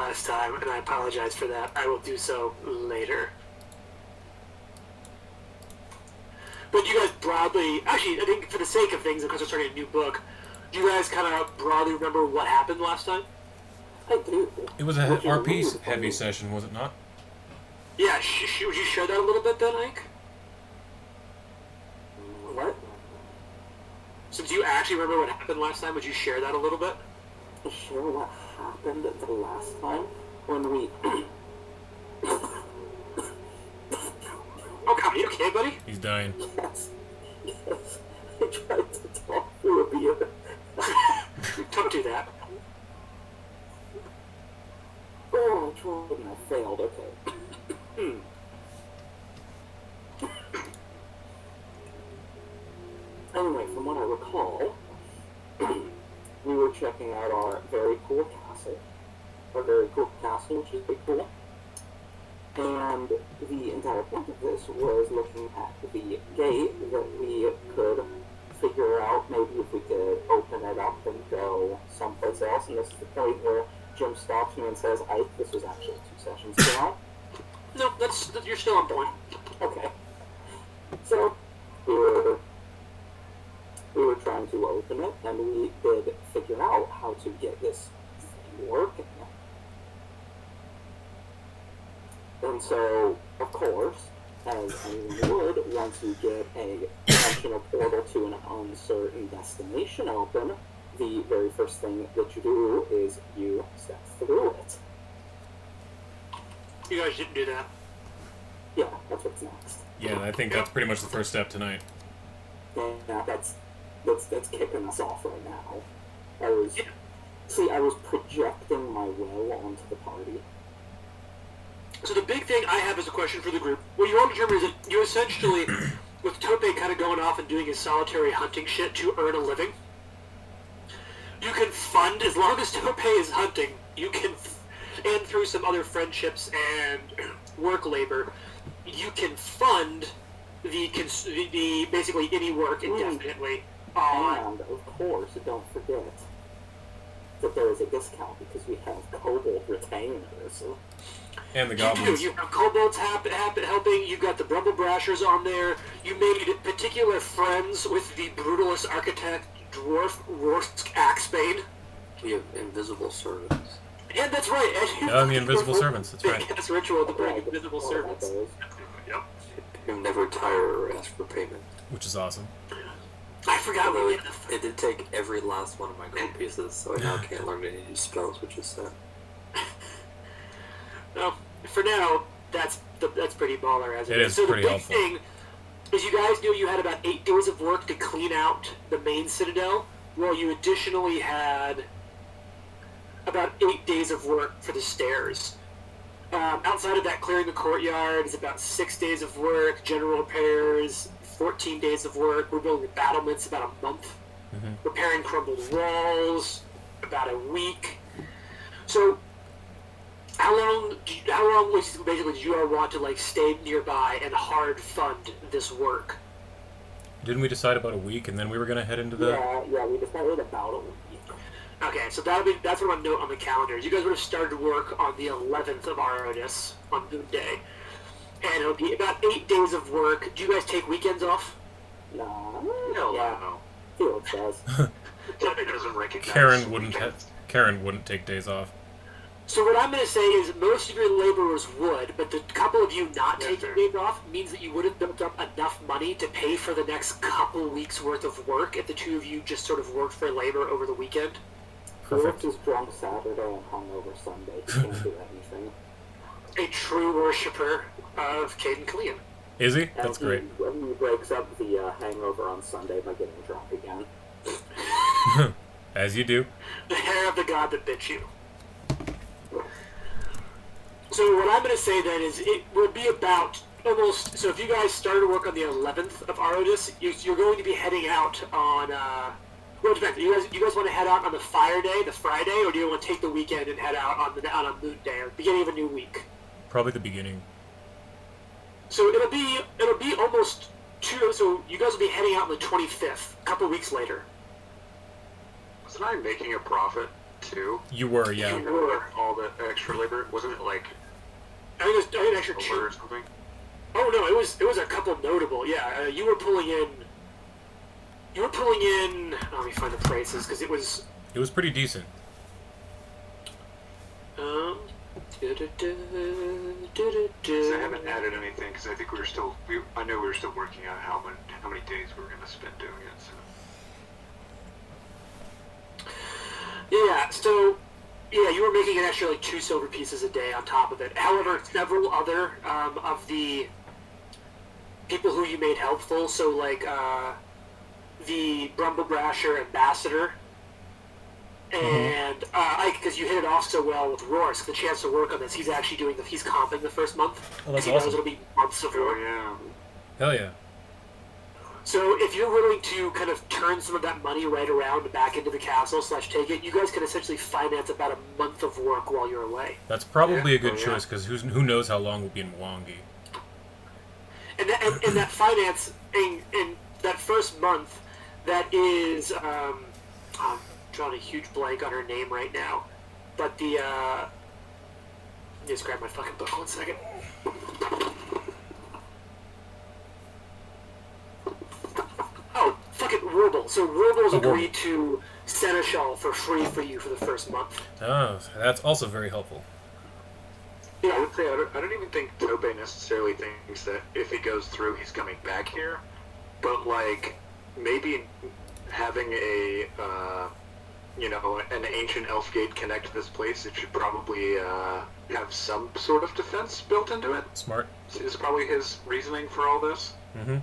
last time, and I apologize for that. I will do so later. But you guys broadly, actually, I think for the sake of things, because we're starting a new book, do you guys kind of broadly remember what happened last time? I do. It was a RP heavy session, was it not? Yeah, would you share that a little bit then, Ike? What? Since you actually remember what happened last time, would you share that a little bit? Share what happened the last time when we... Oh, God, are you okay, buddy? He's dying. Yes. Yes. I tried to talk through a beer. Don't do that. Oh, I tried and I failed. Okay. Anyway, from what I recall, we were checking out our very cool castle. Our very cool castle, which is pretty cool. And the entire point of this was looking at the gate that we could figure out maybe if we could open it up and go someplace else. And this is the point where Jim stops me and says, Ike, this was actually 2 sessions ago. No, you're still on point. Okay. So, we were trying to open it, and we did figure out how to get this thing working. And so, of course, as anyone would, once you get a dimensional portal to an uncertain destination open, the very first thing that you do is you step through it. You guys didn't do that. Yeah, that's what's next. Yeah, I think that's pretty much the first step tonight. Yeah, that's kicking us off right now. I was projecting my will onto the party. So the big thing I have as a question for the group, what you want to remember is that you essentially, with Tope kind of going off and doing his solitary hunting shit to earn a living, you can fund, as long as Tope is hunting, you can, and through some other friendships and work labor, you can fund the basically any work indefinitely. And, of course, don't forget that there is a discount because we have kobold retainers. And the goblins. You have kobolds helping, you've got the Brumble Brashers on there, you made particular friends with the brutalist architect Dwarf Rorsk Axebane. We have invisible servants. And that's right. And the invisible servants, that's right. That's ritual to bring invisible servants. Yep. Who never tire or ask for payment. Which is awesome. I forgot we did. It did take every last one of my gold pieces, so I now can't learn any new spells, which is sad. Well, for now, that's pretty baller as it is. So the big helpful. thing is you guys knew you had about 8 days of work to clean out the main citadel. Well, you additionally had about 8 days of work for the stairs. Outside of that, clearing the courtyard is about 6 days of work. General repairs, 14 days of work. We're building the battlements about a month. Mm-hmm. Repairing crumbled walls, about a week. So, how long basically did you all want to stay nearby and hard fund this work? Didn't we decide about a week, and then we were going to head into the... Yeah, we decided about a week. Okay, so that's what I'm note on the calendar. You guys would have started work on the 11th of Arodus on Moon Day, and it'll be about 8 days of work. Do you guys take weekends off? No. Field says. It doesn't recognize. Karen wouldn't take days off. So what I'm going to say is most of your laborers would, but the couple of you not taking days off means that you would have built up enough money to pay for the next couple weeks worth of work if the two of you just sort of worked for labor over the weekend. Worked is drunk Saturday and hungover Sunday. He can't do anything. A true worshipper of Caden Killian. Is he? That's great. He breaks up the hangover on Sunday by getting drunk again. As you do. The hair of the god that bit you. So what I'm going to say then is it will be about almost... So if you guys started work on the 11th of Arodus, you're going to be heading out on... well, it depends. You guys want to head out on the Fire Day, the Friday, or do you want to take the weekend and head out on a Moon Day, or beginning of a new week? Probably the beginning. So it'll be almost 2... So you guys will be heading out on the 25th, a couple weeks later. Wasn't I making a profit, too? You were, yeah. You were all the extra labor? Wasn't it like I think an extra over two. or something? Oh no, it was a couple notable. Yeah, you were pulling in. Let me find the prices because it was. It was pretty decent. Um. Because I haven't added anything because I think we were still. I know we were still working out how many days we were going to spend doing it. So. Yeah. So. Yeah, you were making an extra like 2 silver pieces a day on top of it. However, several other of the people who you made helpful, so like the Brumblebrasher ambassador, and because you hit it off so well with Rorsk, the chance to work on this, he's actually he's comping the first month. Oh, that's he knows awesome. it'll be months of Oh work. yeah. Hell yeah. So if you're willing to kind of turn some of that money right around back into the castle / take it, you guys can essentially finance about a month of work while you're away. That's probably a good Oh, yeah. choice, because who knows how long we'll be in Mwangi. And that finance in that first month, that is I'm drawing a huge blank on her name right now, but the let me just grab my fucking book 1 second. Oh, fucking Warble. So Warble's Oh, Warble. agreed to Seneschal for free for you for the first month. Oh, that's also very helpful. Yeah, I would say I don't even think Tope necessarily thinks that if he goes through, he's coming back here. But like maybe having a an ancient elf gate connect to this place, it should probably have some sort of defense built into it. Smart. Is probably his reasoning for all this. Mm-hmm.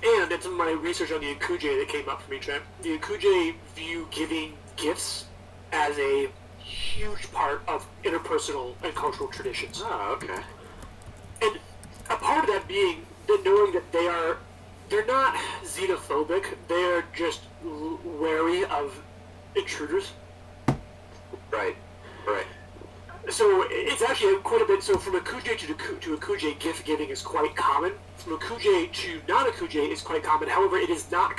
And it's my research on the Akuje that came up for me, Trent. The Akuje view giving gifts as a huge part of interpersonal and cultural traditions. Oh, okay. And a part of that being the knowing that they're not xenophobic, they're just wary of intruders. Right. Right. So it's actually quite a bit. So from Akuje to Akuje, gift giving is quite common. From Akuje to non-Akuje is quite common. However, it is not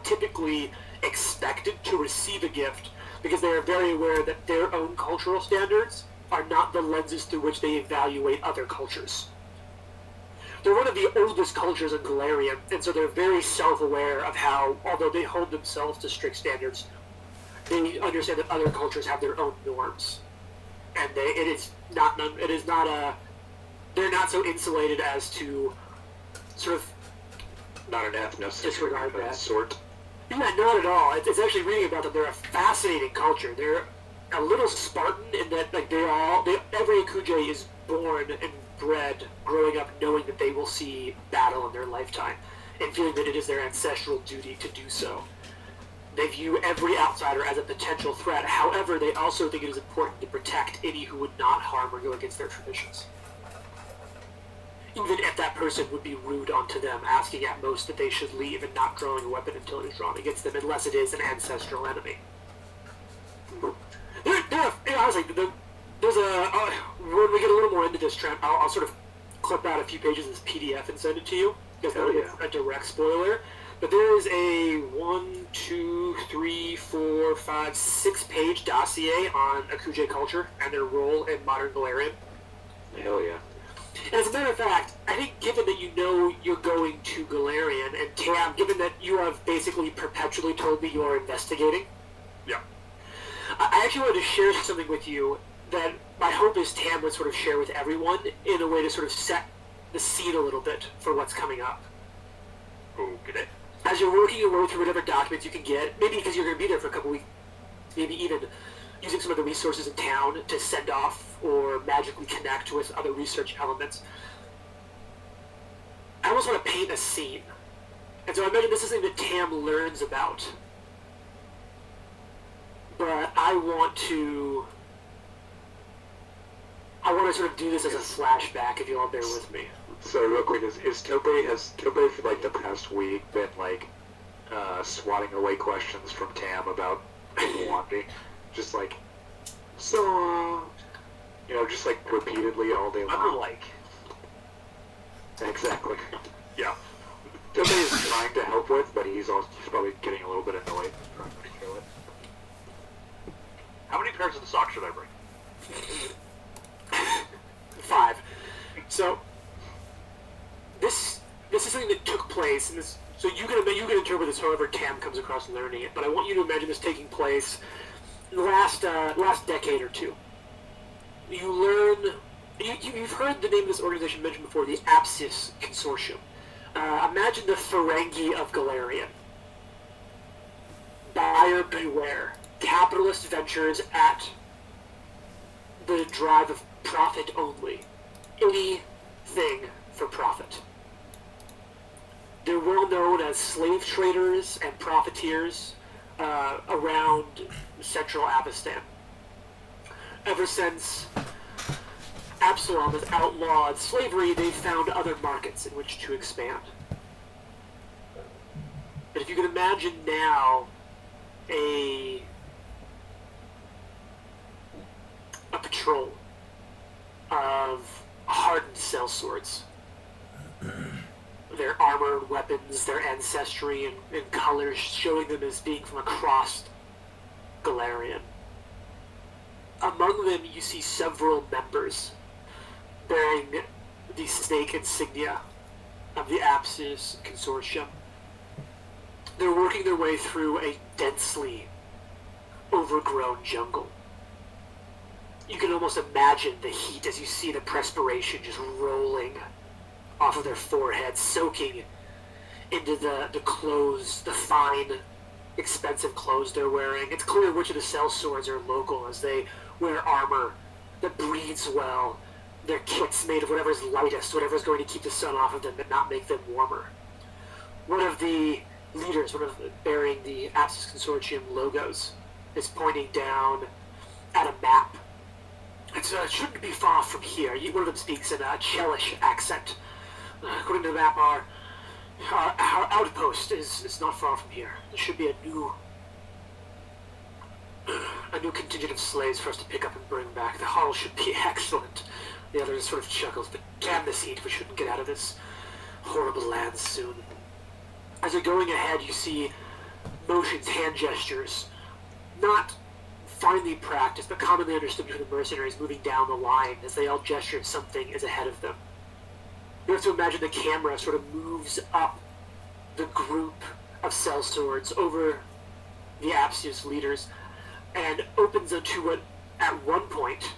typically expected to receive a gift because they are very aware that their own cultural standards are not the lenses through which they evaluate other cultures. They're one of the oldest cultures in Galarian, and so they're very self-aware of how, although they hold themselves to strict standards, they understand that other cultures have their own norms. And they're not so insulated as to sort of Not an ethnicity disregard of that that. sort. Yeah, not at all. It's actually reading about them. They're a fascinating culture. They're a little Spartan in that, like, every Akuje is born and bred growing up knowing that they will see battle in their lifetime and feeling that it is their ancestral duty to do so. They view every outsider as a potential threat. However, they also think it is important to protect any who would not harm or go against their traditions. Even if that person would be rude onto them, asking at most that they should leave and not drawing a weapon until it is drawn against them, unless it is an ancestral enemy. Honestly, there's when we get a little more into this, Trent, I'll sort of clip out a few pages of this PDF and send it to you, because that would be a direct spoiler. But there is a 6-page dossier on Akuje culture and their role in modern Galarian. Hell yeah. And as a matter of fact, I think given that you know you're going to Galarian, and Tam, given that you have basically perpetually told me you're investigating, Yeah. I actually wanted to share something with you that my hope is Tam would sort of share with everyone in a way to sort of set the scene a little bit for what's coming up. Okay. As you're working your way through whatever documents you can get, maybe because you're going to be there for a couple weeks, maybe even using some of the resources in town to send off or magically connect with other research elements. I almost want to paint a scene. And so I imagine this is something that Tam learns about. But I want to sort of do this as a flashback, if you all bear with me. So real quick, has Tope for like the past week been like swatting away questions from Tam about Milwaukee? Just like just like repeatedly all day long. I'm like, Exactly. Yeah. Tope is trying to help with, but he's probably getting a little bit annoyed. Trying to kill it. How many pairs of socks should I bring? 5. So this is something that took place, and this. So you can interpret this however Tam comes across learning it, but I want you to imagine this taking place in the last decade or two. You learn. You've heard the name of this organization mentioned before, the Apsis Consortium. Imagine the Ferengi of Galarian. Buyer beware. Capitalist ventures at the drive of profit only. Anything for profit. They're well known as slave traders and profiteers around central Avestan. Ever since Absalom has outlawed slavery, they've found other markets in which to expand. But if you can imagine now a patrol of hardened sellswords, their armor and weapons, their ancestry and colors showing them as being from across Galarian. Among them you see several members bearing the snake insignia of the Apsis Consortium. They're working their way through a densely overgrown jungle. You can almost imagine the heat as you see the perspiration just rolling off of their foreheads, soaking into the clothes, the fine, expensive clothes they're wearing. It's clear which of the sellswords are local as they wear armor that breathes well, their kits made of whatever's lightest, whatever's going to keep the sun off of them but not make them warmer. One of the leaders, bearing the Apsis Consortium logos, is pointing down at a map. It shouldn't be far from here. One of them speaks in a Chelish accent. According to the map, our outpost is not far from here. There should be a new contingent of slaves for us to pick up and bring back. The haul should be excellent. The other sort of chuckles, but damn this heat, we shouldn't get out of this horrible land soon. As you're going ahead, you see motions, hand gestures, not finely practiced, but commonly understood between the mercenaries moving down the line as they all gesture something is ahead of them. You have to imagine the camera sort of moves up the group of sellswords over the Apsis leaders and opens into what at one point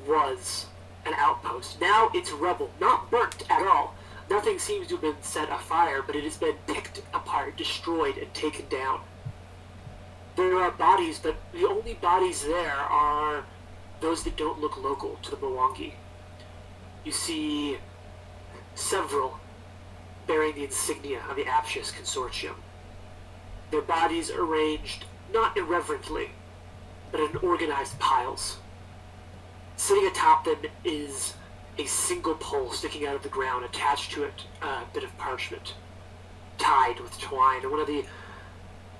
was an outpost. Now it's rubble, not burnt at all. Nothing seems to have been set afire, but it has been picked apart, destroyed, and taken down. There are bodies, but the only bodies there are those that don't look local to the Mwangi. You see several bearing the insignia of the Apsis Consortium. Their bodies arranged not irreverently, but in organized piles. Sitting atop them is a single pole sticking out of the ground, attached to it a bit of parchment, tied with twine. And one of the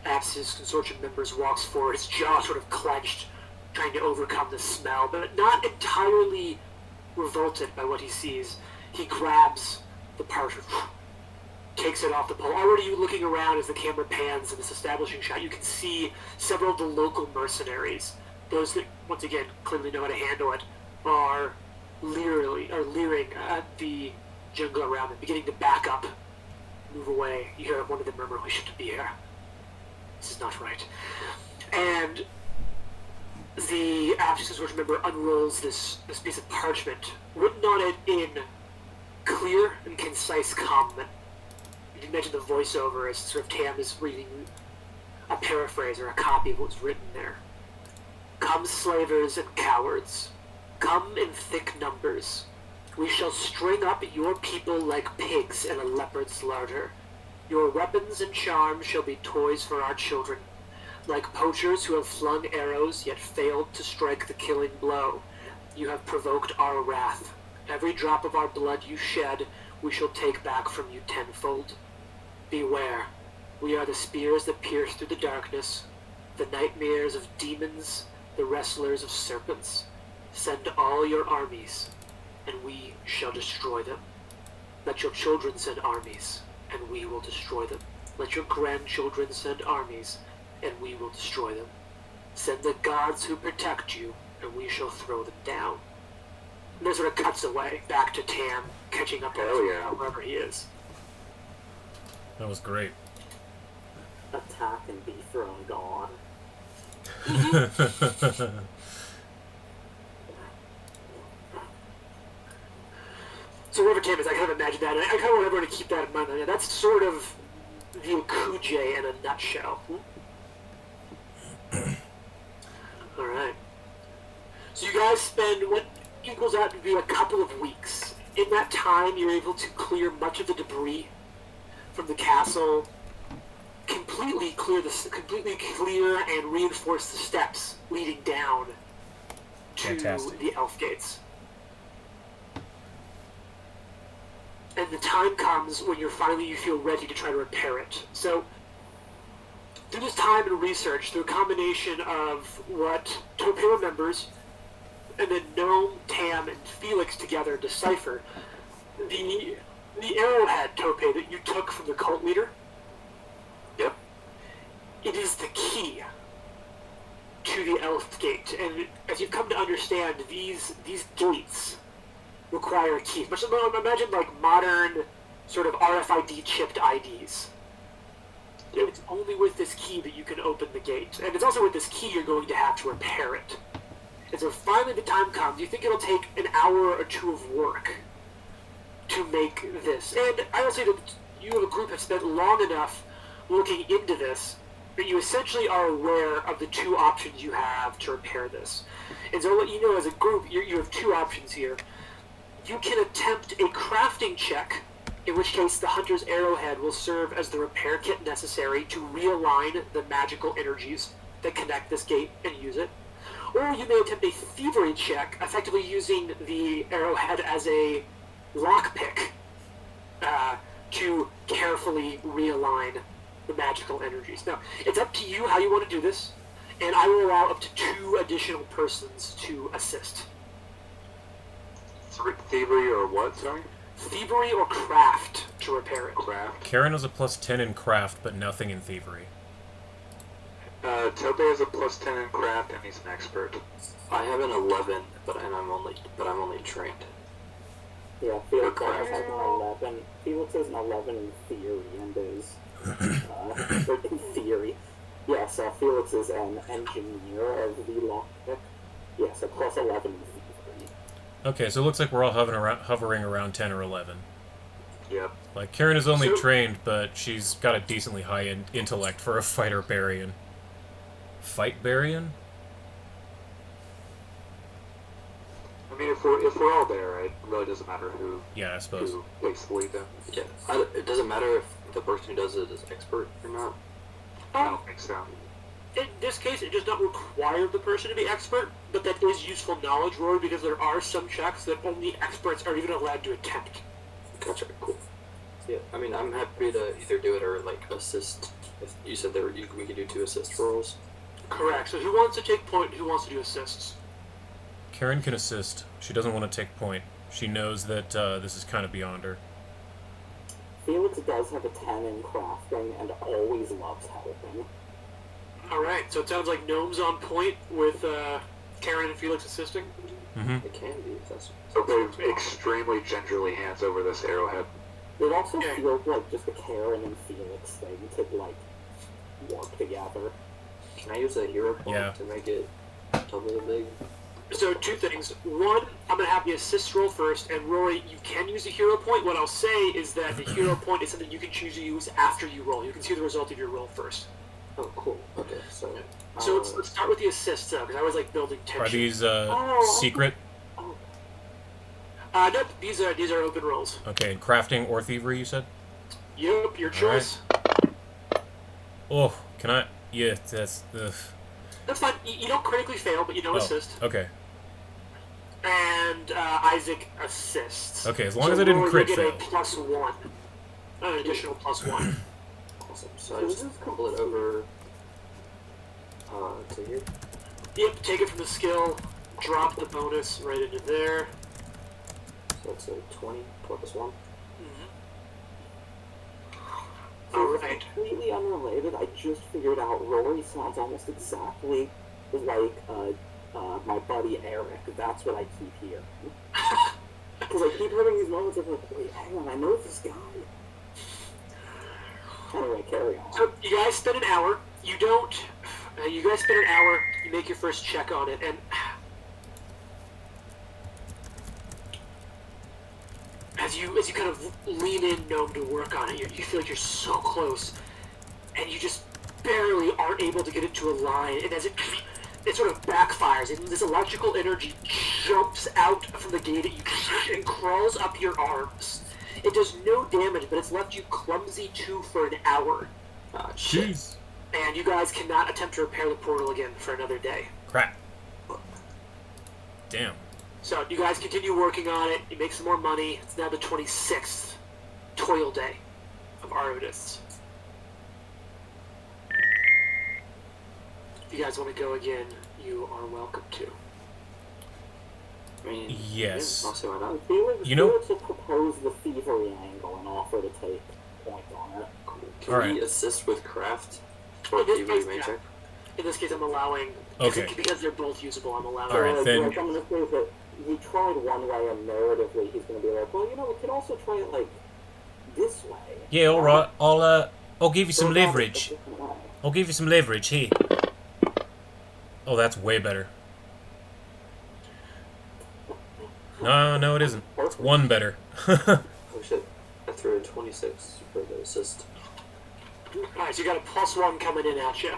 Apsis Consortium members walks forward, his jaw sort of clenched, trying to overcome the smell, but not entirely revolted by what he sees. He grabs the parchment, takes it off the pole. Already you looking around as the camera pans in this establishing shot, you can see several of the local mercenaries, those that, once again, clearly know how to handle it, are leering at the jungle around them, beginning to back up, move away. You hear one of them murmur, "We shouldn't be here. This is not right." And the Apsis Consortium member unrolls this piece of parchment, written on it in clear and concise comment. You can imagine the voiceover as sort of Tam is reading a paraphrase or a copy of what's written there. "Come, slavers and cowards. Come in thick numbers. We shall string up your people like pigs in a leopard's larder. Your weapons and charms shall be toys for our children. Like poachers who have flung arrows yet failed to strike the killing blow, you have provoked our wrath. Every drop of our blood you shed, we shall take back from you tenfold. Beware, we are the spears that pierce through the darkness, the nightmares of demons, the wrestlers of serpents. Send all your armies, and we shall destroy them. Let your children send armies, and we will destroy them. Let your grandchildren send armies, and we will destroy them." Send the gods who protect you, and we shall throw them down. And then sort of cuts away, back to Tam, catching up Hell with yeah. wherever he is. That was great. Attack and dethrone God. So wherever Tam is, I kind of imagine that, and I kind of want everyone to keep that in mind. Yeah, that's sort of the Okuje in a nutshell. Alright. So you guys spend what equals out to be a couple of weeks. In that time, you're able to clear much of the debris from the castle, completely clear and reinforce the steps leading down to Fantastic. the Elf Gates. And the time comes when you feel ready to try to repair it. So, through this time and research, through a combination of what Tope remembers, and then Gnome, Tam, and Felix together decipher, the arrowhead, Tope, that you took from the cult leader, Yep. it is the key to the Elf Gate. And as you've come to understand, these gates require keys. Imagine like modern sort of RFID chipped IDs. And it's only with this key that you can open the gate. And it's also with this key you're going to have to repair it. And so finally the time comes. You think it'll take an hour or two of work to make this. And I will say that you and a group have spent long enough looking into this that you essentially are aware of the two options you have to repair this. And so I'll let you know as a group, you have two options here. You can attempt a crafting check, in which case the Hunter's Arrowhead will serve as the repair kit necessary to realign the magical energies that connect this gate and use it. Or you may attempt a thievery check, effectively using the arrowhead as a lockpick to carefully realign the magical energies. Now, it's up to you how you want to do this, and I will allow up to 2 additional persons to assist. Thievery or what, sorry? Thievery or craft to repair it. Craft. Karen has a +10 in craft, but nothing in thievery. Tope has a +10 in craft, and he's an expert. I have an 11, but I'm only trained. Yeah, Felix Okay. has an 11. Felix has an 11 in theory and is, or in theory. Yes, Felix is an engineer of the lockpick. Yes, a +11 in theory. Okay, so it looks like we're all hovering around 10 or 11. Yep. Like, Karen is only So- trained, but she's got a decently high intellect for a fighter Barian. Fight Barian? I mean, if we're all there, it really doesn't matter who Yeah, I suppose. takes the lead then. Yeah, it doesn't matter if the person who does it is expert or not. I don't think so. In this case, it does not require the person to be expert, but that is useful knowledge, Rory, because there are some checks that only experts are even allowed to attempt. Gotcha, cool. Yeah, I mean, I'm happy to either do it or, like, assist. If you said we could do 2 assist rolls. Correct. So who wants to take point and who wants to do assists? Karen can assist. She doesn't want to take point. She knows that this is kind of beyond her. Felix does have a 10 in crafting and always loves helping. Alright, so it sounds like Gnome's on point with Karen and Felix assisting. Mm-hmm. It can be, if that's... Tope extremely gingerly hands over this arrowhead. It also Yeah. feels like just a Karen and Felix thing to, like, work together. Can I use a hero point Yeah. to make it double big? So 2 things. One, I'm going to have the assist roll first, and Rory, you can use a hero point. What I'll say is that the hero point is something you can choose to use after you roll. You can see the result of your roll first. Oh, cool. Okay, so... So let's start with the assists, though, because I always like building tension. Are these Oh. secret? Nope, these are open rolls. Okay, and crafting or thievery, you said? Yep, your choice. Oh, can I? Yeah, that's... That's fine. You don't critically fail, but you don't assist. Okay. And Isaac assists. Okay, as long as I didn't Rory, crit you get fail. a +1. An additional +1. Awesome. So I just pull it over to here. Yep, take it from the skill, drop the bonus right into there. So it's a 20 plus 1. Alright. Completely unrelated, I just figured out Rory sounds almost exactly my buddy Eric. That's what I keep hearing. Because I keep having these moments of like, wait, hang on, I know this guy. Anyway, carry on. So you guys spend an hour. You don't. You guys spend an hour. You make your first check on it, and as you kind of lean in, Gnome, to work on it, you feel like you're so close, and you just barely aren't able to get it to align. And as it sort of backfires, and this electrical energy jumps out from the gate at you and crawls up your arms. It does no damage, but it's left you clumsy too for an hour. Jeez. And you guys cannot attempt to repair the portal again for another day. Crap. Damn. So you guys continue working on it. You make some more money. It's now the 26th toil day of Arvidus. If you guys want to go again, you are welcome to. I mean, Yes. yeah, I'll see why not. You know- Felix will propose the thievery angle and offer to take point on it. Can Alright. we assist with craft? Or In this thievery case, main yeah. check? In this case, I'm allowing... Okay. Because they're both usable, I'm allowing... All right, Like, then- I'm going to say that he tried one way, and narratively he's going to be like, well, you know, we could also try it, like, this way. Yeah, all right. I'll give you some Or not a leverage. different way. I'll give you some leverage here. Oh, that's way better. No, it isn't. It's one better. Oh shit. I threw a 26 for the assist. Alright, so you got a +1 coming in at you.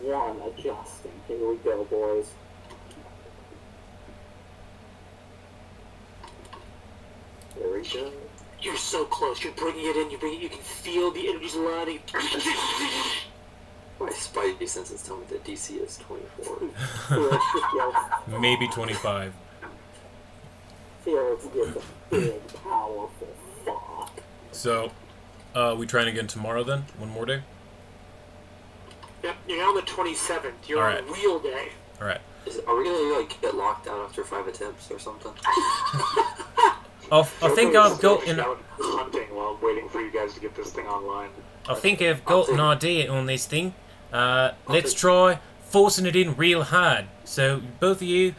One, adjusting. Here we go, boys. There we go. You're so close. You're bringing it in. You can feel the energies lining. My spidey senses tell me that DC is 24. Felix just yells, Maybe 25. Felix gives a big, powerful fuck. So, we trying again tomorrow then? One more day? Yep, you're now on the 27th. You're on Alright. wheel day. All right. Are we gonna like get locked out after 5 attempts or something? I think I've got an out hunting while waiting for you guys to get this thing online. idea on this thing. Let's try forcing it in real hard. So both of you,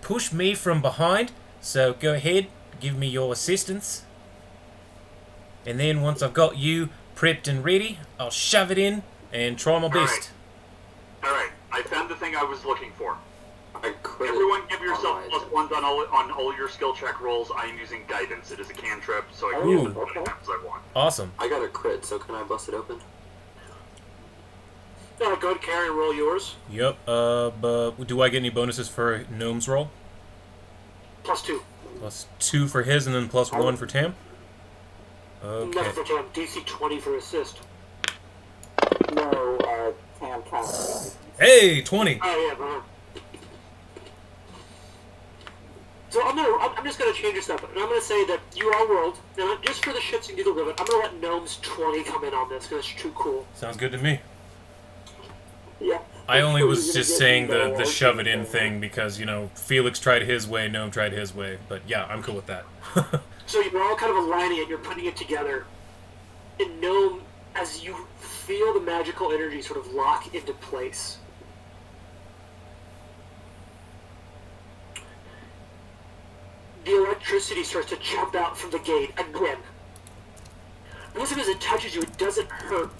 push me from behind. So go ahead, give me your assistance. And then once I've got you prepped and ready, I'll shove it in and try my best. Alright, I found the thing I was looking for. I crit. Everyone give yourself on my +1s on all your skill check rolls. I am using guidance. It is a cantrip, so I can Ooh. use it as many times as I want. Awesome. I got a crit, so can I bust it open? Go ahead, carry and roll yours. Yep. But do I get any bonuses for Gnome's roll? +2. +2 for his, and then +1 for Tam. Okay. Nothing for Tam. DC 20 for assist. No, Tam cast. Hey, 20. Oh yeah, brother. So I'm just gonna change this up, and I'm gonna say that you are world. Now, just for the shits and giggles of it, I'm gonna let Gnome's 20 come in on this because it's too cool. Sounds good to me. Yeah. I only You're was gonna just get saying the more shove it in people. thing because, you know, Felix tried his way, Gnome tried his way. But yeah, I'm cool with that. So you're all kind of aligning it, you're putting it together. And Gnome, as you feel the magical energy sort of lock into place, the electricity starts to jump out from the gate again. Once as it touches you, it doesn't hurt.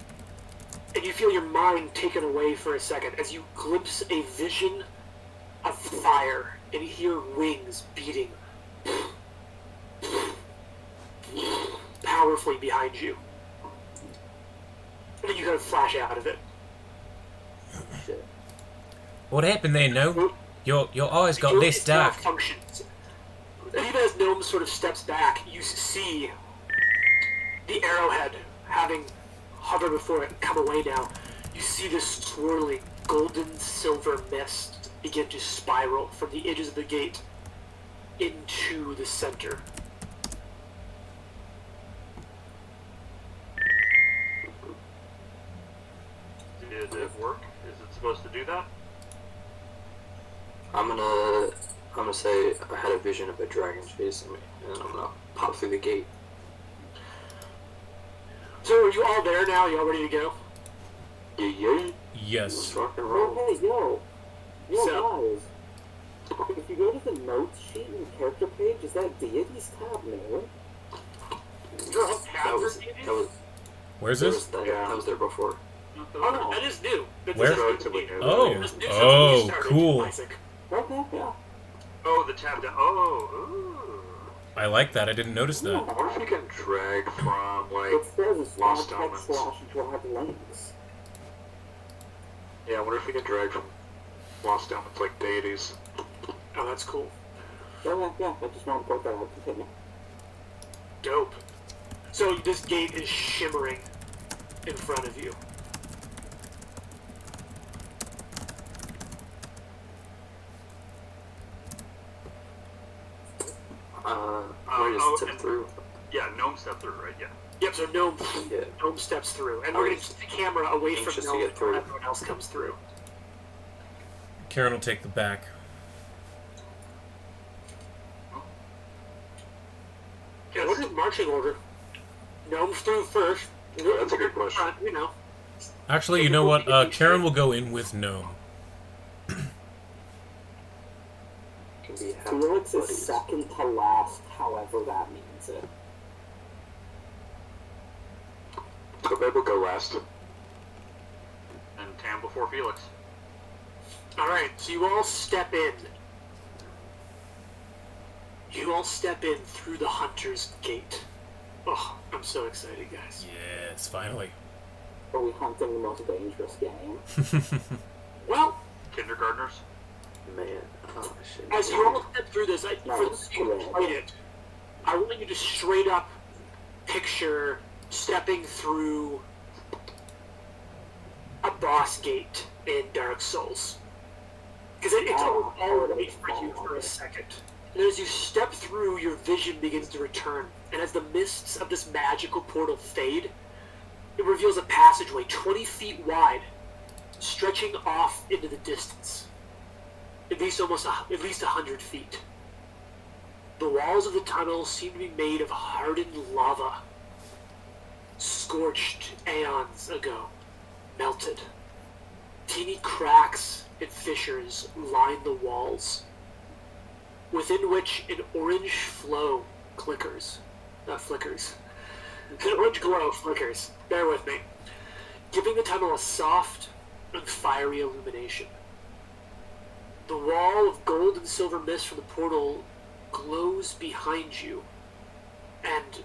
And you feel your mind taken away for a second as you glimpse a vision of fire and hear wings beating powerfully behind you. And then you kind of flash out of it. Shit. What happened there, Gnome? Your eyes got Your less dark. malfunctions. And even as Gnome sort of steps back, you see the arrowhead having hovered before it come away now. You see this swirling golden silver mist begin to spiral from the edges of the gate into the center. Did it work? Is it supposed to do that? I'm gonna say I had a vision of a dragon chasing me, and I'm gonna pop through the gate. So are you all there now? You all ready to go? Yeah. Yes. Rock and roll. Oh, hey, yo, So- guys. If you go to the notes sheet in the character page, is that deities tab new? That was Where's there this? was that, Yeah. that was there before. Oh, no, that is new. That's Where? just Relatively new. Oh. That's new since Oh, we started, cool. Isaac. Okay, yeah. Oh, the tab down. Oh, ooh. I like that. I didn't notice that. I wonder if you can drag from, like, It says it's Lost text Omens. / drive links. yeah, I wonder if you can drag from Lost Omens, like, deities. Oh, that's cool. Yeah, I just want to point that out. Continue. Dope. So this gate is shimmering in front of you. Where you oh, step and- through. Yeah, gnome step through, right? Yeah. Yep, so Gnome, Yeah. Gnome steps through. And I we're going to was keep the camera away from anxious to Gnome get before through. everyone else comes through. Karen will take the back. Yeah, what's the marching order? Gnomes through first. Oh, that's a good question. Front, you know. Actually, you know what? Karen will go in with Gnome. Can be half Felix buddies. is second to last, however that means it. So Babe will go last. And Tam before Felix. Alright, so you all step in. You all step in through the Hunter's Gate. Oh, I'm so excited, guys. Yes, finally. Are we hunting the most dangerous game? Well, Kindergartners. Man, oh shit. as you all step through this, No, for those of you who it's played it, I want you to straight up picture stepping through a boss gate in Dark Souls. Because it's all right for you for a second. And as you step through, your vision begins to return. And as the mists of this magical portal fade, it reveals a passageway 20 feet wide, stretching off into the distance. At least 100 feet. The walls of the tunnel seem to be made of hardened lava, scorched aeons ago, melted. Teeny cracks and fissures line the walls, within which an orange flow flickers. An orange glow flickers. Bear with me. Giving the tunnel a soft and fiery illumination. The wall of gold and silver mist from the portal glows behind you, and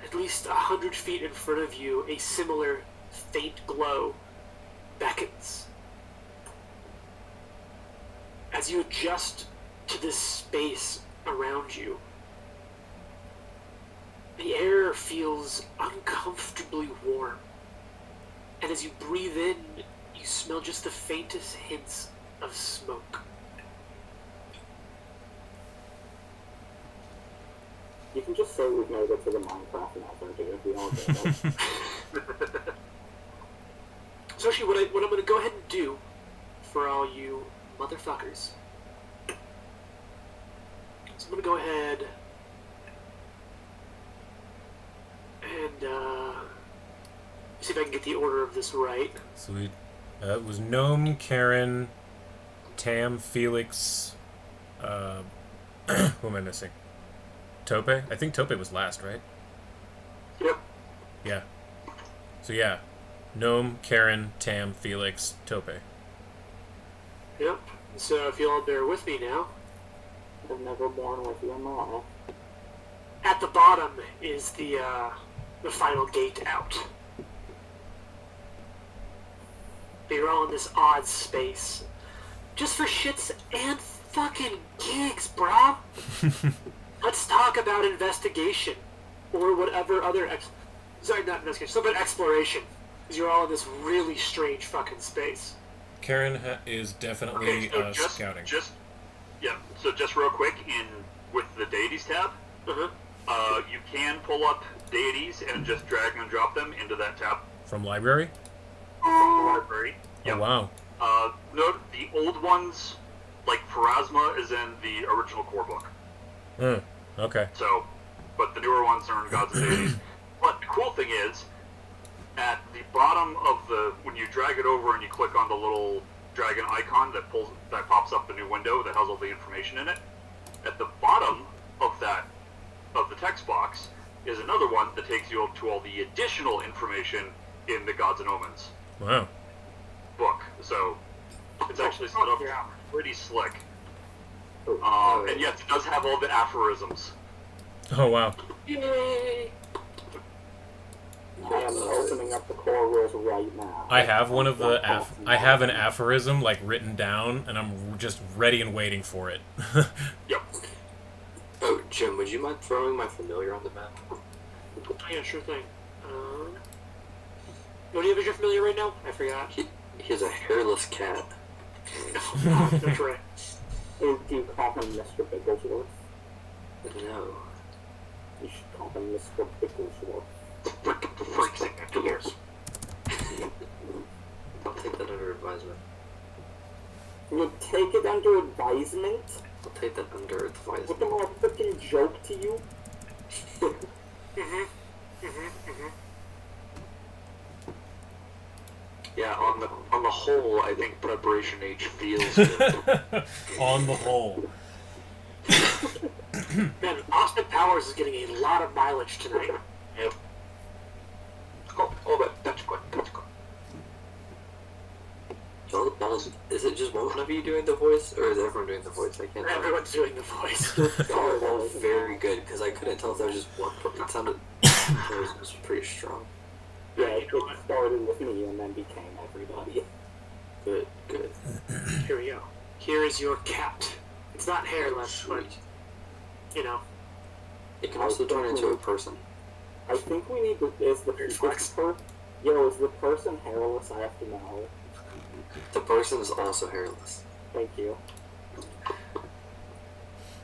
at least 100 feet in front of you, a similar faint glow beckons. As you adjust to this space around you, the air feels uncomfortably warm, and as you breathe in, you smell just the faintest hints of smoke. You can just say we've made it to the Minecraft nether, dude, if you don't get it. So actually, what I'm going to go ahead and do for all you motherfuckers, so I'm going to go ahead and see if I can get the order of this right. Sweet. It was Gnome, Karen, Tam, Felix. Who am I missing? Tope? I think Tope was last, right? Yep. Yeah. So yeah. Gnome, Karen, Tam, Felix, Tope. Yep. So if you all bear with me now, I've never born with you in my life. at the bottom is the final gate out. You're all in this odd space. Just for shits and fucking gigs, bro. Let's talk about investigation. Or whatever other not investigation, some exploration. Because you're all in this really strange fucking space. Karen is definitely Okay, so scouting. So just real quick, with the deities tab, Uh-huh. you can pull up deities and just drag and drop them into that tab From library? from the library. Oh, wow. Note the old ones, like Pharasma, is in the original core book. Okay. So, but the newer ones are in Gods and Deities. But the cool thing is, at the bottom of when you drag it over and you click on the little dragon icon that pops up the new window that has all the information in it, at the bottom of the text box is another one that takes you up to all the additional information in the Gods and Omens Wow. book. So it's actually set up Yeah. pretty slick. Oh, And yes, it does have all the aphorisms. Oh wow. Yay! I am opening up the core rules right now. I have one of the I have an aphorism like written down, and I'm just ready and waiting for it. Yep. Oh, Jim, would you mind throwing my familiar on the map? Yeah, sure thing. What do you have as your familiar right now? I forgot. He has a hairless cat. That's right. Do you call him Mr. Bigglesworth? No. You should call him Mr. Bigglesworth. Freezing indoors. I'll take that under advisement. You take it under advisement? I'll take that under What advisement. am I, a freaking joke to you? Yeah, on the whole, I think Preparation H feels good. On the whole. Man, Austin Powers is getting a lot of mileage tonight. Yep. Oh, that's good. That's good. Y'all, is it just one of you doing the voice, or is everyone doing the voice? I can't tell. Everyone's doing the voice. Y'all are all very good, because I couldn't tell if there was just one. It sounded. It was pretty strong. Yeah, it started with me and then became everybody. Good, good. Here we go. Here is your cat. It's not hairless, but, Sweet. you know. It can also turn into a person. I think we need to, is the person hairless? I have to know. The person is also hairless. Thank you.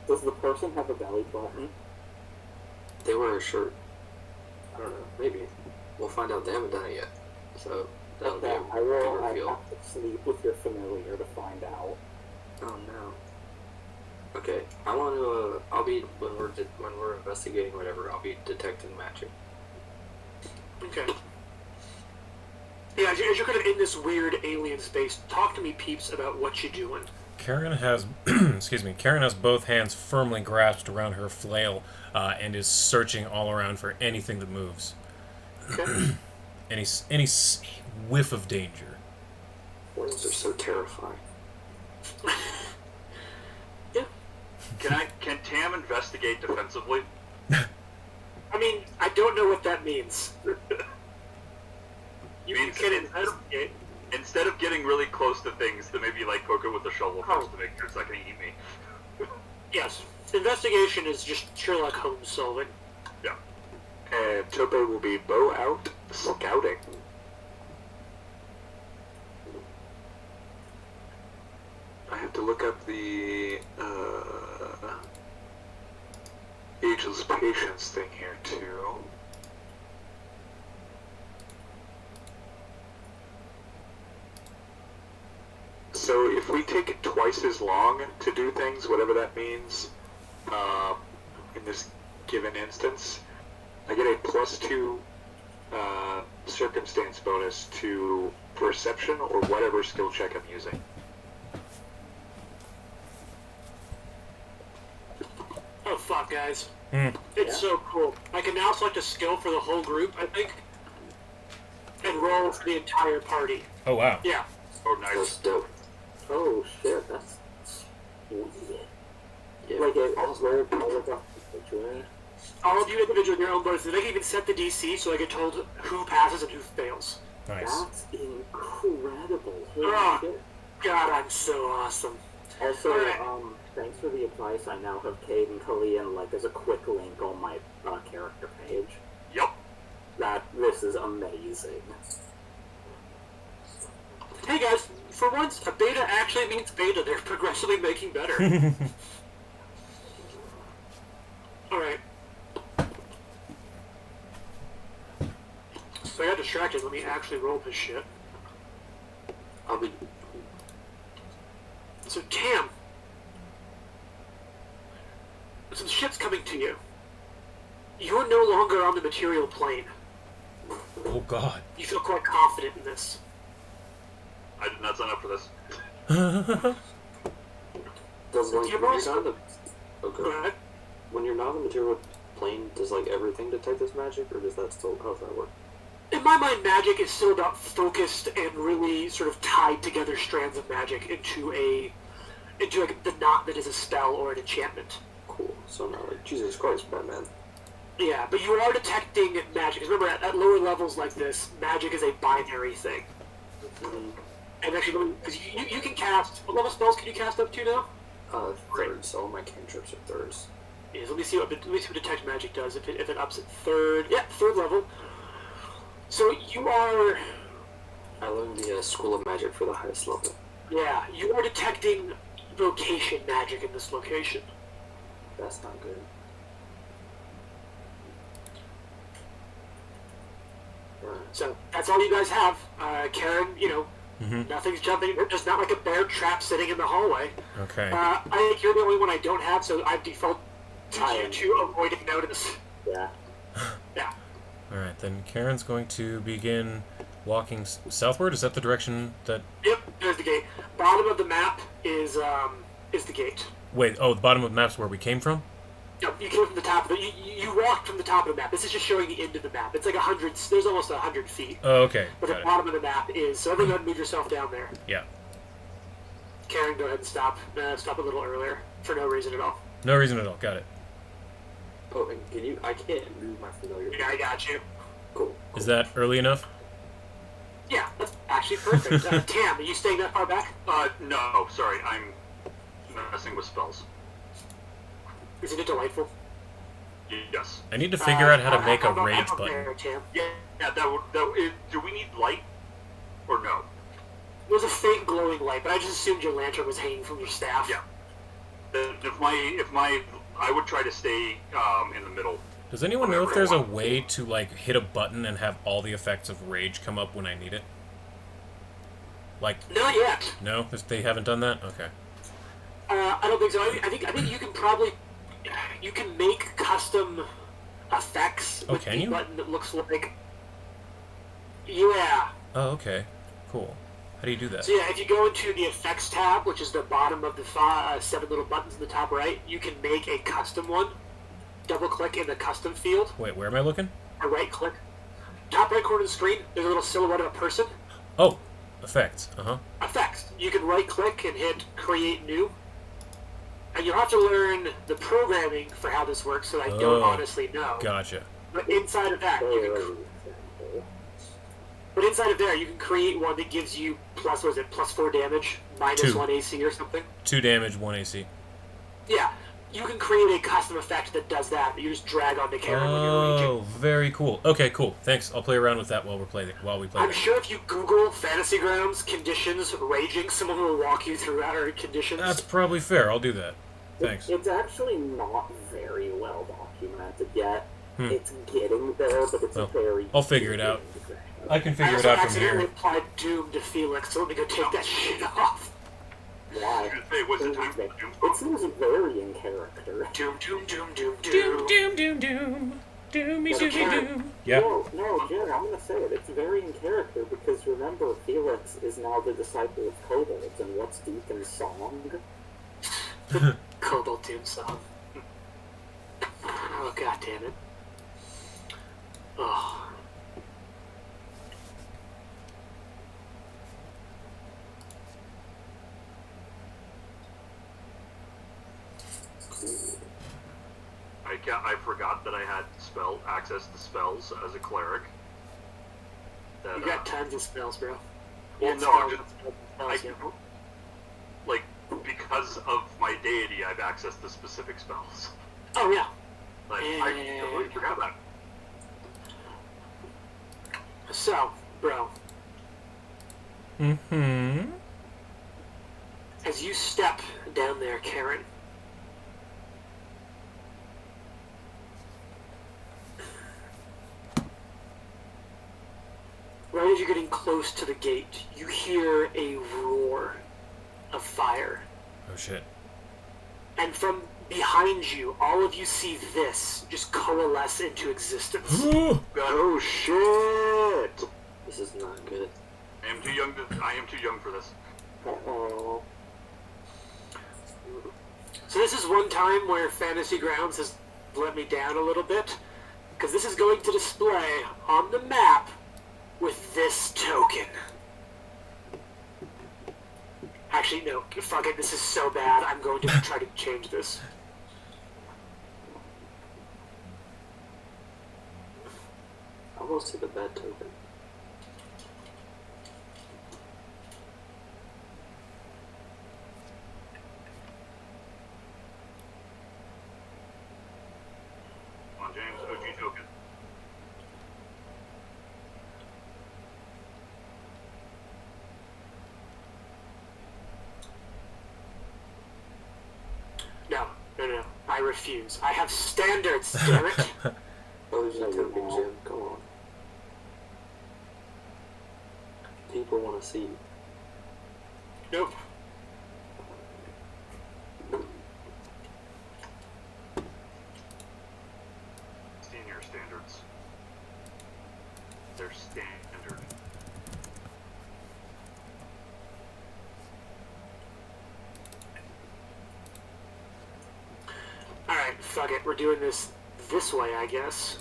Does the person have a belly button? They wear a shirt. I don't know. Maybe. We'll find out. They haven't done it yet. So, that'll be Okay, a I will. good I reveal. have to sleep with your familiar to find out. Oh no. Okay, I want to. I'll be when we're investigating whatever. I'll be detecting magic. Okay. Yeah, as you're kind of in this weird alien space, talk to me, peeps, about what you're doing. Karen has, excuse me. Karen has both hands firmly grasped around her flail, and is searching all around for anything that moves. Okay. Any whiff of danger. Worms are so terrifying. Yeah. Can Tam investigate defensively? I mean, I don't know what that means. You Means can investigate. Instead of getting really close to things, then maybe like poke it with a shovel first to make sure it's not going to eat me. Yes. Investigation is just Sherlock Holmes solving. Yeah. And Tope will be bow out scouting. I have to look up the ageless patience thing here too. So if we take it twice as long to do things, whatever that means, in this given instance, I get a +2 circumstance bonus to perception or whatever skill check I'm using. Oh, fuck, guys. Hmm. It's so cool. I can now select a skill for the whole group, I think, and roll for the entire party. Oh wow. Yeah. Oh, That's nice. dope. Oh shit, that's sweet. Yeah. Like it rolled all of us individually. All of you individually your own bonuses. They can even set the DC so I get told who passes and who fails. Nice. That's incredible. Holy Ah. shit. God, I'm so awesome. Also, Alright. thanks for the advice. I now have Cade and Kalian like as a quick link on my character page. Yep. This is amazing. Hey guys, for once, a beta actually means beta. They're progressively making better. Alright. So I got distracted. Let me actually roll this shit. I'll be. So, Tam. Some shit's coming to you. You're no longer on the material plane. Oh God. You feel quite confident in this. I did not sign up for this. Does like Do you when also- you're not in the Go okay ahead. when you're not in the material plane, does like everything detect this magic, or does that still how does that work? In my mind, magic is still about focused and really sort of tied together strands of magic into like the knot that is a spell or an enchantment. Cool. So not like Jesus Christ, Batman. Yeah, but you are detecting magic. 'Cause remember, at lower levels like this, magic is a binary thing. And actually, because you can cast, what level spells can you cast up to now? Thirds. All my cantrips are thirds. Yes, let me see what detect magic does if it ups at third. Yeah, third level. So you are, I learned the School of Magic for the highest level. yeah, you are detecting vocation magic in this location. That's not good. Right. So that's all you guys have. Karen, nothing's jumping. There's not like a bear trap sitting in the hallway. Okay. I think you're the only one I don't have, so I default to you am. to avoiding notice. Yeah. Yeah. All right, then Karen's going to begin walking southward. Is that the direction that? Yep, there's the gate. Bottom of the map is the gate. Wait. Oh, the bottom of the map's where we came from. Yep, you came from the top of the. You walked from the top of the map. This is just showing the end of the map. It's like 100. There's almost 100 feet. Oh, okay. But the Got it. bottom of the map is. So everyone, move yourself down there. Yeah. Karen, go ahead and stop. Stop a little earlier for no reason at all. No reason at all. Got it. Oh, and can you? I can't move my familiar. Yeah, I got you. Cool. Is that early enough? Yeah, that's actually perfect. Tam, are you staying that far back? No, sorry, I'm messing with spells. Isn't it delightful? Yes. I need to figure out how to make a I'm rage there, button. Tam. Yeah, do we need light? Or no? There's a faint glowing light, but I just assumed your lantern was hanging from your staff. Yeah. I would try to stay in the middle. Does anyone know if there's a way to like hit a button and have all the effects of rage come up when I need it? Like, Not yet. no, they haven't done that. Okay. I don't think so. I think you can probably make custom effects Oh, with can the you? button that looks like. Yeah. Oh, okay. Cool. How do you do that? So yeah, if you go into the effects tab, which is the bottom of the 7 little buttons in the top right, you can make a custom one. Double click in the custom field, Wait, where am I looking? or right click. Top right corner of the screen, there's a little silhouette of a person. Oh, effects. Uh-huh. Effects. You can right click and hit create new. And you'll have to learn the programming for how this works, so I don't Oh, honestly know. Gotcha. But inside of that, you can create one that gives you plus 4 damage, minus 2. 1 AC or something. 2 damage, 1 AC. Yeah, you can create a custom effect that does that you just drag onto Karen when you're raging. Oh, very cool. Okay, cool. Thanks. I'll play around with that while we play. I'm that. sure if you Google Fantasy Grounds conditions raging, someone will walk you through our conditions. That's probably fair. I'll do that. Thanks. It's actually not very well documented yet. Hmm. It's getting there, but it's Well, very. I'll figure it out. I can I figure it also out from accidentally here. applied Doom to Felix, so let me go take that shit off. Why? Hey, what's the time for the Doom? It seems very in character. Doom, doom, doom, doom, Doom, doom. doom, doom, doom. Doomy, Okay. doomy, doom. Yeah. No, Jared, I'm gonna say it. It's very in character because remember, Felix is now the disciple of kobolds, and what's Deacon's song? Cobalt Doom song. Oh, god damn it. Oh. I forgot that I had access to spells as a cleric. That, You got tons of spells, bro. Well, Yeah, no, I'm spells, I, spells, yeah. like, because of my deity, I've access to specific spells. Oh, yeah. Like, Yeah. I totally forgot that. So, bro, Mm-hmm. as you step down there, Karen, right as you're getting close to the gate, you hear a roar of fire. Oh, shit. and from behind you, all of you see this just coalesce into existence. Oh shit! This is not good. I am too young for this. Uh-oh. So this is one time where Fantasy Grounds has let me down a little bit, because this is going to display on the map with this token. Actually, no, fuck it, this is so bad, I'm going to try to change this. I almost hit a bad token. Come on, James, OG token. No, I refuse. I have standards, damn it. OG token, Jim. Come on. People want to see you. Nope. Senior standards. They're standard. Alright, fuck it, we're doing this way, I guess.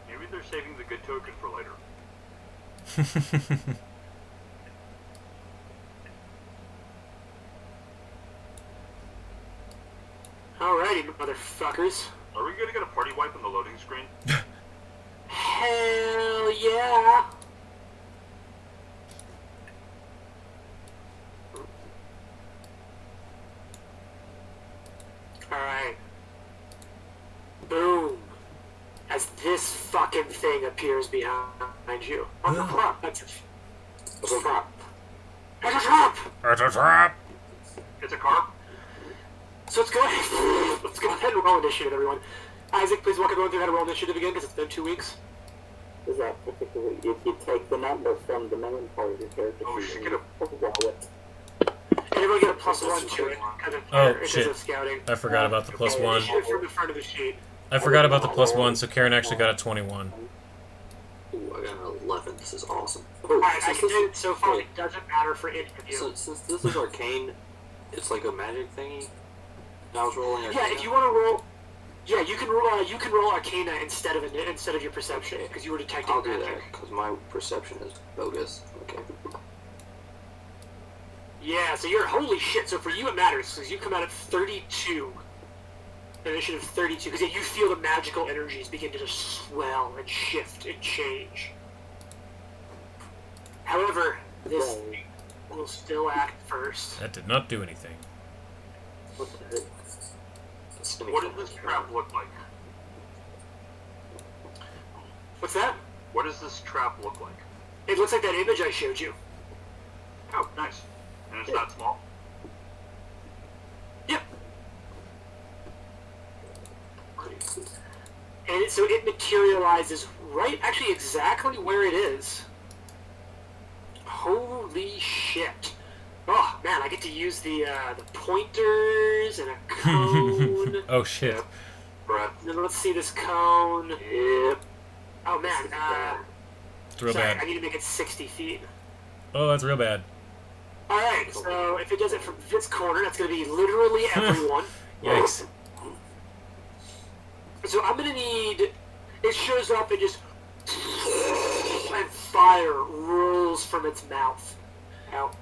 Maybe they're saving the good token for later. Alrighty, motherfuckers. Are we gonna get a party wipe on the loading screen? Hell yeah! Alright. Boom. As this fucking thing appears behind you. On the front. That's a trap. That's a trap! It's a trap! It's a carp. So let's go ahead and roll initiative, everyone. Isaac, please walk everyone through how to roll initiative again, because it's been 2 weeks. Is that particularly if you take the number from the main part of your character Oh, sheet shit, and get roll it? And everyone get a +1 to it, Oh, because shit. of scouting. I forgot about the plus one. Initiative from the front of the sheet. I forgot about the plus one, so Karen actually got a 21. Ooh, I got an 11. This is awesome. Alright, I since can this- do it so far, wait, it doesn't matter for any of you. so, since this is arcane, it's like a magic thingy. I was rolling arcane. Yeah, if you want to roll, yeah, you can roll Arcana instead of your perception because you were detecting I'll do magic. that because my perception is bogus. Okay. Yeah, so you're holy shit. So for you it matters because you come out at 32, initiative 32, because you feel the magical energies begin to just swell and shift and change. However, this thing will still act first. That did not do anything. What the heck? What does this trap look like? What's that? What does this trap look like? It looks like that image I showed you. Oh, nice. And it's not small. Yep. And so it materializes right, actually exactly where it is. Holy shit. Oh, man, I get to use the pointers and a cone. Oh shit. Yep. Brett. And then let's see this cone. Yep. Oh, man, It's real sorry, I bad. need to make it 60 feet. Oh, that's real bad. Alright, so if it does it from this corner, that's going to be literally everyone. Yikes. So I'm gonna need. It shows up and just. And fire rolls from its mouth. Out.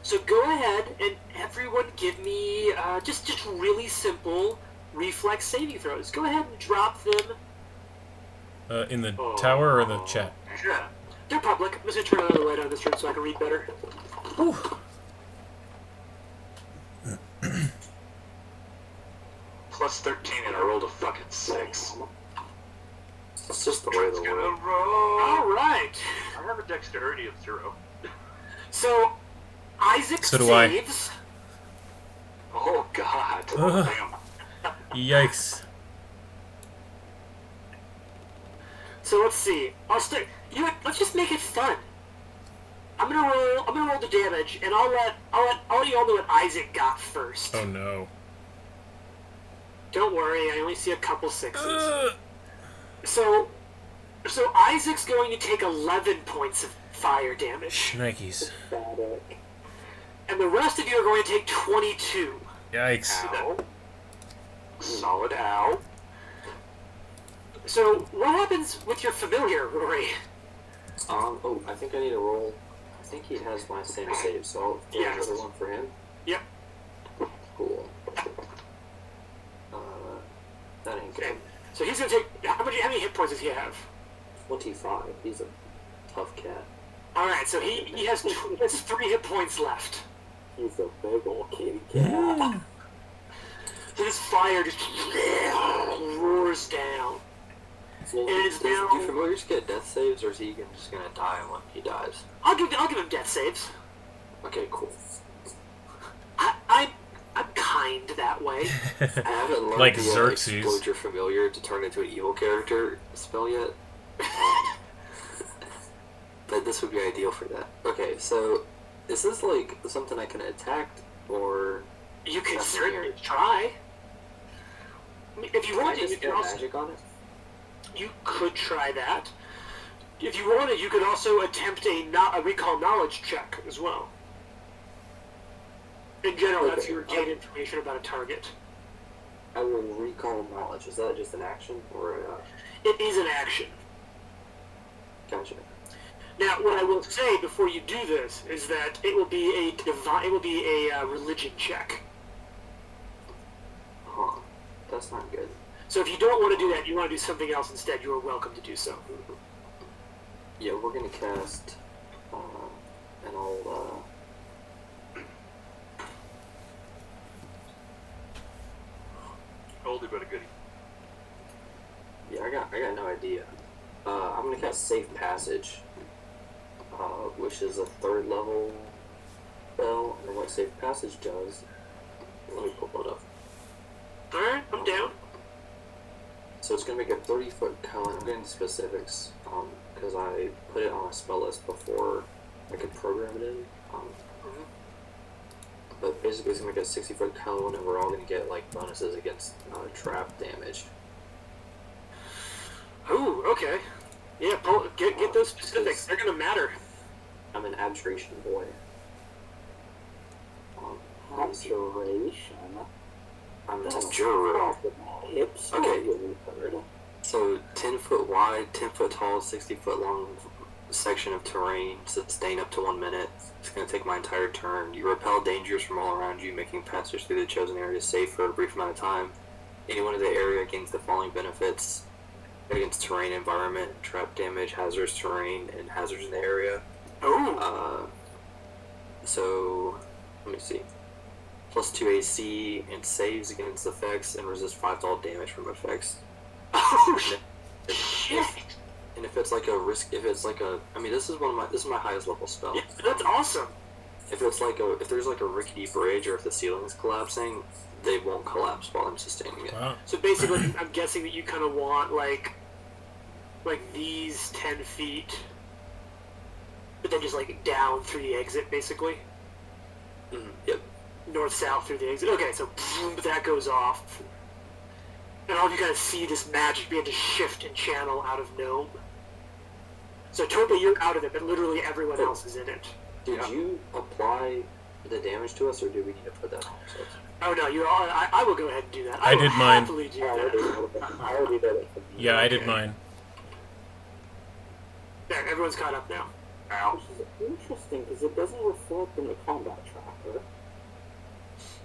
So go ahead and everyone give me just really simple reflex saving throws. Go ahead and drop them. In the tower or in the chat? Yeah. They're public. I'm just gonna turn the light on this room so I can read better. Whew. Plus 13 and I rolled a fucking 6. It's just the way It's the gonna world. roll. Alright. I have a dexterity of 0. So Isaac So do I. saves. Oh god. Ugh. Damn. Yikes. So So let's see. I'll start. You know what? Let's just make it fun. I'm gonna roll the damage, and I'll let you all know what Isaac got first. Oh no. Don't worry, I only see a couple sixes. So Isaac's going to take 11 points of fire damage, Nikes. Pathetic. and the rest of you are going to take 22. Yikes. Ow. Solid ow. So what happens with your familiar, Rory? Oh, I think I need to roll. I think he has my same save, so I'll do Yes. another one for him. Yep. Cool. That ain't Okay. good. So he's going to take... How many hit points does he have? 25. He's a tough cat. Alright, so he has 3 hit points left. He's a big old kitty cat. So this fire just roars down. Well, And it's do now... familiars get death saves, or is he just gonna die when he dies? I'll give him death saves. Okay, cool. I'm kind that way. I haven't learned Like the Xerxes. explode your familiar to turn into an evil character spell yet. But this would be ideal for that. Okay, so is this like something I can attack, or You can That's certainly weird. try. I mean, if you can I wanted, you just can get also magic on it? you could try that. If you wanted, you could also attempt a recall knowledge check as well. In general, that's Okay. your gain information about a target. I will recall knowledge. Is that just an action, or It is an action. gotcha? Now, what I will say before you do this is that it will be a religion check. Huh? That's not good. So if you don't want to do that, you want to do something else instead, you are welcome to do so. Yeah, we're gonna cast, and I'll Oldie but a goodie. yeah, I got no idea. I'm gonna cast Safe Passage, which is a 3rd level spell, and what Safe Passage does. Let me pull it up. Alright, I'm down. So it's gonna make a 30-foot cone. I'm getting the specifics, because I put it on a spell list before I could program it in. But basically, it's gonna make a 60-foot cone, and we're all gonna get like bonuses against trap damage. Ooh, okay. Yeah, get those specifics. They're gonna matter. I'm an abjuration boy. Abjuration. I'm an That's abjurer. hips. Okay. You heard. So 10 foot wide, 10 foot tall, 60 foot long section of terrain, sustain up to 1 minute. It's going to take my entire turn. You repel dangers from all around you, making passage through the chosen area safe for a brief amount of time. Anyone in the area gains the following benefits against terrain, environment, trap damage, hazardous terrain, and hazards in the area. Oh, So, let me see. Plus 2 AC and saves against effects and resist 5 to all damage from effects. oh If, shit! and if it's like a risk, if it's like a, I mean, this is my highest level spell. Yeah, that's awesome. If there's like a rickety bridge or if the ceiling is collapsing, they won't collapse while I'm sustaining it. Wow. So basically, I'm guessing that you kind of want like these 10 feet, but then just like down through the exit, basically Yep. north south through the exit. Okay, so boom, that goes off, and all of you kind of see this magic begin to shift and channel out of Gnome. So Tope, you're out of it, but literally everyone else is in it. Did you apply the damage to us, or do we need to put that on ourselves? Oh no, you all. I will go ahead and do that. I will did mine. happily do I already that. did it. I already did it. Yeah, I did Okay. mine. There, everyone's caught up now. Ow. Which is interesting because it doesn't reflect in the combat tracker.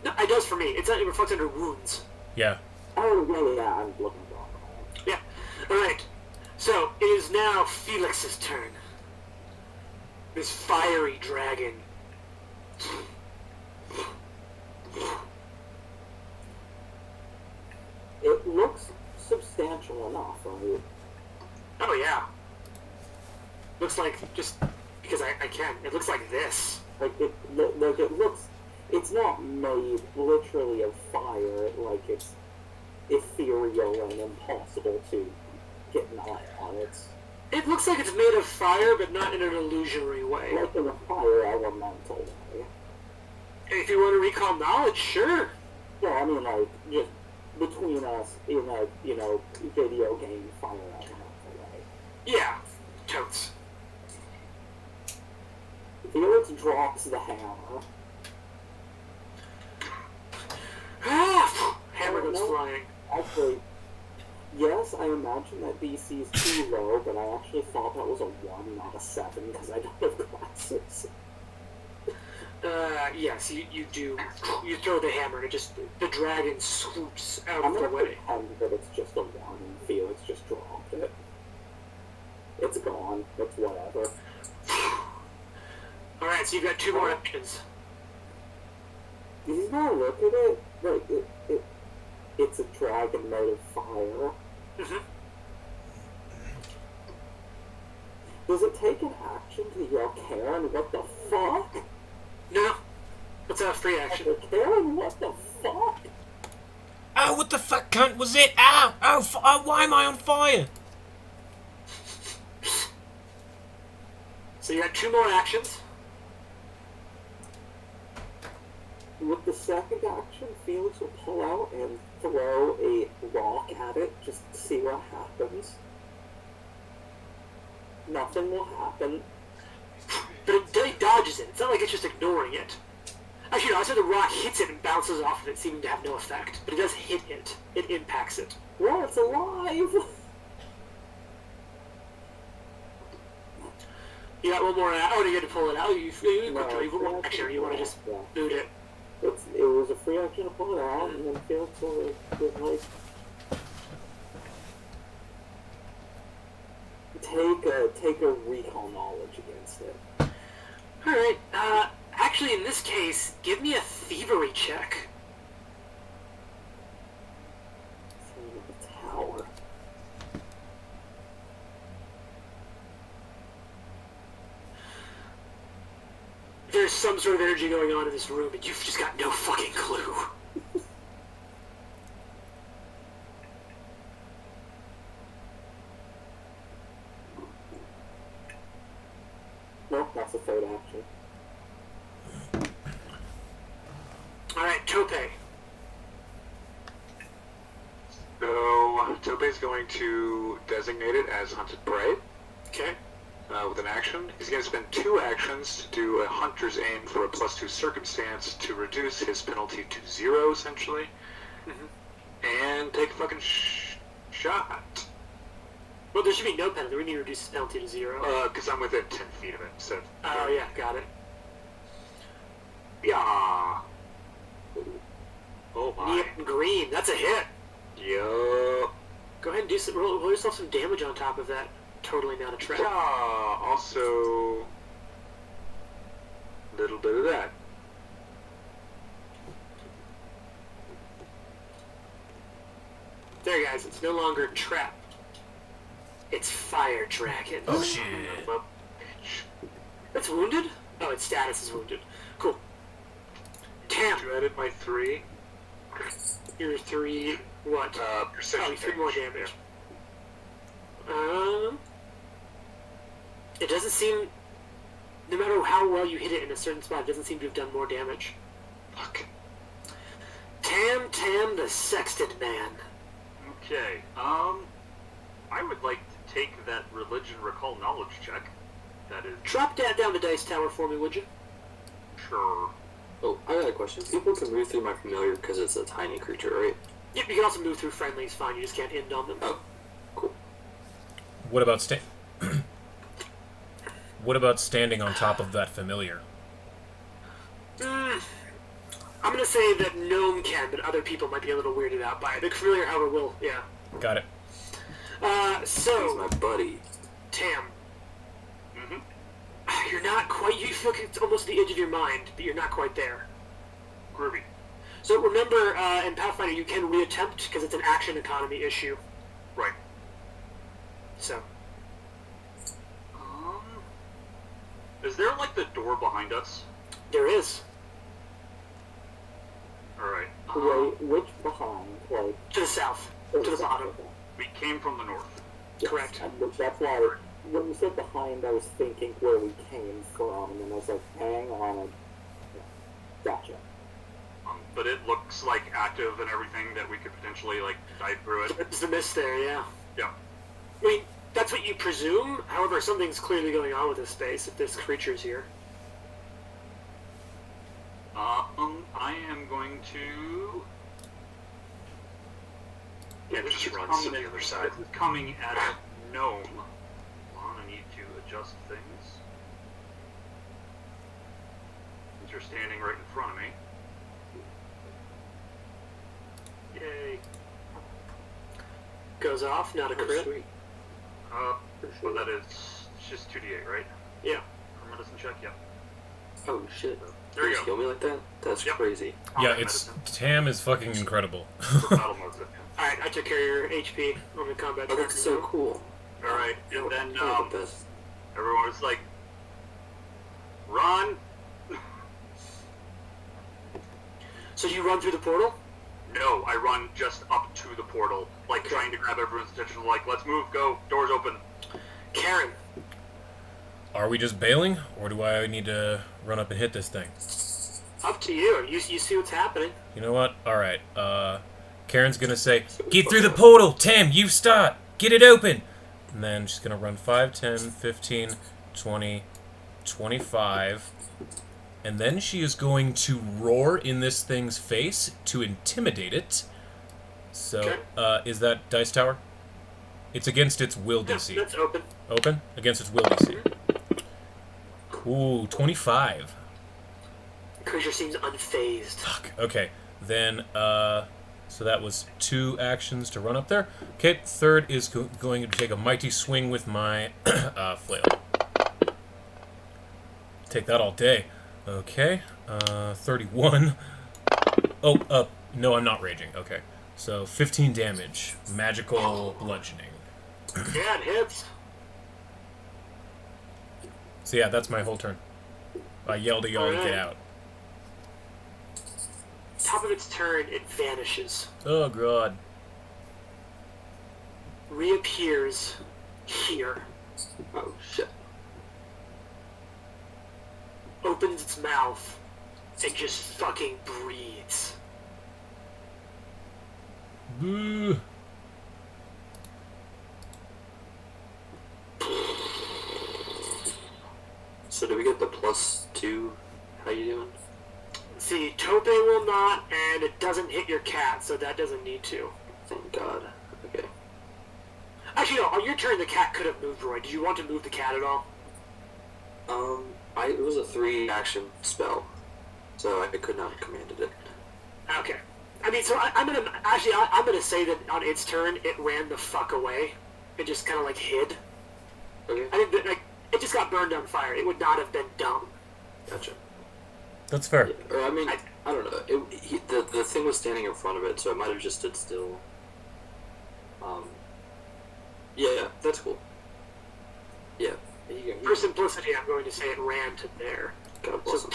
No, it does for me. It reflects under wounds. Yeah. Oh, yeah, I'm looking wrong. Yeah. Alright. So, it is now Felix's turn. This fiery dragon. It looks substantial enough, right? Oh, yeah. Looks like, just because I can, it looks like this. Like it looks. It's not made literally of fire. Like it's ethereal and impossible to get an eye on. It looks like it's made of fire, but not in an illusionary way. Like in a fire elemental way. If you want to recall knowledge, sure. Well, I mean, like, just between us in a, video game fire elemental way. Yeah, totes. Felix drops the hammer. Hammer goes flying. Actually, yes, I imagine that DC is too low, but I actually thought that was a 1, not a 7, because I don't have glasses. Yes, you do. You throw the hammer and the dragon swoops out I'm of the gonna way. pretend that it's just a 1 and Felix just dropped it. It's gone. It's whatever. Alright, so you've got 2 more actions. He's gonna look at it, like, it's a dragon made of fire. Mm-hmm. Does it take an action to yell, Karen, what the fuck? No. What's a free action? Karen, what the fuck? Oh, what the fuck, cunt, was it? Ow! Oh, why am I on fire? So you got 2 more actions. With the second action, Felix will pull out and throw a rock at it just to see what happens. Nothing will happen. But it dodges it. It's not like it's just ignoring it. Actually, no, I said the rock hits it and bounces off of it, seeming to have no effect. But it does hit it. It impacts it. Well, it's alive! You got one more. Oh, you had to pull it out. You No, have one more action, or you want to just boot it? It was a free action to pull it out, and then Felix will like take a recall knowledge against it. Alright, actually in this case, give me a thievery check. Through the tower. There's some sort of energy going on in this room, and you've just got no fucking clue. Nope, that's the third action. Alright, Tope. So, Tope's going to designate it as hunted prey. Okay. With an action. He's going to spend 2 actions to do a hunter's aim for a +2 circumstance to reduce his penalty to 0, essentially. Mm-hmm. And take a fucking shot. Well, there should be no penalty. We need to reduce his penalty to 0. Because I'm within 10 feet of it, so... Oh, yeah, got it. Yeah. Oh my. Neon green, that's a hit. Yup. Go ahead and do some, roll yourself some damage on top of that. Totally not a trap. Yeah, also... little bit of that. There, guys, it's no longer a trap. It's Fire Dragon. Oh, shit. Well, It's wounded? Oh, its status is wounded. Cool. Tam, you added my 3. your 3, what? Precision 3 more damage. It doesn't seem, no matter how well you hit it in a certain spot, it doesn't seem to have done more damage. Fuck. Tam the Sexton Man. Okay, I would like to take that religion recall knowledge check. That is Drop that down the dice tower for me, would you? sure. Oh, I got a question. People can move through my familiar because it's a tiny creature, right? Yep, you can also move through friendlies fine, you just can't end on them. Oh, cool. What about What about standing on top of that familiar? I'm gonna say that Gnome can, but other people might be a little weirded out by it. The familiar, however, will, yeah. Got it. He's So, my buddy. Tam, Mm-hmm. you're not quite, you feel like it's almost at the edge of your mind, but you're not quite there. Groovy. So remember, in Pathfinder, you can reattempt, because it's an action economy issue. Right. So, Is there like the door behind us? there is. Alright. Wait, which behind? Like, To the south. To the bottom. We came from the north. yes, Correct. Which that's why when you said behind, I was thinking where we came from, and then I was like, hang on. Gotcha. But it looks like active and everything that we could potentially like dive through it. There's the mist there, yeah. Yeah. I mean, that's what you presume. However, something's clearly going on with this space if there's creatures here. I am going to. Yeah, This just is runs to coming- the other side. This is coming at a gnome. Hold on, I need to adjust things. Since you're standing right in front of me. Yay. Goes off, not a crit. Sweet. Well, that is it's just 2d8, right? Yeah. For medicine check, yeah. Oh shit. There you Just go. kill me like that? That's Yep. crazy. Yeah, Combat it's medicine Tam is fucking incredible. for battle modes. Alright, I took care of your HP on the combat Oh, tracker. that's so cool. All right, and then You're the best. everyone was like, "Run!" So you run through the portal? No, I run just up to the portal, like trying to grab everyone's attention. Like, let's move, go, doors open. Karen, Are we just bailing, or do I need to run up and hit this thing? up to you. You see what's happening. You know what? Alright, Karen's gonna say, get through the portal! Tam, you start! Get it open! And then she's gonna run 5, 10, 15, 20, 25. And then she is going to roar in this thing's face to intimidate it. So, is that Dice Tower? It's against its will Yeah, DC. that's open. Open? Against its will DC. Ooh, 25. Creature seems unfazed. Fuck. Okay. Then, so that was 2 actions to run up there. Okay, third is going to take a mighty swing with my flail. Take that all day. Okay, 31. Oh, no, I'm not raging. Okay, so 15 damage. Magical bludgeoning. Yeah, it hits. So yeah, that's my whole turn. I yelled at y'all to get out. Top of its turn, it vanishes. Oh, God. Reappears here. Oh shit. Opens its mouth and just fucking breathes. Boo. So do we get the +2? How you doing? See, Tope will not, and it doesn't hit your cat, so that doesn't need to. Thank God. Okay. Actually, no, on your turn, the cat could have moved, Roy. Did you want to move the cat at all? It was a 3-action spell, so I could not have commanded it. Okay. I mean, so I'm gonna say that on its turn, it ran the fuck away. It just kind of like hid. Okay. I think that like it just got burned on fire. It would not have been dumb. Gotcha. That's fair. Yeah, or I mean, I don't know. The thing was standing in front of it, so it might have just stood still. Yeah, that's cool. Yeah. For simplicity, I'm going to say it ran to there. God bless him.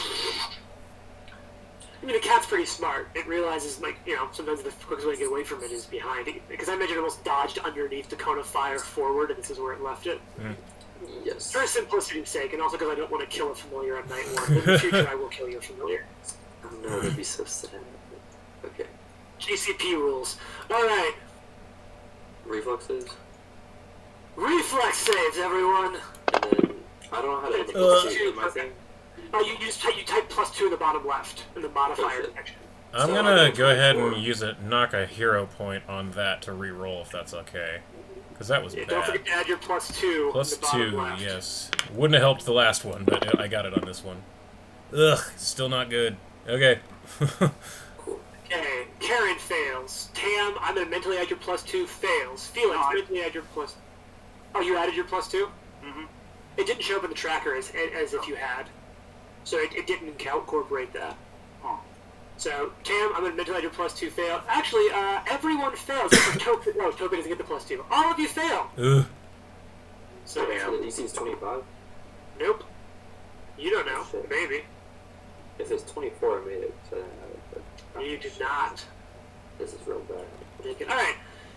I mean, the cat's pretty smart. It realizes, like, you know, sometimes the quickest way to get away from it is behind it. Because I imagine it almost dodged underneath the cone of fire forward, and this is where it left it. Yes. For simplicity's sake, and also because I don't want to kill a familiar on night one. In the future, I will kill your familiar. Oh no, that'd be so sad. Okay. GCP rules. Alright. Reflexes. Reflex saves, everyone. And then, I don't know how to add the +2 in my thing. Oh, you type +2 in the bottom left, in the modifier Okay. section. I'm So gonna I go ahead and for- use it, knock a hero point on that to re-roll if that's okay. Because that was Yeah, don't bad. forget to add your +2 Plus in the bottom 2, left. yes. Wouldn't have helped the last one, but I got it on this one. Ugh, still not good. Okay. Cool. Okay, Karen fails. Tam, I'm gonna mentally add your +2, fails. Felix, No, I- mentally add your +... Oh, you added your +2? Mm-hmm. It didn't show up in the tracker as if you had. So it didn't incorporate that. Huh. So, Tam, I'm gonna mentally add your +2, fail. Actually, everyone fails except for Tope. No, Tope doesn't get the +2. All of you fail! Ugh. So, So the DC is 25. nope. You don't know. Shit. Maybe. If it's 24, I made it. So I didn't have it. But You did not. This is real bad. Alright.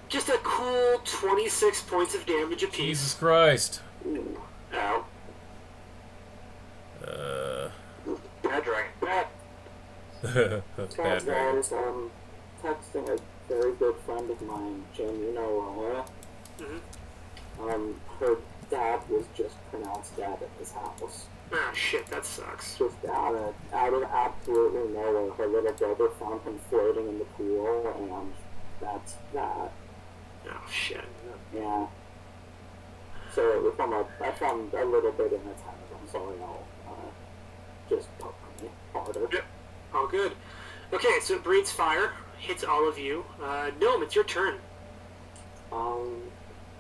Just a cool 26 points of damage apiece. Jesus Christ. Ooh. Ow. Bad dragon. Bad. Bad dragon. Guys, texting a very good friend of mine, Jim, you know Laura. Her dad was just pronounced dead at his house. Ah, shit, that sucks. Just out of absolutely nowhere, her little brother found him floating in the pool, and that's that. Oh, shit. Yeah. So I found a little bit in the time. I'm sorry, I'll just poke me harder. Yep. All good. Okay, so it breathes fire, hits all of you. Gnome, it's your turn.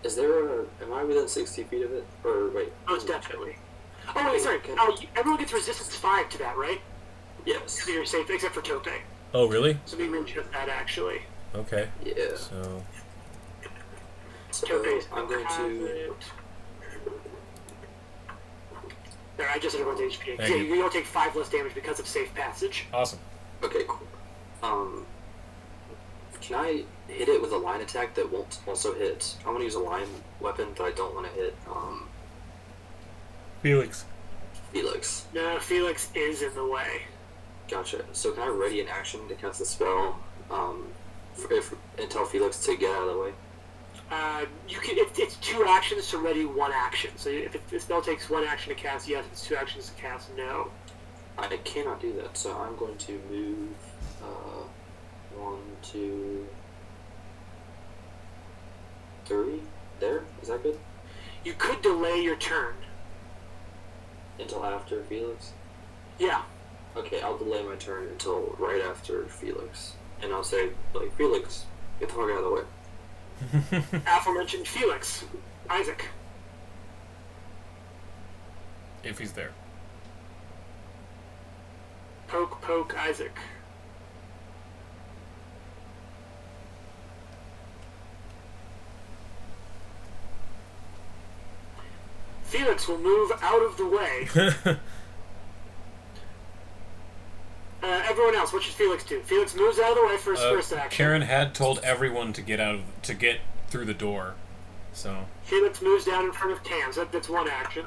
Is there am I within 60 feet of it? Or wait. Most definitely. Oh, wait, sorry. Everyone gets resistance 5 to that, right? Yes. So you're safe, except for Tope. Oh, really? So maybe mention that, actually. Okay. Yeah. So, Tope's I'm going to. There, I just did everyone's HP. Thank Yeah, you. you don't take 5 less damage because of safe passage. awesome. Okay, cool. Can I hit it with a line attack that won't also hit? I want to use a line weapon, but I don't want to hit Felix. Felix. No, Felix is in the way. Gotcha. So can I ready an action to cast a spell? And tell Felix to get out of the way. You can. It's 2 actions to ready 1 action. So if the spell takes 1 action to cast, yes. If it's 2 actions to cast, no. I cannot do that, so I'm going to move 1, 2, 3. There? Is that good? You could delay your turn. Until after Felix? Yeah. Okay, I'll delay my turn until right after Felix. And I'll say, like, Felix, get the fuck out of the way. Aforementioned Felix. Isaac. If he's there. Poke, Isaac. Felix will move out of the way. Everyone else, what should Felix do? Felix moves out of the way for his first action. Karen had told everyone to get through the door. So, Felix moves down in front of Tams. That's 1 action.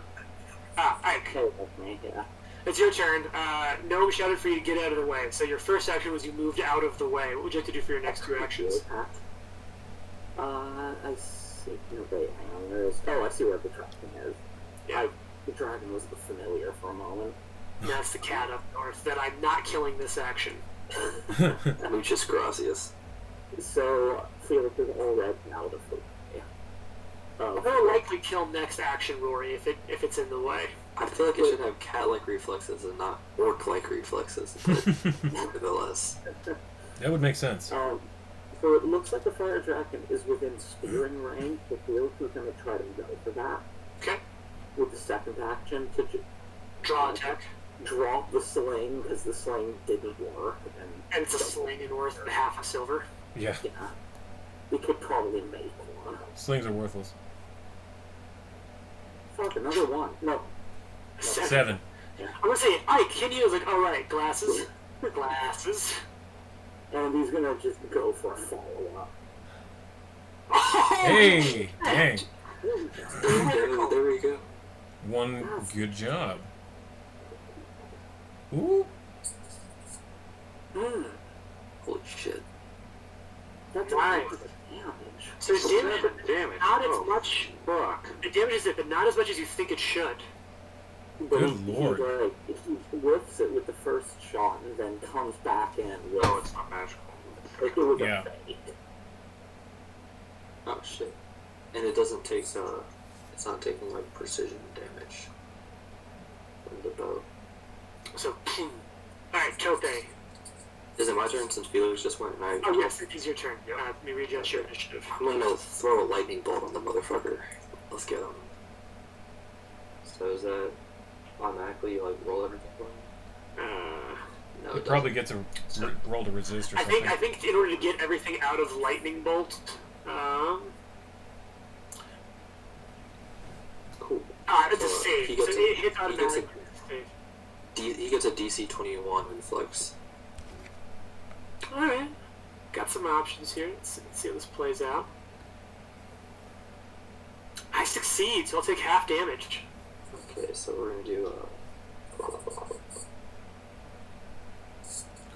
Ike. Okay, that's me, yeah. It's your turn. Gnome shouted for you to get out of the way. So your first action was you moved out of the way. What would you like to do for your next 2 actions? I see. No, wait, hang on. I see where the dragon is. Yeah. The dragon was the familiar for a moment. That's the cat up north. That I'm not killing this action. Muchas gracias. So, Felix is already out of the way. More likely kill next action, Rory, if it's in the way. I feel like it should have cat-like reflexes and not orc-like reflexes, but nevertheless. that would make sense. So it looks like the fire dragon is within spearing range, but Felix is going to try to go for that. Okay. With the second action to Draw attack. drop the sling, because the sling didn't work. And it's a sling and worth half a silver. Yeah. Yeah. We could probably make one. Slings are worthless. Fuck, another one. No. 7. I'm gonna say, Ike, can you? I was like, alright, glasses. Glasses. And he's going to just go for a follow-up. Hey! Dang. There we go. One good job. Ooh. Holy shit. That's Right. a lot of damage. So damage, Damage. not as Oh, much. fuck. The damage is it, but not as much as you think it should. But Good if lord. If he whiffs it with the first shot and then comes back in with... No, it's not magical. Like, it was Yeah. a fake. Oh shit. And it doesn't take, it's not taking, like, precision damage from the bow. So, alright, Tope. Is it my turn since Felix just went? And Oh yes, it is your turn. Let me readjust your initiative. I'm gonna throw a lightning bolt on the motherfucker. Let's get him. So is that automatically, like, roll everything for me? No, It it probably gets a roll to resist or I something. think in order to get everything out of lightning bolt, Cool. it's a So, save. he So gets it hits he gets automatically. Save. He gets a DC 21 reflex. Alright. Got some options here. Let's see how this plays out. I succeed. succeeds. I'll take half damage. Okay, so we're gonna do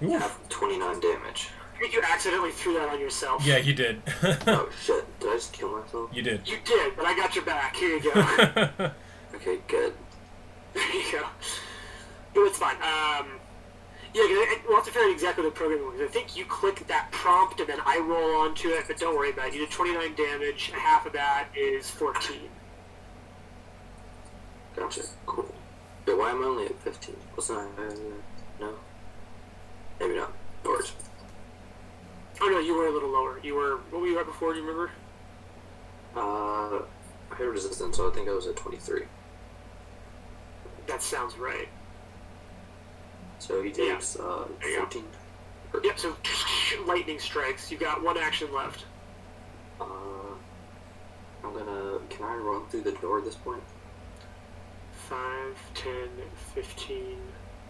Oof. 29 damage. I think you accidentally threw that on yourself. Yeah, you did. Oh shit! Did I just kill myself? You did. You did, but I got your back. Here you go. Okay, good. There you go. But it's fine. We'll have to figure out exactly what the programming was. I think you click that prompt and then I roll onto it, but don't worry about it. You did 29 damage. Half of that is 14. Gotcha. Cool. Wait, why am I only at 15? Wasn't I? No. Maybe not. No worries. Oh no, you were a little lower. You were, what were you at before, do you remember? I had resistance, so I think I was at 23. That sounds right. So he takes There you go. 14. Yep, so lightning strikes. You've got one action left. I'm gonna. Can I run through the door at this point? 5, 10, 15,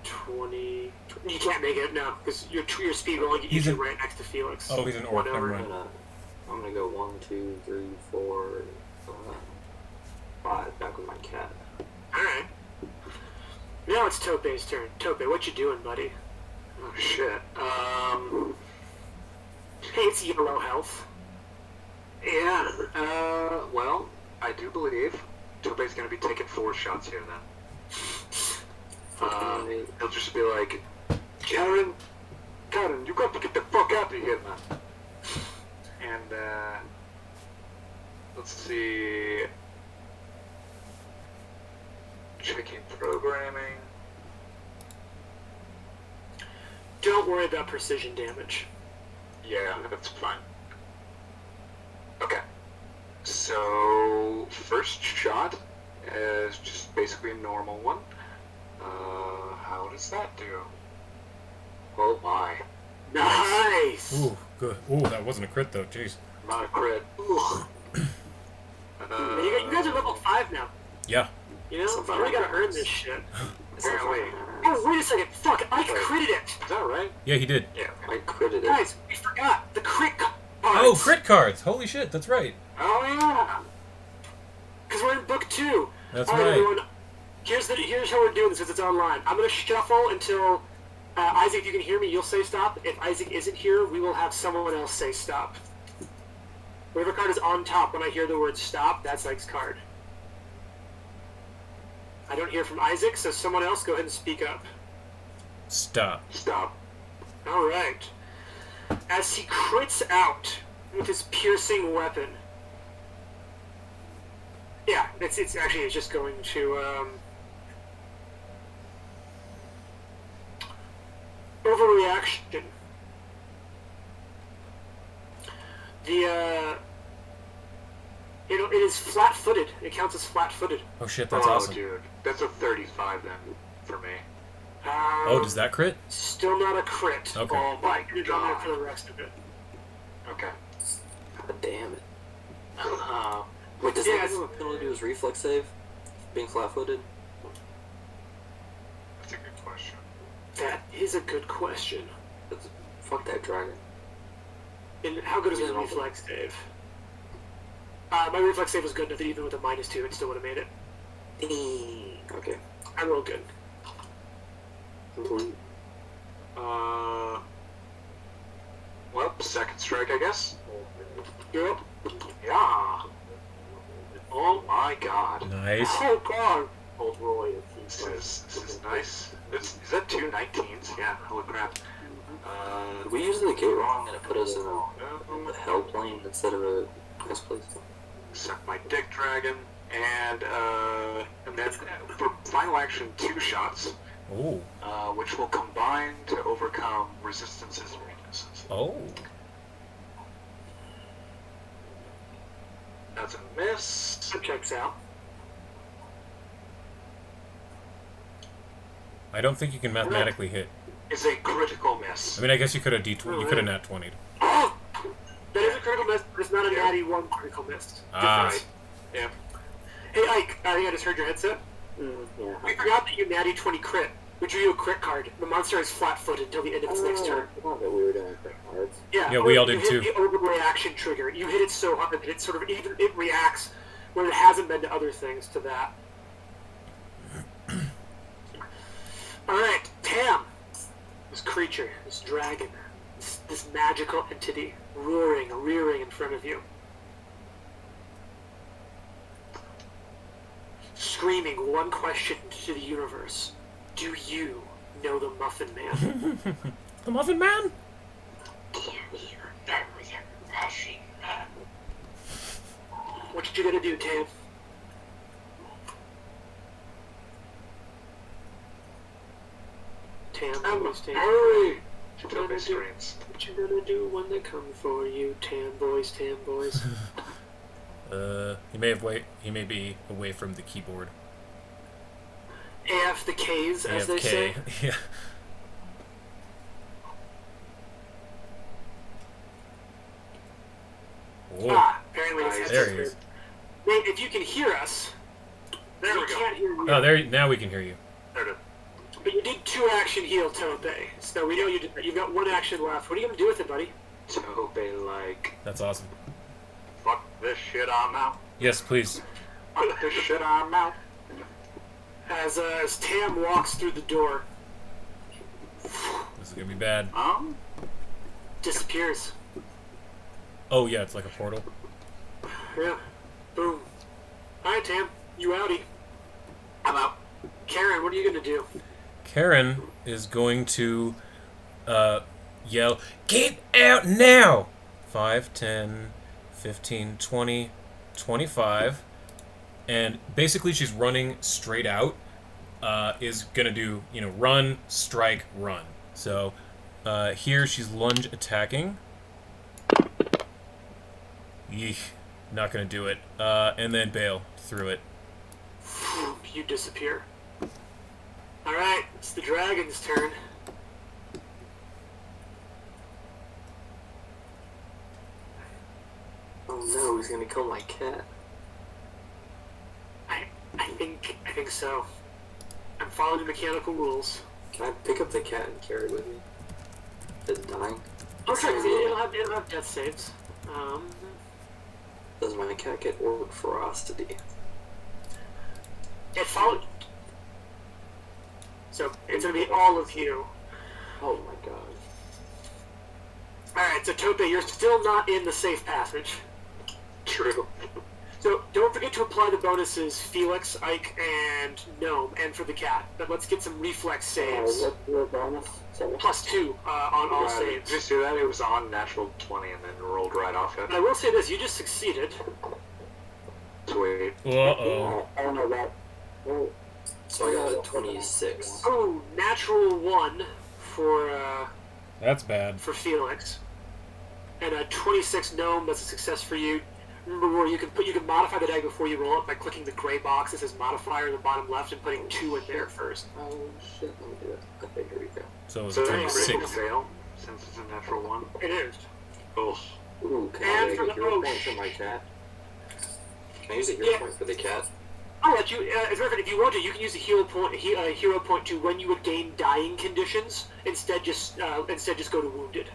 20. You can't make it, no, because your speed will only get He's you a- right next to Felix. Oh, he's an orc. Never Whatever. mind. I'm gonna go 1, 2, 3, 4, 5. Back with my cat. Alright. Now it's Tope's turn. Tope, what you doing, buddy? Oh shit. Hey, it's yellow health. Yeah. Well, I do believe Tope's gonna be taking 4 shots here then. Fucking He'll just be like, Karen, you got to get the fuck out of here, man. And, let's see. Checking programming. Don't worry about precision damage. Yeah, that's fine. Okay. So, first shot is just basically a normal one. How does that do? Oh my. Nice! Ooh, good. Ooh, that wasn't a crit though. Jeez. Not a crit. Ugh. You guys are level 5 now. Yeah. You know? You really gotta earn this shit. Apparently. Oh, wait a second. Fuck, I critted it! Is that right? Yeah, he did. Yeah. I critted it. Guys, we forgot. The crit cards. Oh, crit cards! Holy shit, that's right. Oh, yeah. Because we're in book 2. That's All right, right. everyone. Here's how we're doing this since it's online. I'm going to shuffle until Isaac, if you can hear me, you'll say stop. If Isaac isn't here, we will have someone else say stop. Whatever card is on top when I hear the word stop, that's Ike's card. I don't hear from Isaac, so someone else go ahead and speak up. Stop. Stop. All right. As he crits out with his piercing weapon. Yeah, it's just going to overreaction. It is flat-footed. It counts as flat-footed. Oh shit, that's oh, awesome. dude. That's a 35 then, for me. Oh, does that crit? Still not a crit. Okay. Oh my You're on there god. for the rest of it. Okay. God damn it. Wait, does Yeah, that have a penalty to his reflex save? Being flat-footed? That's a good question. That is a good question. Fuck that dragon. And how good is my Yeah. reflex save? My reflex save was good enough that even with a -2, it still would have made it. Okay. I rolled good. Complete. Well, second strike, I guess. Yep. Yeah. Oh my god. Nice. Oh god. Old Roy. This is nice. Is that 2 19s? Yeah, holy crap. Did we use the gate wrong and it put us in a Um, hell plane instead of a ice place? Suck my dick, dragon. And then for final action, 2 shots, Oh. which will combine to overcome resistances and weaknesses. Oh. That's a miss. That checks out. I don't think you can mathematically hit. Is a critical miss. I mean, I guess you could have you could have nat 20'd. Oh! That is a critical miss, but it's not a natty 1 critical miss. Ah. Right. Yeah. Hey Ike, I think I just heard your headset. Yeah. I forgot that you natty 20 crit. We drew you a crit card. The monster is flat-footed until the end of its next turn. I thought that we were doing crit cards. Yeah, we all did you too. hit the overreaction trigger. You hit it so hard that it sort of it reacts when it hasn't been to other things to that. Alright, Tam. This creature, this dragon, this magical entity, rearing in front of you. Screaming one question to the universe. Do you know the Muffin Man? The Muffin Man? What you gonna do, Tam? Tam, boys, Tam. Hurry! What Tope you gonna do? screams. What you gonna do when they come for you, Tam boys, Tam boys? He may be away from the keyboard. AF the K's, as they say. AFK. Yeah. Whoa. Apparently it's Nice. There he is. Nate, if you can hear us, There we we go. can't hear you. Oh, there. Now we can hear you. There it is. But you did 2 action heal Tope, so we know you've got 1 action left. What are you gonna do with it, buddy? Tope, like, That's awesome. Fuck this shit, I'm out. Yes, please. fuck this shit, I'm out. As Tam walks through the door, This is gonna be bad. disappears. Oh yeah, it's like a portal. Yeah. Boom. Alright, Tam. You outie. I'm out. Karen, what are you gonna do? Karen is going to yell, "Get out now!" 5, 10, 15, 20, 25. And basically she's running straight out. Is gonna do, run, strike, run. So here she's lunge attacking. Yeesh. Not gonna do it. And then bail through it. You disappear. Alright, it's the dragon's turn. Oh no, he's gonna kill my cat. I think so. I'm following the mechanical rules. Can I pick up the cat and carry it with me? Is it dying? Okay, it'll have death saves. Does my cat get orb ferocity? It followed. So it's gonna be all of you. Oh my god. Alright, so Tope, you're still not in the safe passage. True. So don't forget to apply the bonuses Felix, Ike, and Gnome, and for the cat. But let's get some reflex saves. What's your bonus? Sorry. +2 on all Did saves. you see that? It was on natural 20 and then rolled right off it. I will say this, you just succeeded. Sweet. Uh-oh. I don't know that. Oh, So I got a 26. Oh, natural 1 for That's bad. Felix. And a 26 Gnome, that's a success for you. Remember where you can modify the die before you roll it by clicking the gray box that says modifier in the bottom left and putting 2 in there first. Oh shit, let me do it. Okay, here we go. So it was So a that's a critical 26. fail, since it's a natural 1. It is. Oh. Ooh, can And I for get a the- hero oh, point for my cat? Can I use a hero Yeah. point for the cat? I'll let you. As a matter of fact, if you want to, you can use a hero point to when you would gain dying conditions. Instead, just go to wounded.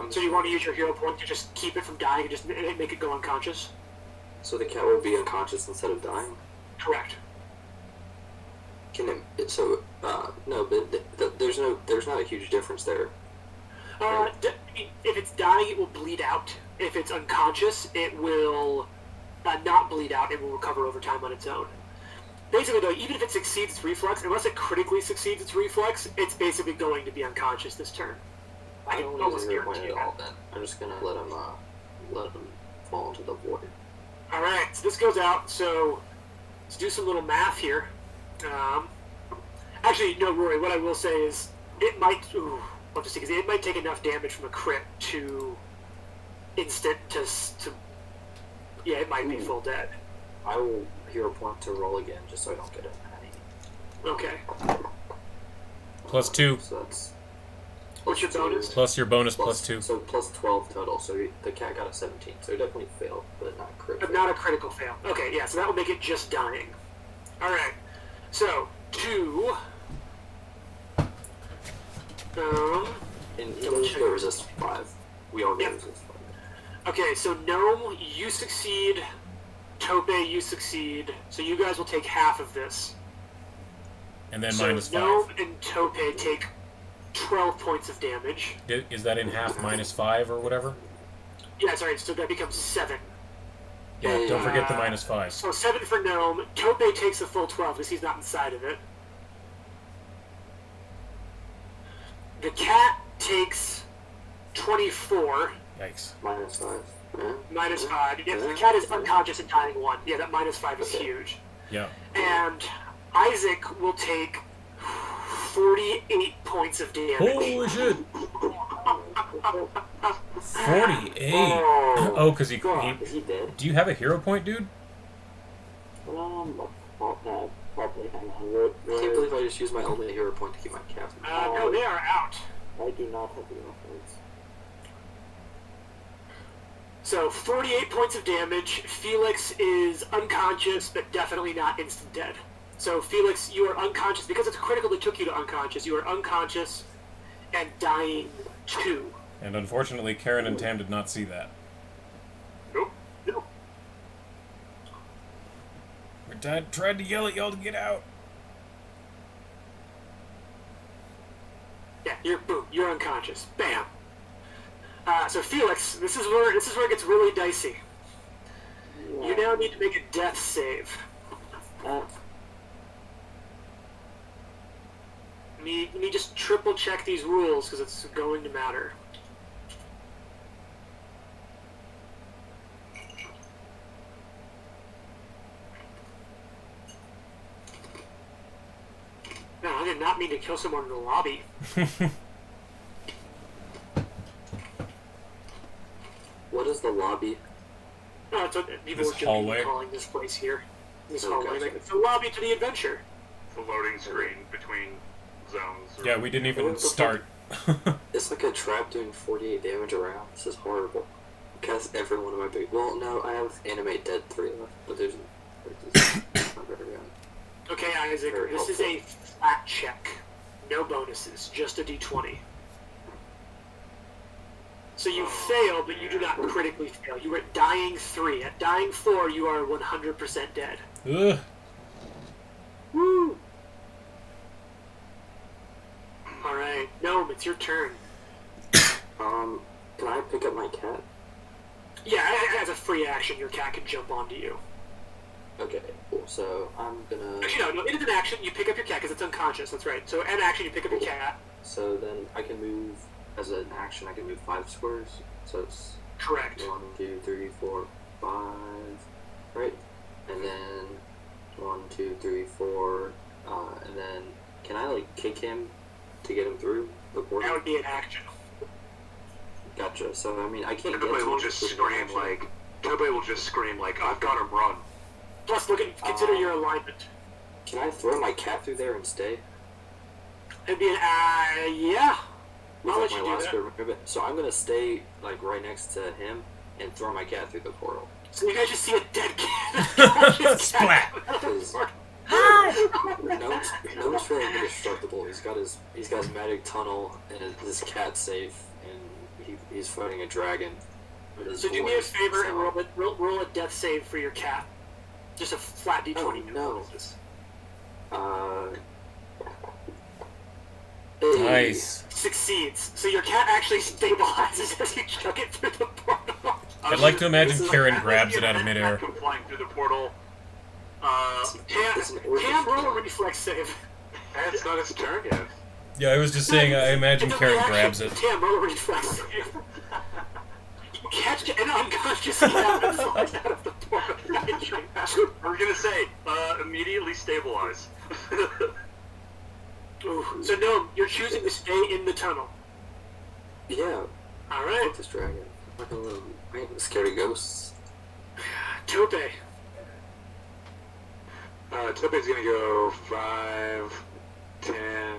So you want to use your hero point to just keep it from dying and just make it go unconscious? So the cat will be unconscious instead of dying? Correct. Can it, so, no, but there's not a huge difference there. If it's dying, it will bleed out. If it's unconscious, it will not bleed out. It will recover over time on its own. Basically, though, even if it succeeds its reflex, unless it critically succeeds its reflex, it's basically going to be unconscious this turn. I I don't can want to use almost a hero point guarantee at that. all then. I'm just gonna let him fall into the void. Alright, so this goes out, so let's do some little math here. Actually, no, Rory, what I will say is, it might, I'll just see, because it might take enough damage from a crit to yeah, it might be full dead. I will hero point to roll again just so I don't get a natty. Okay. +2. So that's... What's your bonus? Plus your bonus +2. So plus 12 total, so the cat got a 17. So he definitely failed, but not crit. But not a critical fail. Okay, yeah, so that will make it just dying. Alright, so, 2. And he knows they resist 5. We all Yep. resist 5. Okay, so Gnome, you succeed. Tope, you succeed. So you guys will take half of this. And then So minus Gnome 5. and Tope take 12 points of damage. Is that in half minus 5 or whatever? Yeah, sorry, so that becomes 7. Yeah, don't forget the minus 5. So 7 for Gnome. Tope takes the full 12 because he's not inside of it. The cat takes 24. Yikes. Minus 5. Minus 5. Yeah, the cat is unconscious and dying 1. Yeah, that minus 5 is huge. Yeah. And Isaac will take 48 points of damage. Holy shit! 48. Oh, because he. Is he dead? Do you have a hero point, dude? Probably. Hang on. I can't believe I just used my only hero point to keep my cat. No, they are out. I do not have the reference. So, 48 points of damage. Felix is unconscious, but definitely not instant dead. So, Felix, you are unconscious. Because it's critical that took you to unconscious, you are unconscious and dying 2. And unfortunately, Karen and Tam did not see that. Nope. No. We tried to yell at y'all to get out. Yeah, you're unconscious. Bam. So Felix, this is where it gets really dicey. You now need to make a death save. Let me just triple check these rules because it's going to matter. No, I did not mean to kill someone in the lobby. What is the lobby? No, it's what people This were joking hallway? calling this place here. This Oh, hallway. gotcha. Like, it's the lobby to the adventure. The loading screen between zones. or- Yeah, we didn't even What the start. It's like a trap doing 48 damage around. This is horrible. Cast every one of my big. Well, no, I have animate dead 3 left, but there's not very good. Okay, Isaac, Very this is a flat check. No bonuses, just a d20. So you fail, but you do not critically fail. You are at dying 3. At dying 4, you are 100% dead. Ugh. Woo! Alright, Gnome, it's your turn. Can I pick up my cat? Yeah, as a free action, your cat can jump onto you. Okay, cool. So I'm gonna. Actually, no, it is an action. You pick up your cat because it's unconscious. That's right. So, an action, you pick up your cat. So then I can move as an action. I can move 5 squares. So it's Correct. 1, 2, 3, 4, 5. Right, and then 1, 2, 3, 4. And then can I like kick him to get him through the portal? That would be an action. Gotcha. So I mean, I can't get Tope to will him just with an scream action. like. Tope will just scream like, "I've got him, run!" Plus, consider your alignment. Can I throw my cat through there and stay? It'd be an, yeah. Was I'll that let you my do last that. good movement? So I'm gonna stay like right next to him and throw my cat through the portal. So you guys just see a dead cat. Splat. Because Gnome's feeling indestructible. He's got his magic tunnel and his cat's safe, and he's fighting a dragon. with his So do me a voice, favor and so- roll a death save for your cat. Just a flat d20. Oh, no. bonuses. Hey. Nice. Succeeds. So your cat actually stabilizes as you chuck it through the portal. I'd like to imagine This is Karen Like, grabs you it out of know, midair. come flying through the portal. It's an orcish Cam, roll a cat. reflex save. It's not his turn yet. Yeah, I was just saying, I imagine It's a Karen reaction. grabs it. Cam, roll a reflex save. You catch an unconscious cat and flies out of the portal. We're gonna say, immediately stabilize. Ooh. So no, you're choosing to stay in the tunnel. Yeah, Alright. fuck this dragon. I ain't scared of ghosts. Tope. Tope's gonna go 5, 10,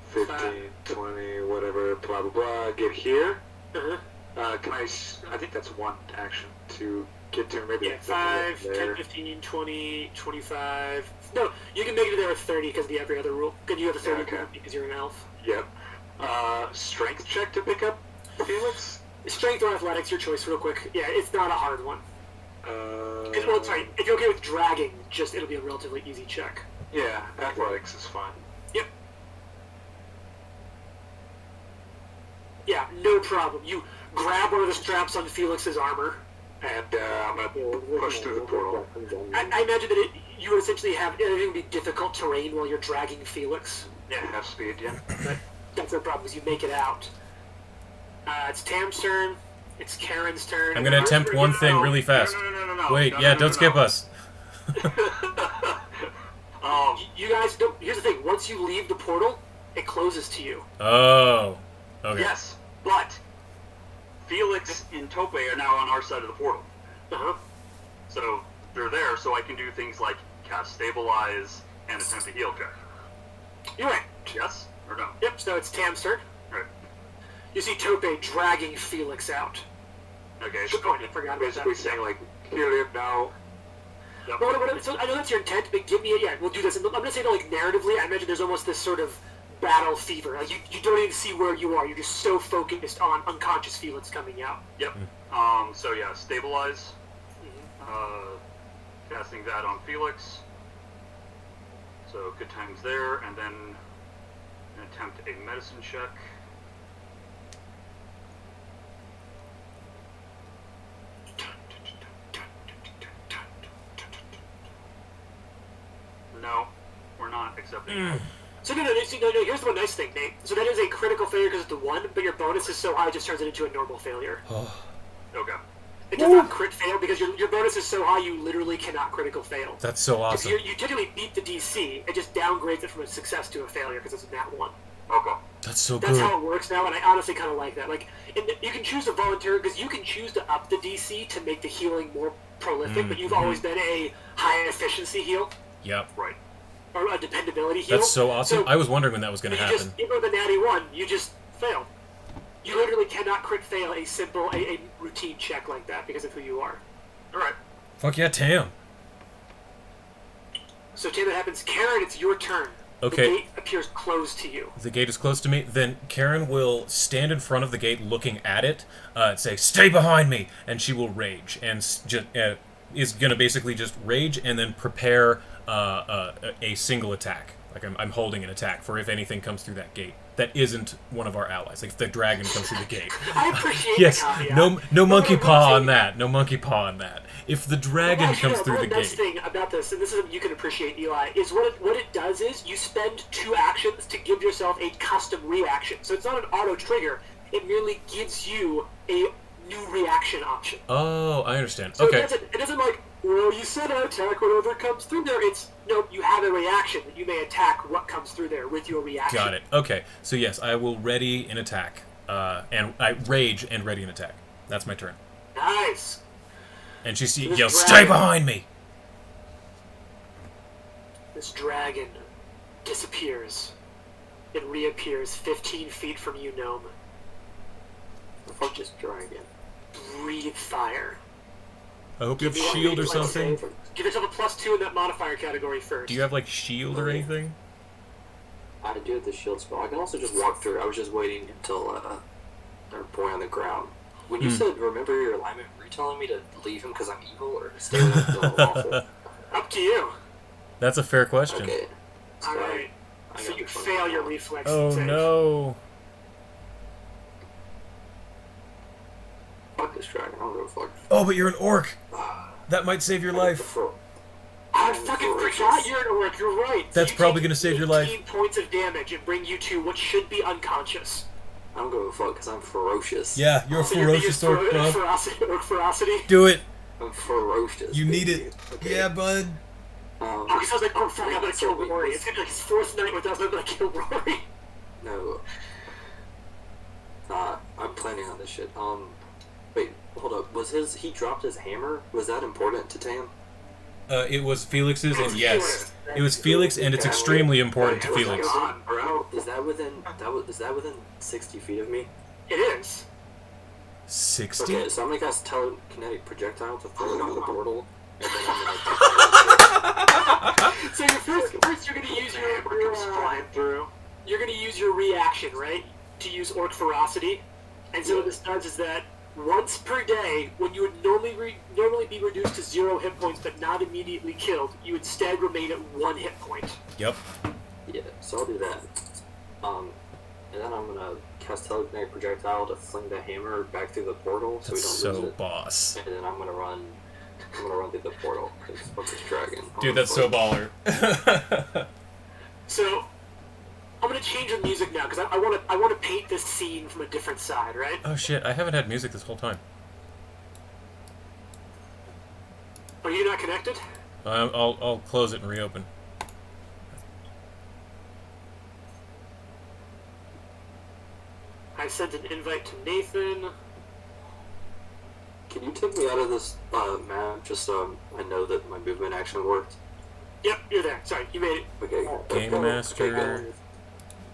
15, 20, whatever, blah blah blah. Get here. Uh-huh. I think that's one action to get to maybe. Yeah, 5, 10, there. 15, 20, 25. No, you can make it there with 30 because of the every other rule. Because you have a 30 Okay. because you're an elf. Yep. Strength check to pick up Felix. Strength or athletics, your choice, real quick. Yeah, it's not a hard one. Well, sorry, if you're okay with dragging, it'll be a relatively easy check. Yeah, athletics is fine. Yep. Yeah, no problem. You grab one of the straps on Felix's armor. And I'm gonna push through the portal. I imagine that you would essentially have everything would be difficult terrain while you're dragging Felix. Yeah, half speed, yeah. But that's no problem, because you make it out. It's Tam's turn. It's Karen's turn. I'm gonna attempt one thing really fast. No. Wait, don't skip us. You guys don't. Here's the thing. Once you leave the portal, it closes to you. Oh. Okay. Yes, but Felix and Tope are now on our side of the portal. Uh-huh. So they're there, so I can do things like cast Stabilize and attempt a heal check. You're right. Yes? Or no? Yep, so it's Tam's turn. Right. You see Tope dragging Felix out. Okay, Good point, I forgot about Basically that. saying, like, kill him now. Yep. So I know that's your intent, but give me we'll do this. I'm going to say that, like, narratively, I imagine there's almost this sort of battle fever. Like, you don't even see where you are. You're just so focused on unconscious Felix coming out. Yep. So yeah, Stabilize. Casting that on Felix. So good times there, and then an attempt a medicine check. No, we're not accepting. So no, here's the one nice thing, Nate. So that is a critical failure because it's the 1, but your bonus is so high it just turns it into a normal failure. Okay. It does not crit fail because your bonus is so high you literally cannot critical fail. That's so awesome. You technically beat the DC, it just downgrades it from a success to a failure because it's a nat 1. Okay. That's so That's good. how it works now, and I honestly kind of like that. Like, you can choose to volunteer because you can choose to up the DC to make the healing more prolific, but you've always been a high efficiency heal Yep. Right. or a dependability heal. That's so awesome. So I was wondering when that was going to you happen. just, even with a natty 1, you just fail. You literally cannot crit fail a simple, a routine check like that because of who you are. Alright. Fuck yeah, Tam. So, Tim, that happens. Karen, it's your turn. Okay. The gate appears closed to you. The gate is close to me. Then Karen will stand in front of the gate looking at it and say, "Stay behind me!" And she will rage. And is going to basically just rage and then prepare a single attack. Like I'm holding an attack for if anything comes through that gate that isn't one of our allies. Like if the dragon comes through the gate. I appreciate Yes, the caveat. no monkey paw on saying- that. No monkey paw on that. If the dragon comes through the The nice gate. thing about this, and this is something you can appreciate, Eli, is what it does is you spend 2 actions to give yourself a custom reaction. So it's not an auto trigger. It merely gives you a new reaction option. Oh, I understand. So Okay. it doesn't like, well, you said I attack whatever comes through there. It's, nope, you have a reaction that you may attack what comes through there with your reaction. Got it. Okay. So yes, I will ready an attack. And I rage and ready an attack. That's my turn. Nice. And she This yells, dragon- "Stay behind me!" This dragon disappears. It reappears 15 feet from you, Gnome. The fuck is dragon? Breathe fire. I hope you have Give me one shield or reflex something. save. Give yourself a +2 in that modifier category first. Do you have like shield or anything? I do have the shield spell. I can also just Walk through. I was just waiting until our boy on the ground. When you said remember your alignment, were you telling me to leave him because I'm evil or stay with him because I'm awful? Up to you. That's a fair question. Okay. Alright. I So got you the fucking fail your wrong. reflex Oh save. no. Fuck this dragon. I don't give a fuck. Oh, but you're an orc. That might save your life. I fucking forgot you're an orc, you're right. That's You probably take gonna save your life. 18 points of damage and bring you to what should be unconscious. I don't give a fuck because I'm ferocious. Yeah, you're a So you're ferocious orc, bud. ferocity. Do it. I'm ferocious. You need baby. it. Okay. Yeah, bud. Oh, because I was like, oh fuck, I'm gonna kill Rory. It's gonna be like his 4th night with us, I'm gonna kill Rory. No. I'm planning on this shit. Wait, hold up. He dropped his hammer? Was that important to Tam? It was Felix's, and yes, it was Felix, and it's extremely important to Felix. On, bro. Is that within 60 feet of me? It is. 60. Okay, so I'm gonna cast telekinetic projectile to throw it on the portal. And then I'm gonna So first you're gonna use Hammer comes flying through. you're gonna use your reaction, right? To use orc ferocity. And so what this does is that once per day, when you would normally be reduced to 0 hit points but not immediately killed, you instead remain at 1 hit point. Yep. Yeah, so I'll do that. And then I'm gonna cast telekinetic projectile to fling the hammer back through the portal so That's we don't so lose it. boss. And then I'm gonna run through the portal. Cause fuck this dragon. Dude, that's so baller. So, I'm gonna change the music now because I want to paint this scene from a different side, right? Oh shit, I haven't had music this whole time. Are you not connected? I'll close it and reopen. I sent an invite to Nathan. Can you take me out of this map just so I know that my movement actually worked? Yep, you're there. Sorry, you made it. Okay. Game Master. Okay,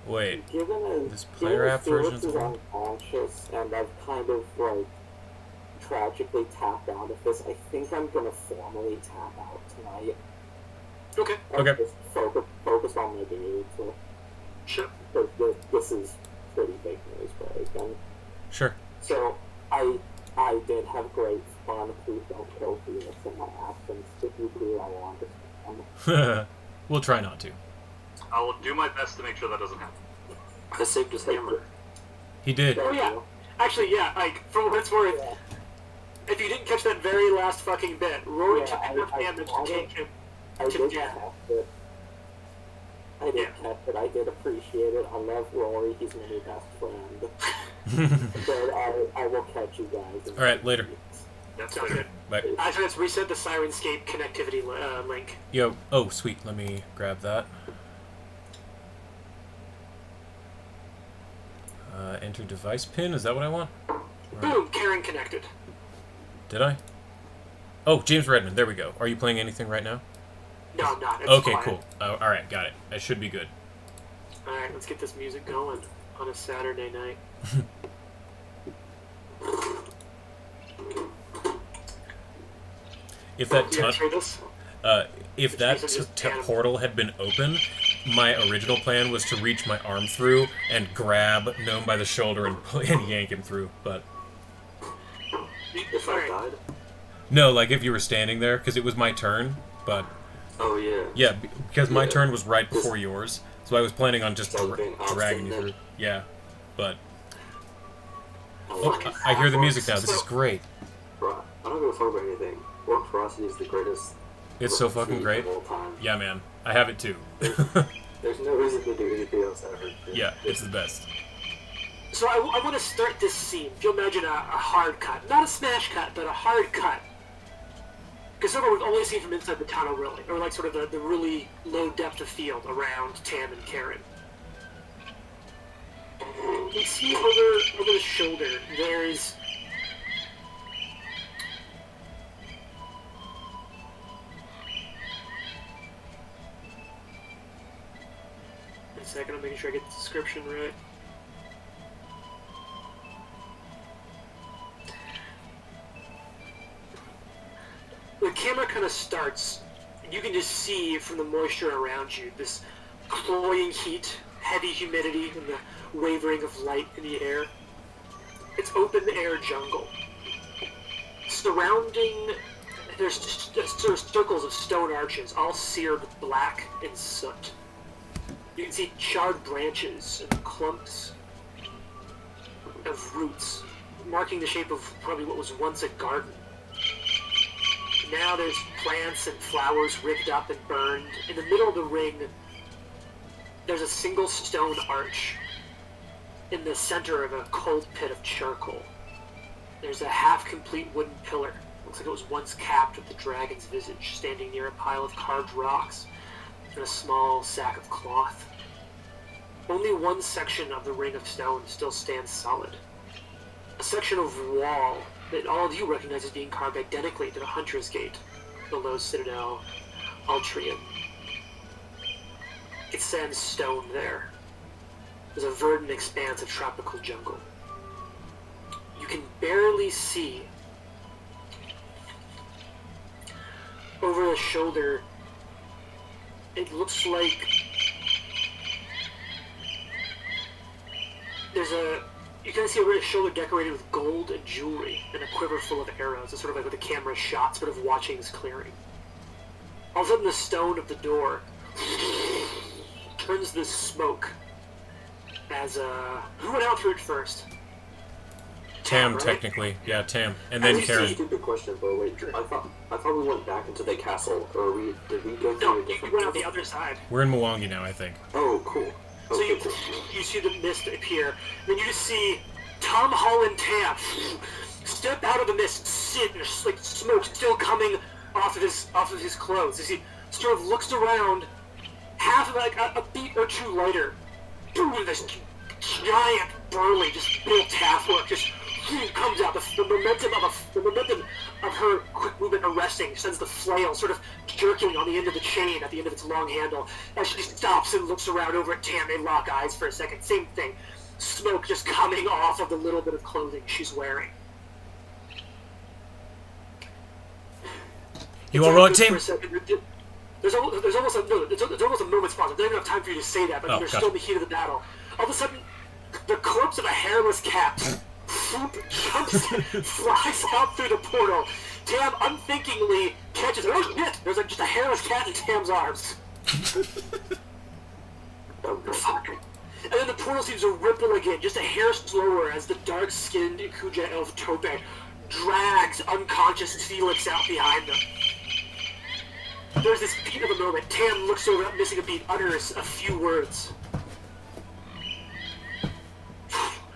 Wait, Given as this player app version is Felix is unconscious, and I've kind of like tragically tapped out of this, I think I'm gonna formally tap out tonight. Okay, And Okay. just focus on my duty too. sure. Because this is pretty big news break. sure. So I did have great fun. Please don't kill Felix in my absence. If you do, I will understand. We'll try not to. I will do my best to make sure that doesn't happen. I saved his hammer. He did. Oh yeah. Actually, yeah. Like for what it's worth, Yeah. if you didn't catch that very last fucking bit, Rory Yeah, took enough damage to take him. I To did death. catch it. I did catch it. I did appreciate it. I love Rory. He's my new best friend. But I will catch you guys. In All right, 2 later. weeks. That sounds good. Bye. Actually, let's reset the Sirenscape connectivity link. Yo. Oh, sweet. Let me grab that. Enter device pin. Is that what I want? Boom, Karen connected. Did I? Oh, James Redmond. There we go. Are you playing anything right now? No, I'm not. It's Okay, fine. cool. All right, got it. I should be good. All right, let's get this music going on a Saturday night. If that You guys hear this? if that portal had been open, my original plan was to reach my arm through and grab Gnome by the shoulder and yank him through. But If All I right. died? no, like if you were standing there, because it was my turn. But Oh yeah. yeah, because my Yeah. turn was right before yours, so I was planning on just So I was being dragging you obstinate. through. Yeah, but Oh, I hear the music now. This is great. bro, I don't give a fuck about anything. Orc Ferocity is the greatest. It's so fucking feat great. of all time. Yeah, man, I have it too. There's no reason to do anything else ever. Yeah, it's the best. So I want to start this scene. If you imagine a hard cut, not a smash cut, but a hard cut. Because sort of we've only seen from inside the tunnel, really, or like sort of the really low depth of field around Tam and Karen. You can see over the shoulder, there's a second. I'm making sure I get the description right. The camera kind of starts, and you can just see from the moisture around you this cloying heat, heavy humidity, and the wavering of light in the air. It's open-air jungle. Surrounding, there's just sort of circles of stone arches, all seared black in soot. You can see charred branches and clumps of roots, marking the shape of probably what was once a garden. Now there's plants and flowers ripped up and burned. In the middle of the ring, there's a single stone arch in the center of a cold pit of charcoal. There's a half-complete wooden pillar. Looks like it was once capped with the dragon's visage, standing near a pile of carved rocks and a small sack of cloth. Only one section of the ring of stone still stands solid. A section of wall that all of you recognize as being carved identically to the Hunter's Gate below Citadel Altrian. It stands stone there. There's a verdant expanse of tropical jungle. You can barely see over the shoulder. It looks like there's a you kind of see over his shoulder decorated with gold and jewelry, and a quiver full of arrows. It's sort of like with the camera shot, sort of watching his clearing. All of a sudden, the stone of the door turns this smoke. As who went out through it first? Tam, right? technically. Yeah, Tam. And then As you Karen. see- Stupid question, but wait, I thought we went back into the castle, or did we go through No, a you different? went out the other side. We're in Mwangi now, I think. Oh, cool. So Okay, you cool. you see the mist appear, then you just see Tom Holland Tam step out of the mist, sit, and there's like smoke still coming off of his clothes. As he sort of looks around, half of like a beat or two later, boom! This giant, burly, just built Taffwork just comes out. The momentum of her quick movement arresting sends the flail sort of jerking on the end of the chain at the end of its long handle. As she stops and looks around over at Tam, they lock eyes for a second. Same thing. Smoke just coming off of the little bit of clothing she's wearing. You alright, For Tim? a second. There's almost a moment's pause. There's not enough time for you to say that, but Oh, you're gotcha. still in the heat of the battle. All of a sudden, the corpse of a hairless cat jumps, flies out through the portal. Tam unthinkingly catches it. Oh shit! There's like just a hairless cat in Tam's arms. Fuck. And then the portal seems to ripple again, just a hair slower, as the dark-skinned Ikuja elf Tope drags unconscious Felix out behind them. There's this beat of a moment. Tam looks over, not missing a beat, utters a few words.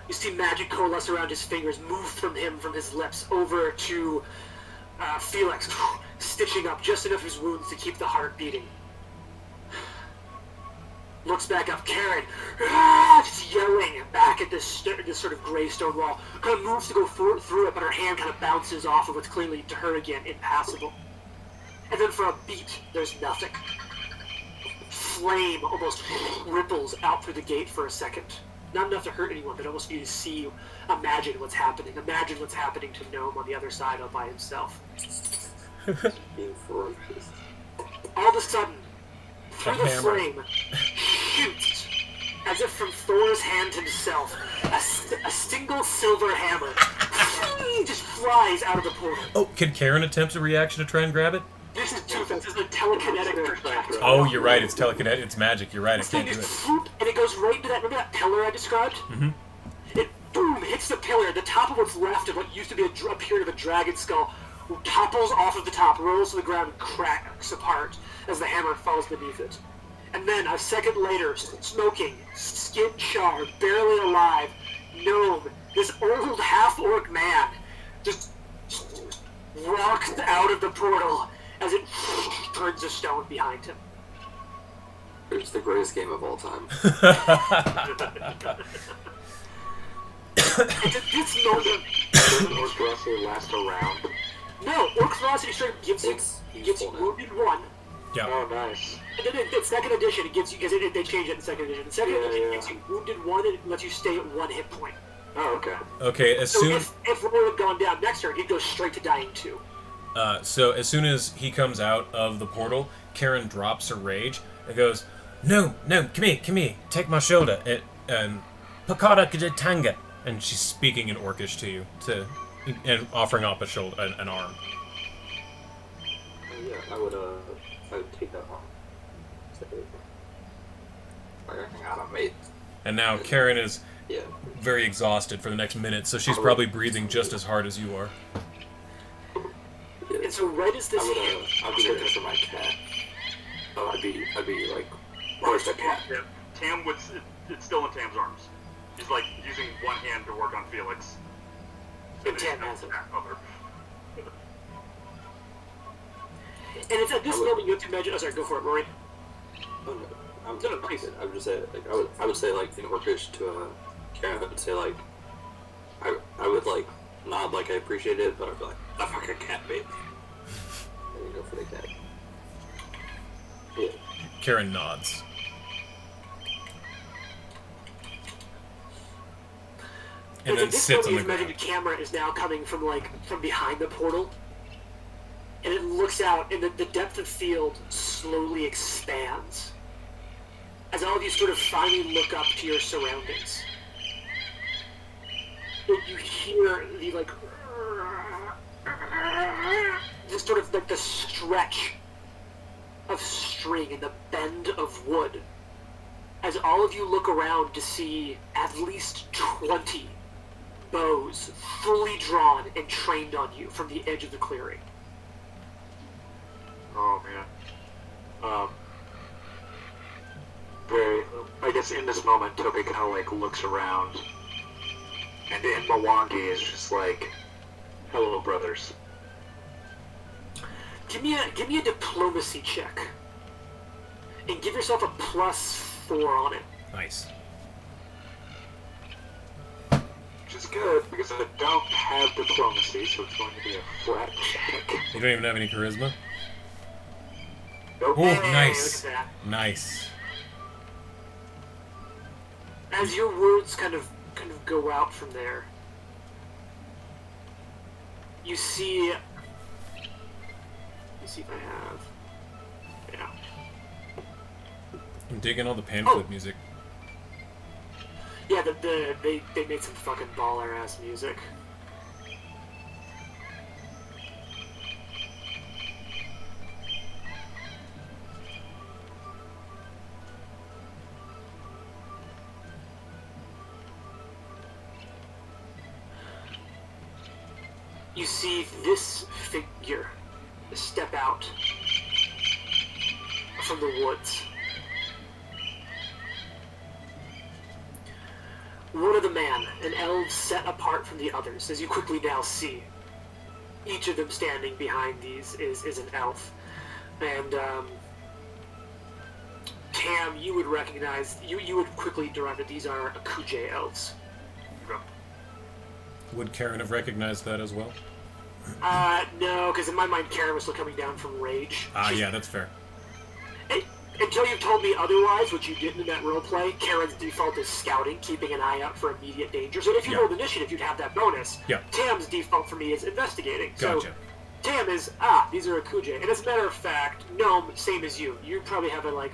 You see magic coalesce around his fingers, move from his lips, over to Felix, stitching up just enough of his wounds to keep the heart beating. Looks back up, Karen, just yelling back at this sort of gray stone wall. Kind of moves to go through it, but her hand kind of bounces off of what's clearly to her again impassable. And then for a beat, there's nothing. Flame almost ripples out through the gate for a second. Not enough to hurt anyone, but almost for you to see, imagine what's happening. Imagine what's happening to Gnome on the other side all by himself. Being ferocious. All of a sudden, through the hammer. flame, shoots, as if from Thor's hand himself, a single silver hammer just flies out of the portal. Oh, can Karen attempt a reaction to try and grab it? This is two things. This is a telekinetic projectile. Oh, you're right. It's telekinetic. It's magic. You're right. I This can't thing do is it. swoop, and it goes right into that. Remember that pillar I described? Mm-hmm. It boom hits the pillar. The top of what's left of what used to be a pyramid of a dragon skull topples off of the top, rolls to the ground, and cracks apart as the hammer falls beneath it. And then a second later, smoking, skin charred, barely alive, Gnome, this old half-orc man, just walks out of the portal as it turns to stone behind him. It's the greatest game of all time. And at this moment, Doesn't Orc Velocity last a round? no, Orc Velocity Strike gives It's you useful now. wounded one. Yeah. Oh, nice. And then in second edition, it gives you, because they changed it in second edition. In second edition, it gives you wounded one and it lets you stay at 1 hit point. Oh, okay. Okay. As So soon if Roy had gone down next turn, he'd go straight to dying 2. so as soon as he comes out of the portal, Karen drops her rage and goes, "No, come here, take my shoulder." And Pakada Kajatanga, and she's speaking in Orcish to you, and offering up a shoulder, an arm. Yeah, I would take that on. I got a mate. And now Karen is Yeah. very exhausted for the next minute, so she's probably breathing just as hard as you are. And so right as this I'd be looking for my cat. Oh, I'd be like, where's the cat? Yeah. Tam would. It's still in Tam's arms. He's like using one hand to work on Felix. And Tam has it. Other. And it's at this moment you have to imagine. Oh, sorry, go for it, Rory. Oh, no. I'm No, please. I would just say, like, I would say, like, in Orcish to Karen, I would say, like, I would, like, nod like I appreciate it, but I'd be like, I fucking cat, babe. And you go for the cat. Yeah. Karen nods. And then at this sits on moment, the you imagine ground. the camera is now coming from behind the portal, and it looks out, and the depth of field slowly expands as all of you sort of finally look up to your surroundings. but you hear the like just sort of like the stretch of string and the bend of wood as all of you look around to see at least 20 bows fully drawn and trained on you from the edge of the clearing. Oh man. I guess in this moment, Toby kind of like looks around, and in Mwangi is just like, "Hello, brothers." Give me a diplomacy check, and give yourself a +4 on it. Nice. Which is good because I don't have diplomacy, so it's going to be a flat check. You don't even have any charisma? Nope. Oh, Hey, nice. look at Nice. that. As your words kind of go out from there, you see. Let me see if I have. Yeah. I'm digging all the pan flip Oh. music. Yeah, they made some fucking baller ass music. You see this figure step out from the woods. One of the man, an elf set apart from the others, as you quickly now see. Each of them standing behind these is an elf. And, Tam, you would recognize, you would quickly derive that these are Akuje elves. Okay. Would Karen have recognized that as well? No, because in my mind Karen was still coming down from Rage. Yeah, that's fair. Until you've told me otherwise, which you didn't in that roleplay, Karen's default is scouting, keeping an eye out for immediate danger. So if you Yeah. rolled initiative, you'd have that bonus. Yeah. Tam's default for me is investigating. Gotcha. So Tam is, these are Akuje. And as a matter of fact, Gnome, same as you. You probably have a, like...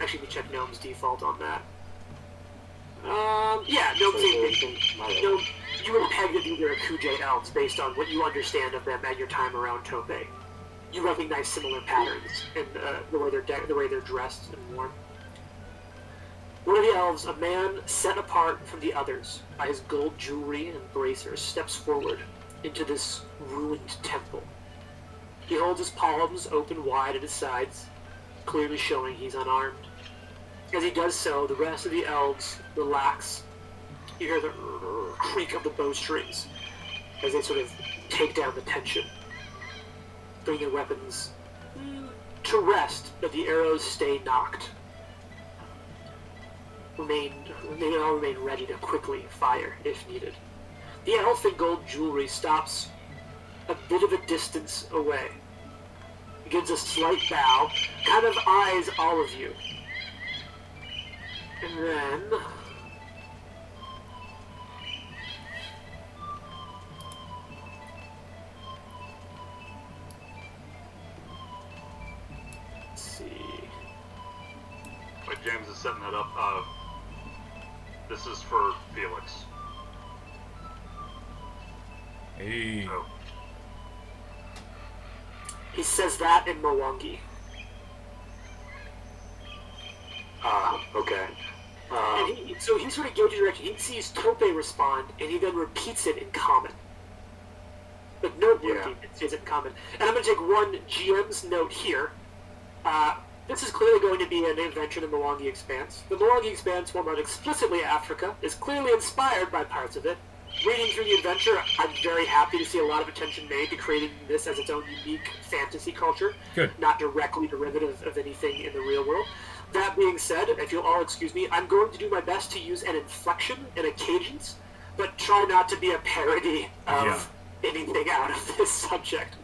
Actually, let me check Gnome's default on that. Yeah, Gnome, same thing. Gnome, you would peg that these are Akuje elves based on what you understand of them and your time around Tope. You recognize similar patterns in the way they're dressed and worn. One of the elves, a man set apart from the others by his gold jewelry and bracers, steps forward into this ruined temple. He holds his palms open wide at his sides, clearly showing he's unarmed. As he does so, the rest of the elves relax. You hear the creak of the bowstrings as they sort of take down the tension. Bring their weapons to rest, but the arrows stay knocked. They all remain ready to quickly fire if needed. The elf in gold jewelry stops a bit of a distance away. He gives a slight bow, kind of eyes all of you. And then... let's see... But James is setting that up. This is for Felix. Hey. So, He says that in Mwangi. Okay. And so he sort of gauges direction. He sees Tope respond, and he then repeats it in common. But no Yeah. Mwangi says it in common. And I'm going to take one GM's note here. This is clearly going to be an adventure in the Mwangi Expanse. The Mwangi Expanse, while not explicitly Africa, is clearly inspired by parts of it. Reading through the adventure, I'm very happy to see a lot of attention made to creating this as its own unique fantasy culture. Good. Not directly derivative of anything in the real world. That being said, if you'll all excuse me, I'm going to do my best to use an inflection and a cadence, but try not to be a parody of anything out of this subject.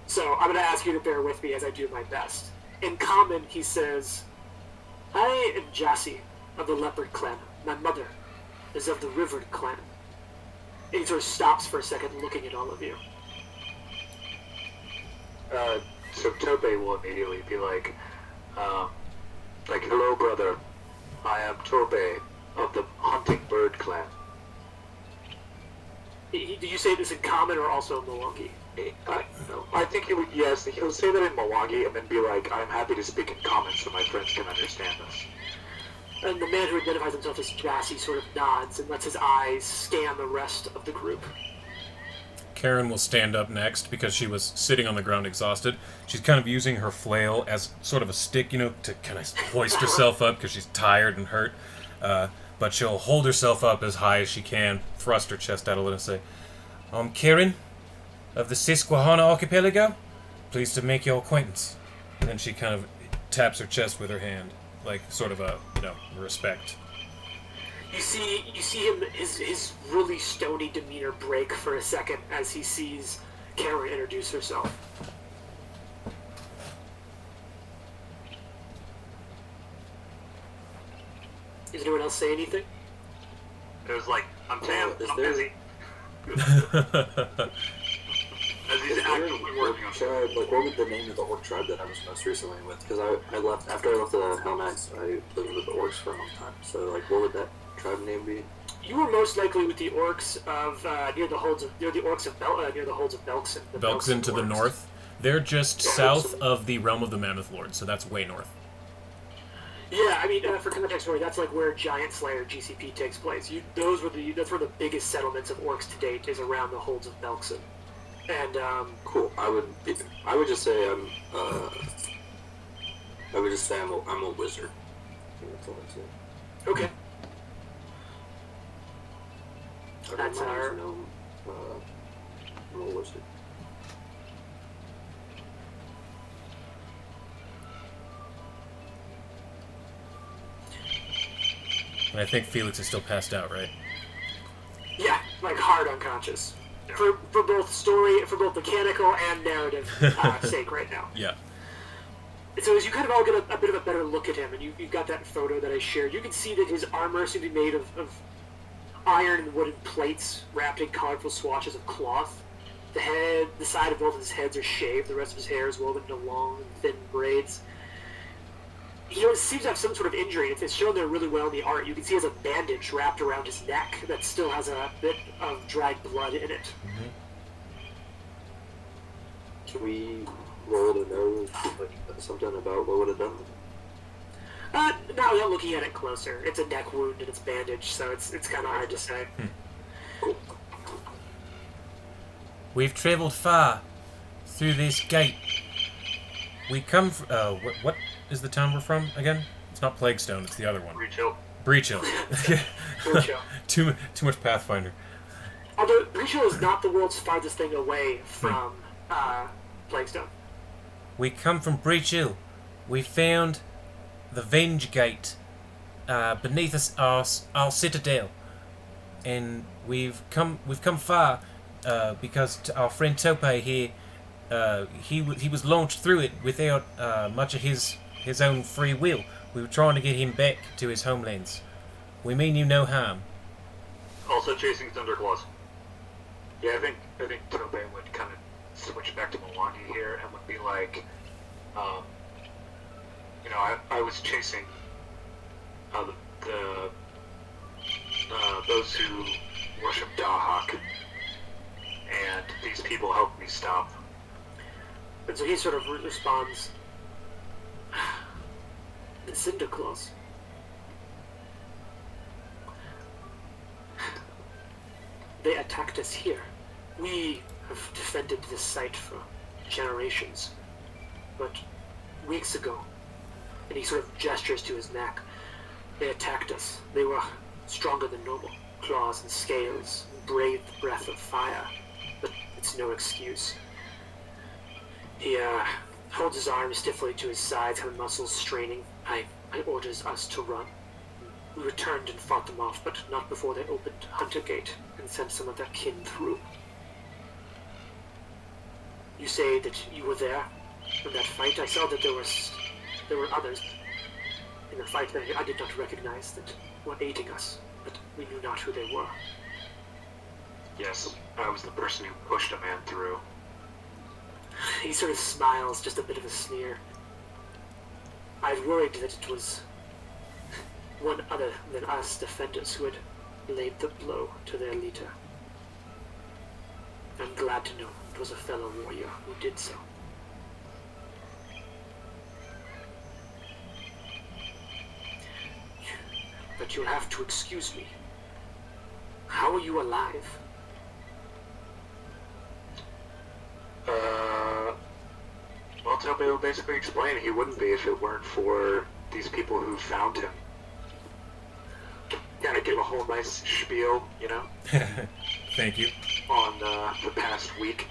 So I'm going to ask you to bear with me as I do my best. In common, he says, I am Jassy of the Leopard Clan. My mother is of the Rivered Clan. And he sort of stops for a second looking at all of you. So Tope will immediately be like, hello, brother. I am Tope of the Hunting Bird Clan. Did you say this in common or also in Milwaukee? I think he would, yes, he'll say that in Milwaukee and then be like, I'm happy to speak in common so my friends can understand this. And the man who identifies himself as Jassy sort of nods and lets his eyes scan the rest of the group. Karen will stand up next because she was sitting on the ground exhausted. She's kind of using her flail as sort of a stick, to kind of hoist herself up because she's tired and hurt. But she'll hold herself up as high as she can, thrust her chest out a little and say, I'm Karen of the Susquehanna Archipelago. Pleased to make your acquaintance. And then she kind of taps her chest with her hand, like sort of a, respect. You see him, his really stony demeanor break for a second as he sees Karen introduce herself. Does anyone else say anything? It was like, I'm Sam, is I'm there- busy. As he's actively working on Tribe, like, what was the name of the orc tribe that I was most recently with? Because I left, after I left the Hellmax, I lived with the orcs for a long time. So, like, what would that tribe name be? You were most likely with the orcs of near the holds of Belkzen. Belkzen to the orcs. north. They're just south of the realm of the Mammoth Lord, so that's way north. Yeah, I mean, for context story, that's like where Giant Slayer GCP takes place. That's where the biggest settlements of orcs to date is around the holds of Belkzen. And Cool. I would just say I'm a wizard. I think that's all I'd say. okay, That's That's our- I'm a wizard. And I think Felix is still passed out, right? yeah, like hard unconscious for both story, for both mechanical and narrative sake right now. Yeah. So as you kind of all get a bit of a better look at him, and you've got that photo that I shared, you can see that his armor seems to be made of iron and wooden plates wrapped in colorful swatches of cloth. The side of both of his heads are shaved. The rest of his hair is woven into long and thin braids. He seems to have some sort of injury. It's shown there really well in the art. You can see he has a bandage wrapped around his neck that still has a bit of dried blood in it. Can we roll to know something about what would have done? Now without looking at it closer, it's a neck wound and it's bandaged, so it's kind of hard to say. Cool. We've travelled far through this gate. We come from... what is the town we're from, again? It's not Plaguestone, it's the other one. Breach Hill. Breach Hill. Breach Hill. too much Pathfinder. Although Breach Hill is not the world's farthest thing away from Plaguestone. We come from Breach Hill. We found the Venge Gate beneath us, our citadel, and we've come far because our friend Tope here, he was launched through it without much of his own free will. We were trying to get him back to his homelands. We mean you no harm. Also chasing Thunderclaws. Yeah, I think Tope would kind of switch back to Milwaukee here and would be like, I was chasing those who worship Dahak, and these people helped me stop. And so he sort of responds, the Cinderclaws. They attacked us here. We have defended this site for generations. But weeks ago, and he sort of gestures to his neck, they attacked us. They were stronger than normal. Claws and scales, breathed the breath of fire. But it's no excuse. He holds his arms stiffly to his sides, her muscles straining. I orders us to run. We returned and fought them off, but not before they opened Hunter Gate and sent some of their kin through. You say that you were there in that fight. I saw that there were others in the fight that I did not recognize that were aiding us, but we knew not who they were. Yes, I was the person who pushed a man through. He sort of smiles, just a bit of a sneer. I worried that it was one other than us defenders who had laid the blow to their leader. I'm glad to know it was a fellow warrior who did so. But you'll have to excuse me. How are you alive? Well, Toby will basically explain he wouldn't be if it weren't for these people who found him. Kind of give a whole nice spiel, you know, Thank you. on the past week.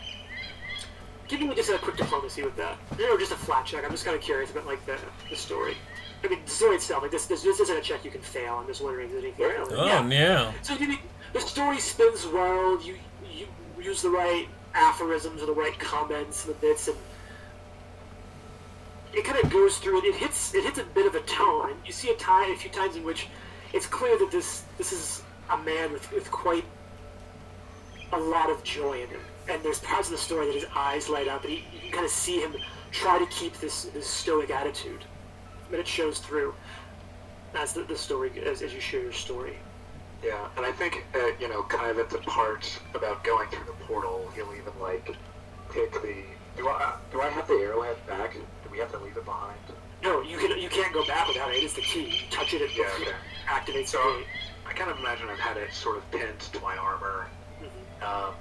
Give me just a quick diplomacy with that. Just a flat check. I'm just kind of curious about, like, the story. I mean, the story itself, like, this isn't a check you can fail. I'm just wondering if there's anything else. Oh, yeah. So the story spins well. You use the right aphorisms or the right comments and the bits, and it kind of goes through it. It hits a bit of a tone. And you see a few times in which it's clear that this is a man with quite a lot of joy in him. And there's parts of the story that his eyes light up, and you can kind of see him try to keep this stoic attitude. But it shows through as the story as you share your story. Yeah, and I think, kind of at the part about going through the portal, he'll even, like, pick the... Do I have the arrowhead back? Do we have to leave it behind? No, you can't go back without it. It is the key. You touch it, and Yeah, it okay. activates So, the gate. I kind of imagine I've had it sort of pinned to my armor. Mm-hmm.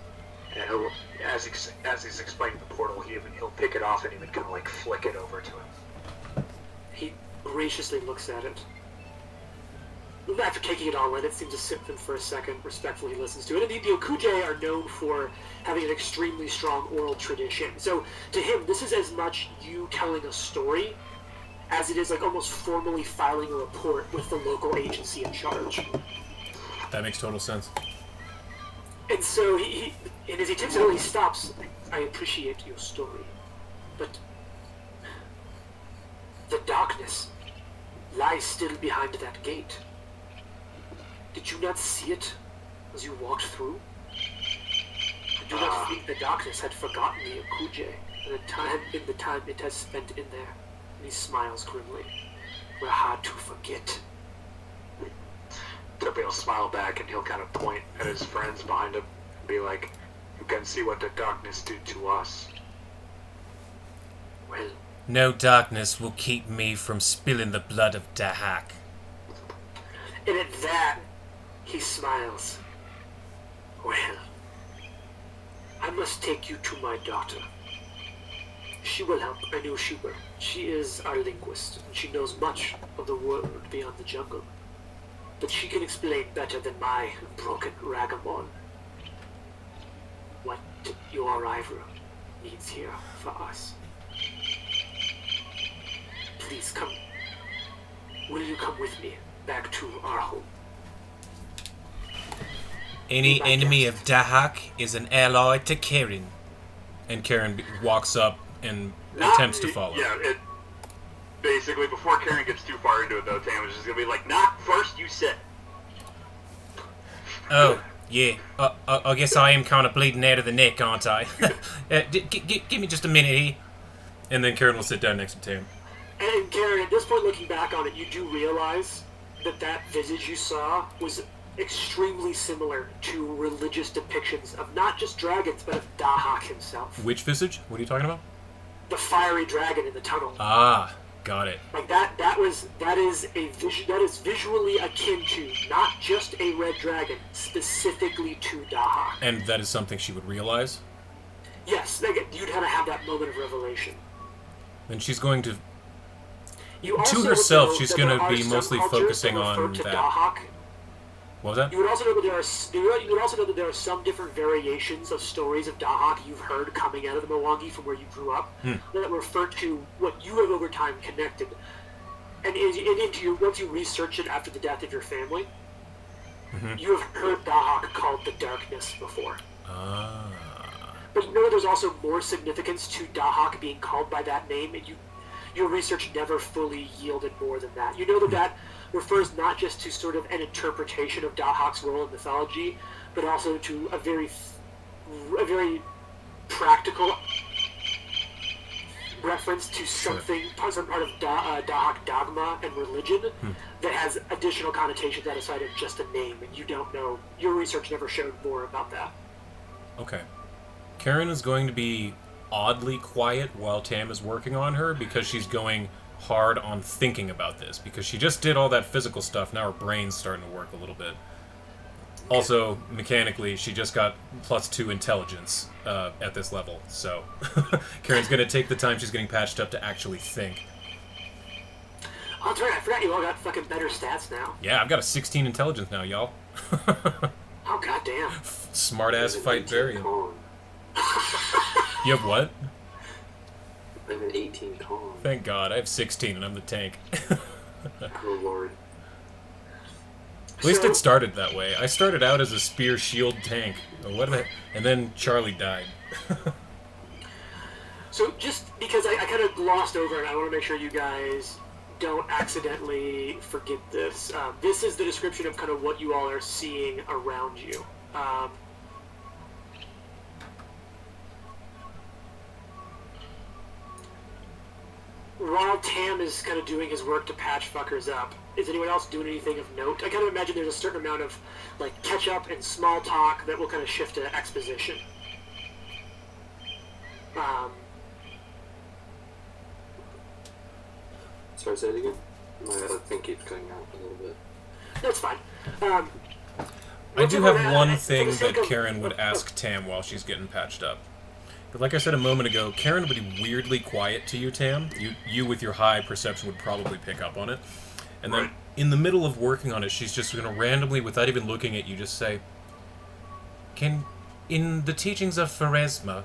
And he'll, as he's explaining the portal, he'll pick it off and even kind of, like, flick it over to him. He graciously looks at it. After taking it all in, it seems to sit with him for a second. Respectfully, he listens to it. And the Okuje are known for having an extremely strong oral tradition. So, to him, this is as much you telling a story as it is like almost formally filing a report with the local agency in charge. That makes total sense. And so and as he takes it all, he stops. I appreciate your story, but the darkness lies still behind that gate. Did you not see it as you walked through? I do not think the darkness had forgotten the Okuje and the time it has spent in there. And he smiles grimly. We're hard to forget. Toby will smile back and he'll kind of point at his friends behind him and be like, you can see what the darkness did to us. Well, No darkness will keep me from spilling the blood of Dahak. and at that, he smiles. Well, I must take you to my daughter. She will help. I know she will. She is our linguist, and she knows much of the world beyond the jungle. But she can explain better than my broken Ragamon what your Ivor needs here for us. Please come. Will you come with me back to our home? Any enemy of Dahak is an ally to Karen. And Karen walks up and attempts to follow. Yeah, basically, before Karen gets too far into it, though, Tam is just going to be like, "Not first, you sit." Oh, yeah. I guess I am kind of bleeding out of the neck, aren't I? Give me just a minute here. And then Karen will sit down next to Tam. And Karen, at this point, looking back on it, you do realize that visage you saw was extremely similar to religious depictions of not just dragons, but of Dahak himself. Which visage? What are you talking about? The fiery dragon in the tunnel. Ah, got it. Like that is visually akin to not just a red dragon, specifically to Dahak. And that is something she would realize? Yes, you'd have that moment of revelation. And she's going to... You To also herself, know she's that gonna there are be some mostly cultures focusing that refer on to that. Dahak. What was that? You would also know that there are some different variations of stories of Dahak you've heard coming out of the Mwangi from where you grew up that refer to what you have over time connected. And once you research it after the death of your family, you have heard Dahak called the Darkness before. Ah. But you know there's also more significance to Dahak being called by that name, and your research never fully yielded more than that. You know that refers not just to sort of an interpretation of Dahak's role in mythology, but also to a very practical reference to some part of Dahak dogma and religion that has additional connotations outside of just a name, and you don't know. Your research never showed more about that. Okay. Karen is going to be oddly quiet while Tam is working on her because she's going hard on thinking about this. Because she just did all that physical stuff, now her brain's starting to work a little bit. Also, mechanically, she just got +2 intelligence at this level, so Karen's going to take the time she's getting patched up to actually think. Oh, that's right, I forgot you all got fucking better stats now. Yeah, I've got a 16 intelligence now, y'all. Oh, goddamn. Smart-ass fight variant. Con. You have what? I have an 18 con. Thank God, I have 16 and I'm the tank. Oh lord. At least So- it started that way. I started out as a spear shield tank. And then Charlie died. So just because I kind of glossed over it, I want to make sure you guys don't accidentally forget this. This is the description of kind of what you all are seeing around you. While Tam is kind of doing his work to patch fuckers up, is anyone else doing anything of note? I kind of imagine there's a certain amount of like catch up and small talk that will kind of shift to exposition. Sorry, say it again? I think it's cutting out a little bit. That's fine. I do have one thing for the sake that of- Karen would ask Tam while she's getting patched up. But like I said a moment ago, Karen would be weirdly quiet to you, Tam. You with your high perception would probably pick up on it. And then Right. in the middle of working on it, she's just going to randomly, without even looking at you, just say, in the teachings of Pharasma,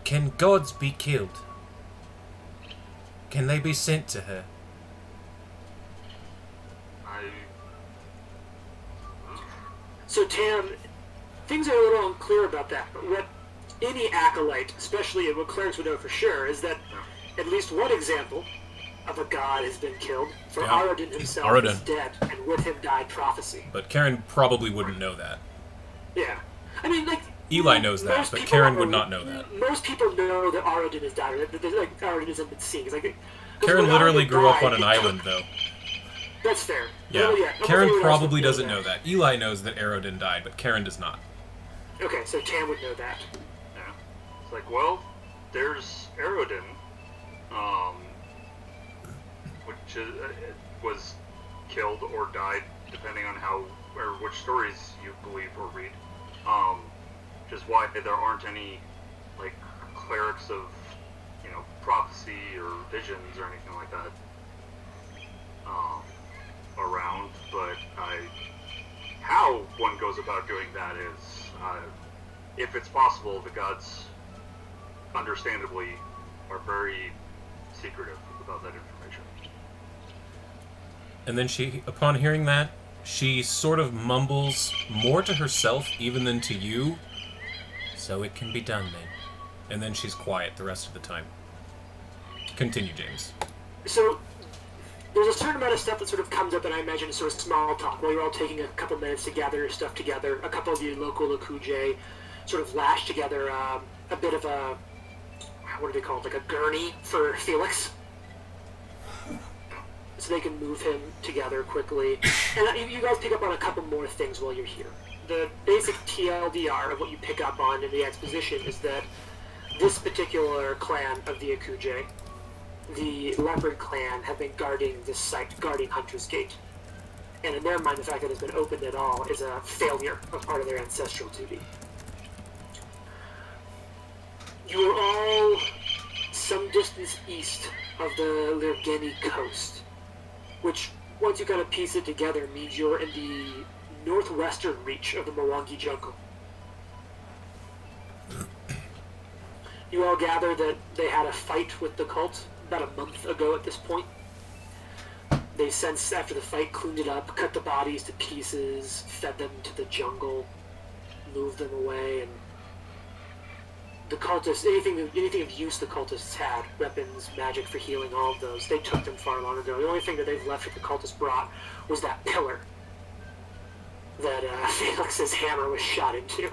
can gods be killed? Can they be sent to her? So Tam, things are a little unclear about that, but what any acolyte, especially what clerics would know for sure, is that at least one example of a god has been killed, for Yeah. Arodin himself Arodin. is dead, and with him died prophecy. But Karen probably wouldn't know that. Yeah. I mean, like... Eli knows that, most but people Karen would not know that. Most people know that Arodin has died, or that like, Arodin hasn't been seen. It's like, 'cause Karen when literally Arodin grew up died, on an island, though. That's fair. Yeah. Well, almost Karen anyone else probably would doesn't know that. Eli knows that Arodin died, but Karen does not. Okay, so Tam would know that. Yeah. It's like, well, there's Arodin, which was killed or died, depending on how or which stories you believe or read. Which is why there aren't any like clerics of, prophecy or visions or anything like that around. But how one goes about doing that is, if it's possible, the gods, understandably, are very secretive about that information. And then she, upon hearing that, she sort of mumbles more to herself even than to you. So it can be done then. And then she's quiet the rest of the time. Continue, James. So, there's a certain amount of stuff that sort of comes up, and I imagine sort of small talk, while you're all taking a couple minutes to gather your stuff together. A couple of you local Akuje sort of lash together a bit of a, what do they call it, like a gurney for Felix. So they can move him together quickly. And you guys pick up on a couple more things while you're here. The basic TLDR of what you pick up on in the exposition is that this particular clan of the Akuje, the Leopard clan, have been guarding this site, guarding Hunter's Gate. And in their mind, the fact that it's been opened at all is a failure of part of their ancestral duty. You are all some distance east of the Lirgeni coast, which, once you kind of piece it together, means you're in the northwestern reach of the Mwangi jungle. You all gather that they had a fight with the cult about a month ago at this point. They since, after the fight, cleaned it up, cut the bodies to pieces, fed them to the jungle, moved them away, and the cultists, anything of use the cultists had, weapons, magic for healing, all of those, they took them far long ago. The only thing that they've left that the cultists brought was that pillar that Felix's hammer was shot into.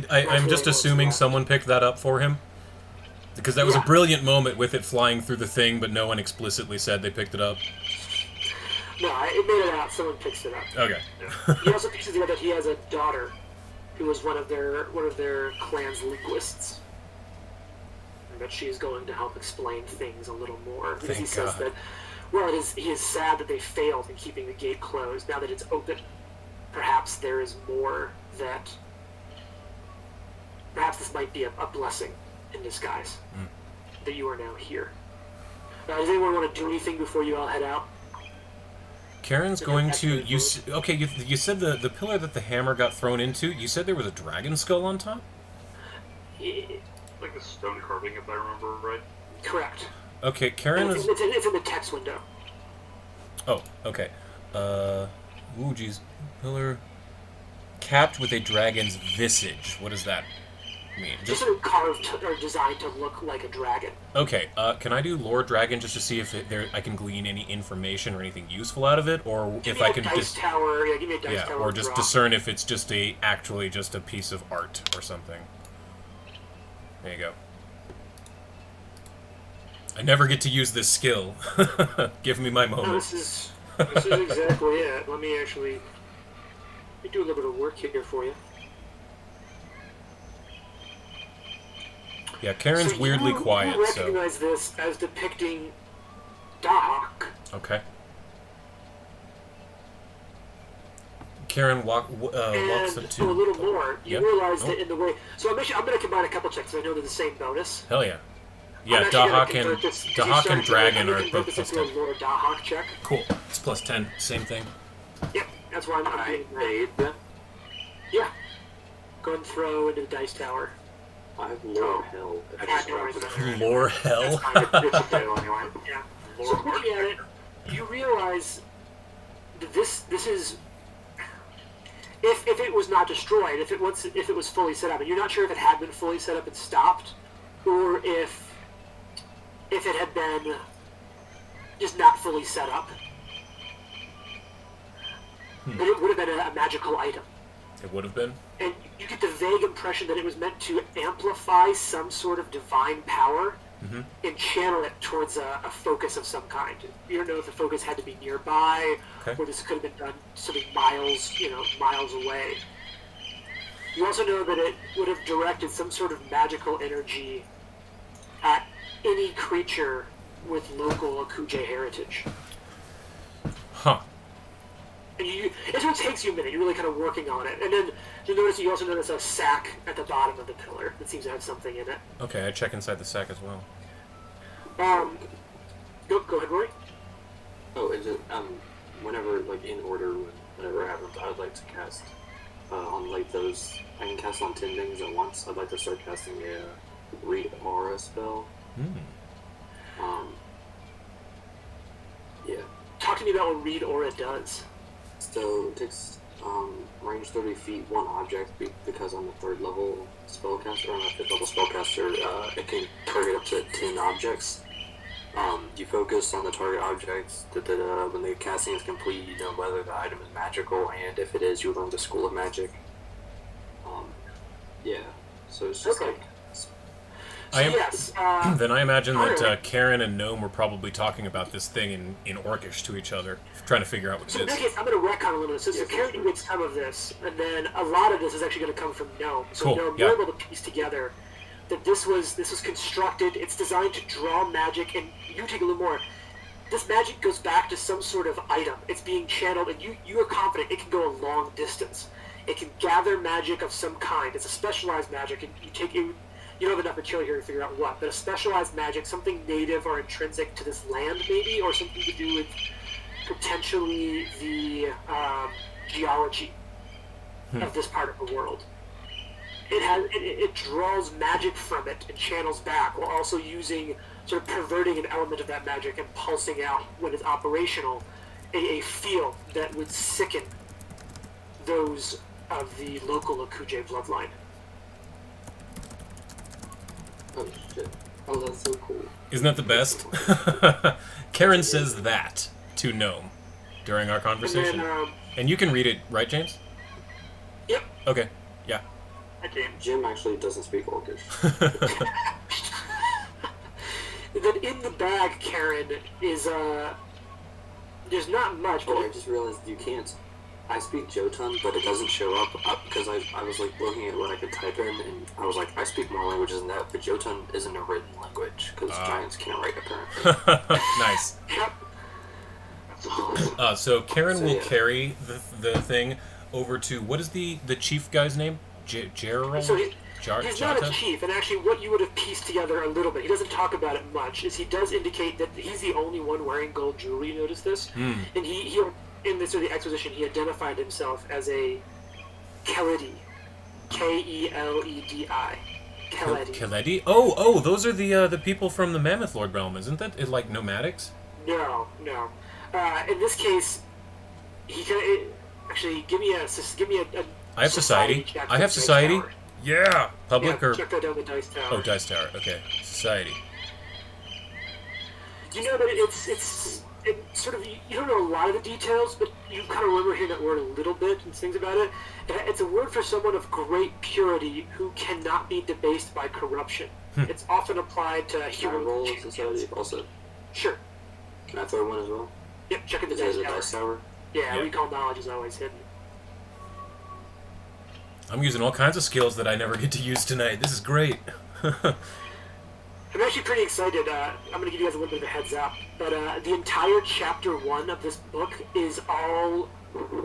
I'm just assuming someone picked that up for him. Because that was a brilliant moment with it flying through the thing, but no one explicitly said they picked it up. No, it made it out. Someone picks it up. Okay. He also picks it up that he has a daughter who was one of their clan's linguists. But she's going to help explain things a little more. Because he Thank says God. that, well, he is sad that they failed in keeping the gate closed. Now that it's open, perhaps there is more that... Perhaps this might be a blessing in disguise. That you are now here. Does anyone want to do anything before you all head out? Karen's going to... Okay, you said the pillar that the hammer got thrown into, you said there was a dragon skull on top? Like a stone carving, if I remember right. Correct. Okay, Karen is... It's in the text window. Oh, okay. Ooh, geez. Pillar... Capped with a dragon's visage. What does that mean? Just sort of carved or designed to look like a dragon. Okay, can I do Lore Dragon just to see if I can glean any information or anything useful out of it, or Give if me I a can dice tower. Yeah, give me a dice tower. or just drop. discern if it's just actually just a piece of art or something. There you go. I never get to use this skill. Give me my No, moment. this is exactly it. Let me do a little bit of work here for you. Yeah, Karen's So weirdly you quiet, so... recognize this as depicting Dahak. Okay. Karen walks And up so a to... little more, you Yep. realize Oh. that in the way... So I'm going to combine a couple checks, so I know they're the same bonus. Hell yeah. I'm Yeah, actually gonna Dahak convert and, this- 'cause you Dahak started and Dragon I'm are gonna convert both this plus into 10. a Lord Dahak check. Cool. It's plus 10. Same thing. Yep, that's why I'm I doing that. aid then. Yeah. Go and throw into the dice tower. I have Lord Hell. I had no reason there. Lore hell. It's a fail anyway. Yeah. So looking at it, you realize that this is if it was not destroyed, if it was fully set up, and you're not sure if it had been fully set up and stopped, or if it had been just not fully set up. But it would have been a magical item. It would have been. And you get the vague impression that it was meant to amplify some sort of divine power and channel it towards a focus of some kind. You don't know if the focus had to be nearby, Okay. or this could have been done something miles away. You also know that it would have directed some sort of magical energy at any creature with local Akuje heritage. Huh. And it's what takes you a minute. You're really kind of working on it. And then you also notice a sack at the bottom of the pillar that seems to have something in it. Okay, I check inside the sack as well. Go ahead, Rory. Oh, is it whenever like in order whenever it happens, I would like to cast on like those. I can cast on 10 things at once. I'd like to start casting a Read Aura spell. Yeah. Talk to me about what Read Aura does. So it takes range 30 feet, one object, because I'm a 3rd level spellcaster, I'm a 5th level spellcaster, it can target up to 10 objects. You focus on the target objects, when the casting is complete, you know whether the item is magical, and if it is, you learn the School of Magic. Yeah, so it's just Okay. like... So yes, Then I imagine that Alright. Karen and Gnome were probably talking about this thing in Orcish to each other, trying to figure out what so it in that is. case, I'm going to retcon a little bit. So Karen gets some of this, and then a lot of this is actually going to come from Gnome. So Cool, Gnome, yeah. you're able to piece together that this was constructed. It's designed to draw magic, and you take a little more. This magic goes back to some sort of item. It's being channeled, and you are confident it can go a long distance. It can gather magic of some kind. It's a specialized magic, and you don't have enough material here to figure out what, but a specialized magic, something native or intrinsic to this land, maybe, or something to do with potentially the geology of this part of the world. It draws magic from it and channels back, while also sort of perverting an element of that magic and pulsing out when it's operational a field that would sicken those of the local Akuje bloodline. Oh shit. Oh, that's so cool. Isn't that the best? Karen says that to Gnome during our conversation. And then, And you can read it, right, James? yep. Okay, yeah. I can't. Jim actually doesn't speak Orcish. And then in the bag, Karen, is there's not much, but Oh, I just realized you can't I speak Jotun, but it doesn't show up because I was like looking at what I could type in, and I was like, I speak more languages than that, but Jotun isn't a written language because giants can't write apparently. Nice. Yep. So Karen So, will yeah. carry the thing over to, what is the chief guy's name? Gerald? So he's not a Jata? chief, and actually what you would have pieced together a little bit, he doesn't talk about it much, is he does indicate that he's the only one wearing gold jewelry, you notice this? And he in this sort of the exposition, he identified himself as a Keledi. Keledi. Keledi. Keledi? Oh, those are the people from the Mammoth Lord realm, isn't that? Like nomadics? No. In this case, he can actually give me a I have society. check I for have Dice society. Tower. Yeah. Public Yeah, or check that down the dice tower. oh, Dice Tower. Okay, society. You know that it's sort of, you don't know a lot of the details, but you kind of remember hearing that word a little bit and things about it. It's a word for someone of great purity who cannot be debased by corruption. It's often applied to Can I human roll champions. society also? Sure. Can I throw one as well? Yep, check in the Is it a dice dice tower. tower? Yeah, Yeah. recall knowledge is always hidden. I'm using all kinds of skills that I never get to use tonight. This is great. I'm actually pretty excited. I'm going to give you guys a little bit of a heads up. But the entire chapter 1 of this book is all...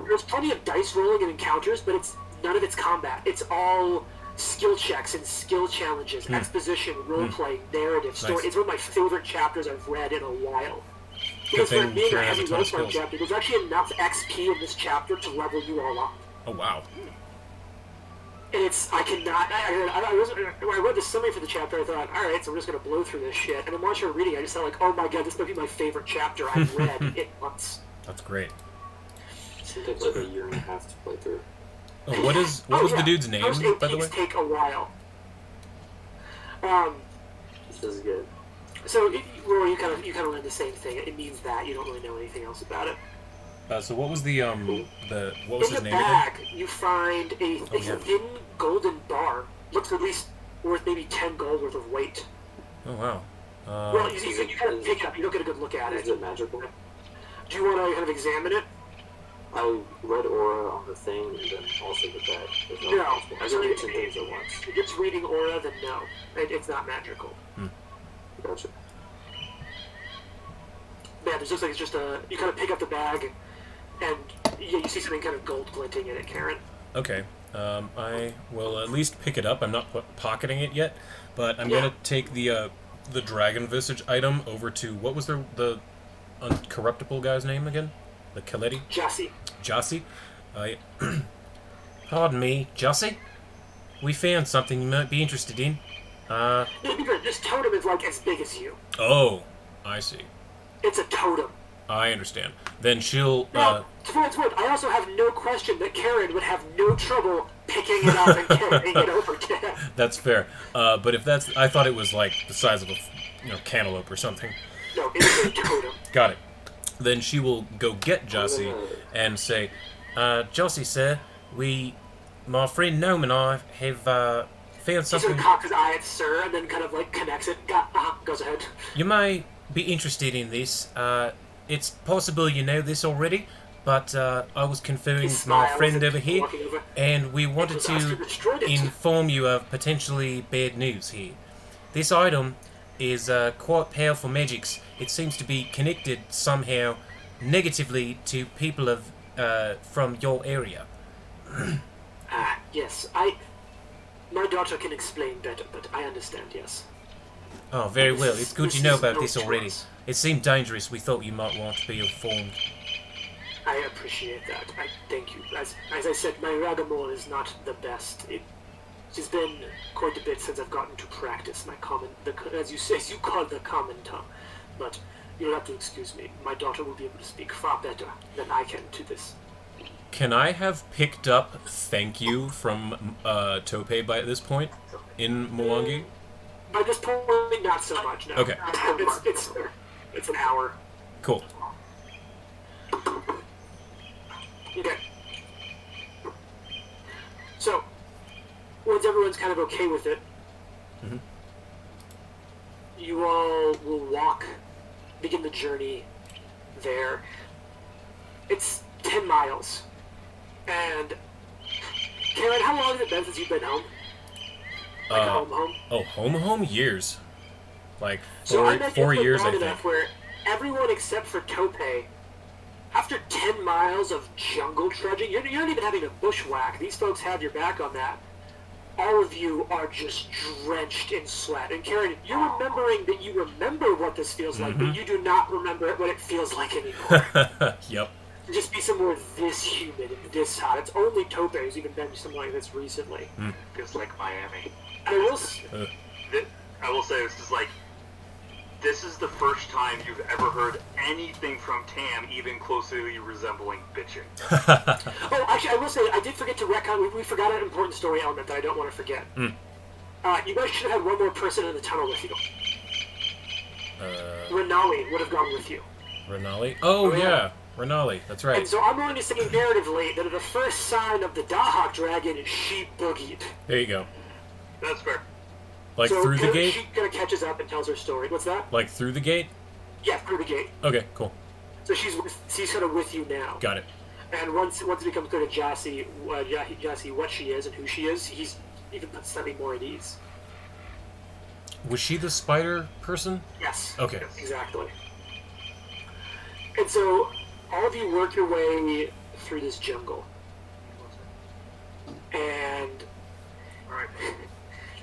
There's plenty of dice rolling and encounters, but none of it's combat. It's all skill checks and skill challenges, exposition, role-playing, narrative, story. Nice. It's one of my favorite chapters I've read in a while. Good Because for thing being a Karen has a heavy ton of role-playing skills. chapter, there's actually enough XP in this chapter to level you all up. Oh wow. And I cannot. When I read the summary for the chapter, I thought, all right, so we're just going to blow through this shit. And then once you're reading, I just thought, like, oh my god, this might be my favorite chapter I've read in months. That's great. It takes like a year and a half to play through. Oh, what was the dude's name, Most eight by the way? peaks take a while. This is good. So, Rory, you kind of learn the same thing. It means that you don't really know anything else about it. So what was the what was In his the name again? bag, you find a yeah. thin golden bar. Looks at least worth maybe 10 gold worth of weight. Oh wow. Well, you kind of pick it up. You don't get a good look at Is it. it magical? Do you want to kind of examine it? I read aura on the thing and then also the bag. There's No. possible. I can read 2 things at once. If it's reading aura, then no. It's not magical. Gotcha. Yeah, this looks like it's just you kind of pick up the bag, and yeah, you see something kind of gold glinting in it, Karen. Okay. I will at least pick it up. I'm not pocketing it yet, but I'm Yeah. gonna take the dragon visage item over to, what was the uncorruptible guy's name again? The Keledi? Jassy. Jossie? Pardon me, Jossie? We found something you might be interested in. No, this totem is like as big as you. Oh, I see. It's a totem. I understand. Then she'll, Now, for what it's worth, I also have no question that Karen would have no trouble picking it up and carrying it over to him. that's fair. But if that's, I thought it was like the size of a, cantaloupe or something. No, it's a totem. Got it. Then she will go get Jossie and say, Jossie, sir, my friend Gnome and I have found He sort something of cocks his eye at Sir and then kind of like connects it. Goes ahead. you may be interested in this. It's possible you know this already, but I was conferring He with my smiles friend and over here, walking over. and we wanted It was us who to destroyed it. inform you of potentially bad news here. This item is quite powerful magics. It seems to be connected somehow negatively to people of from your area. Yes, my daughter can explain better, but I understand, yes. Oh, very well. It's good This you know is about no this already. choice. It seemed dangerous. We thought you might want to be informed. I appreciate that. I thank you. As I said, my Ragamore is not the best. It's been quite a bit since I've gotten to practice my as you call the common tongue. But you'll have to excuse me. My daughter will be able to speak far better than I can to this. Can I have picked up thank you from Tope by this point in Mwangi? By this point, not so much. No. Okay. It's an hour. Cool. Okay. So, once everyone's kind of okay with it, you all will begin the journey there. It's 10 miles And Karen, how long has it been since you've been home? Like home? Oh, home years. Like So I bet 4 you've years, I long think. enough where everyone except for Tope, after 10 miles of jungle trudging, you're not even having a bushwhack. These folks have your back on that. All of you are just drenched in sweat. And Karen, you're remembering that you remember what this feels like, but you do not remember what it feels like anymore. Yep. To just be somewhere this humid and this hot. It's only Tope who's even been somewhere like this recently. Feels like Miami. And I will say this is the first time you've ever heard anything from Tam even closely resembling bitching. Oh, actually, I will say, I did forget to retcon. We forgot an important story element that I don't want to forget. You guys should have had one more person in the tunnel with you. Renali would have gone with you. Renali? Oh, yeah. Renali. That's right. And so I'm going to say narratively that at the first sign of the Dahak dragon, she boogied. There you go. That's fair. Like So through the gate? She kind of catches up and tells her story. What's that? Like through the gate? Yeah, through the gate. Okay, cool. So she's kind of with you now. Got it. And once it becomes clear to Jassy what she is and who she is, he's even put slightly more at ease. Was she the spider person? Yes. Okay. Exactly. And so all of you work your way through this jungle. And Alright.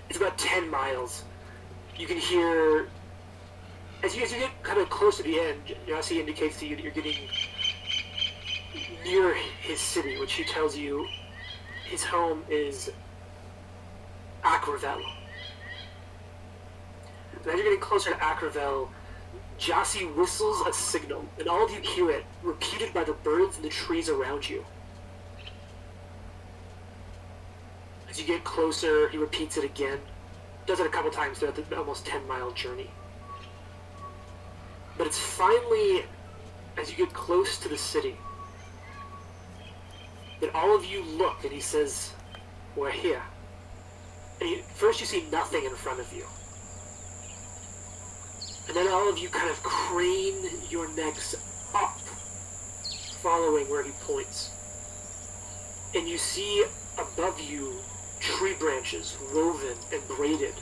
it's about 10 miles. You can hear, as you get kind of close to the end, Jassy indicates to you that you're getting near his city, which he tells you his home is Akravel. And as you're getting closer to Akravel, Jassy whistles a signal, and all of you hear it, repeated by the birds and the trees around you. As you get closer, he repeats it again. Does it a couple times throughout the almost 10-mile journey. But it's finally, as you get close to the city, that all of you look, and he says, "We're here." And first you see nothing in front of you. And then all of you kind of crane your necks up, following where he points. And you see above you tree branches woven and braided,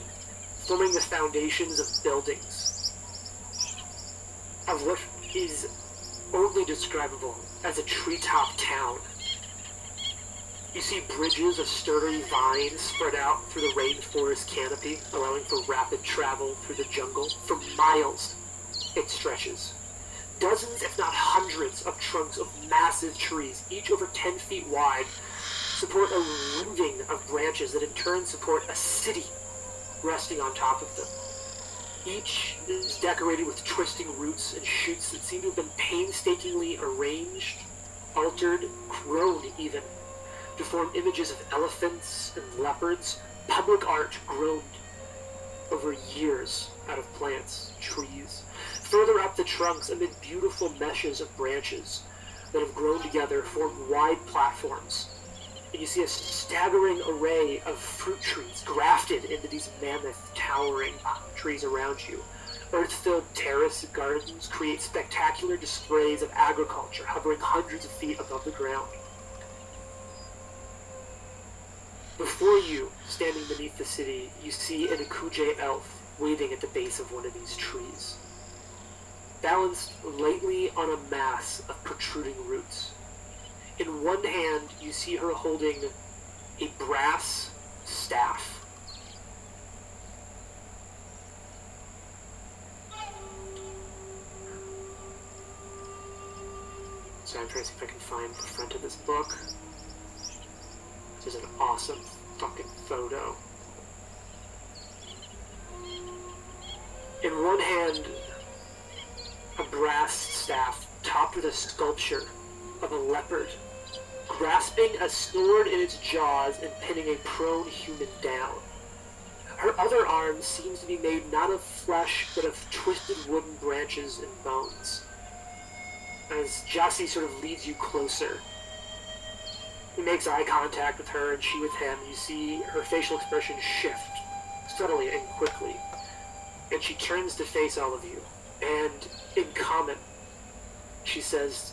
forming the foundations of buildings, of what is only describable as a treetop town. You see bridges of sturdy vines spread out through the rainforest canopy, allowing for rapid travel through the jungle. For miles, it stretches. Dozens, if not hundreds, of trunks of massive trees, each over 10 feet wide, support a weaving of branches that in turn support a city resting on top of them. Each is decorated with twisting roots and shoots that seem to have been painstakingly arranged, altered, grown even, to form images of elephants and leopards, public art grown over years out of plants, trees. Further up the trunks, amid beautiful meshes of branches that have grown together, form wide platforms. And you see a staggering array of fruit trees grafted into these mammoth, towering trees around you. Earth-filled terrace gardens create spectacular displays of agriculture hovering hundreds of feet above the ground. Before you, standing beneath the city, you see an Akuje elf waving at the base of one of these trees, balanced lightly on a mass of protruding roots. In one hand, you see her holding a brass staff. So I'm trying to see if I can find the front of this book. This is an awesome fucking photo. In one hand, a brass staff topped with a sculpture of a leopard, grasping a sword in its jaws and pinning a prone human down. Her other arm seems to be made not of flesh, but of twisted wooden branches and bones. As Jassy sort of leads you closer, he makes eye contact with her and she with him. You see her facial expression shift subtly and quickly. And she turns to face all of you. And in common, she says,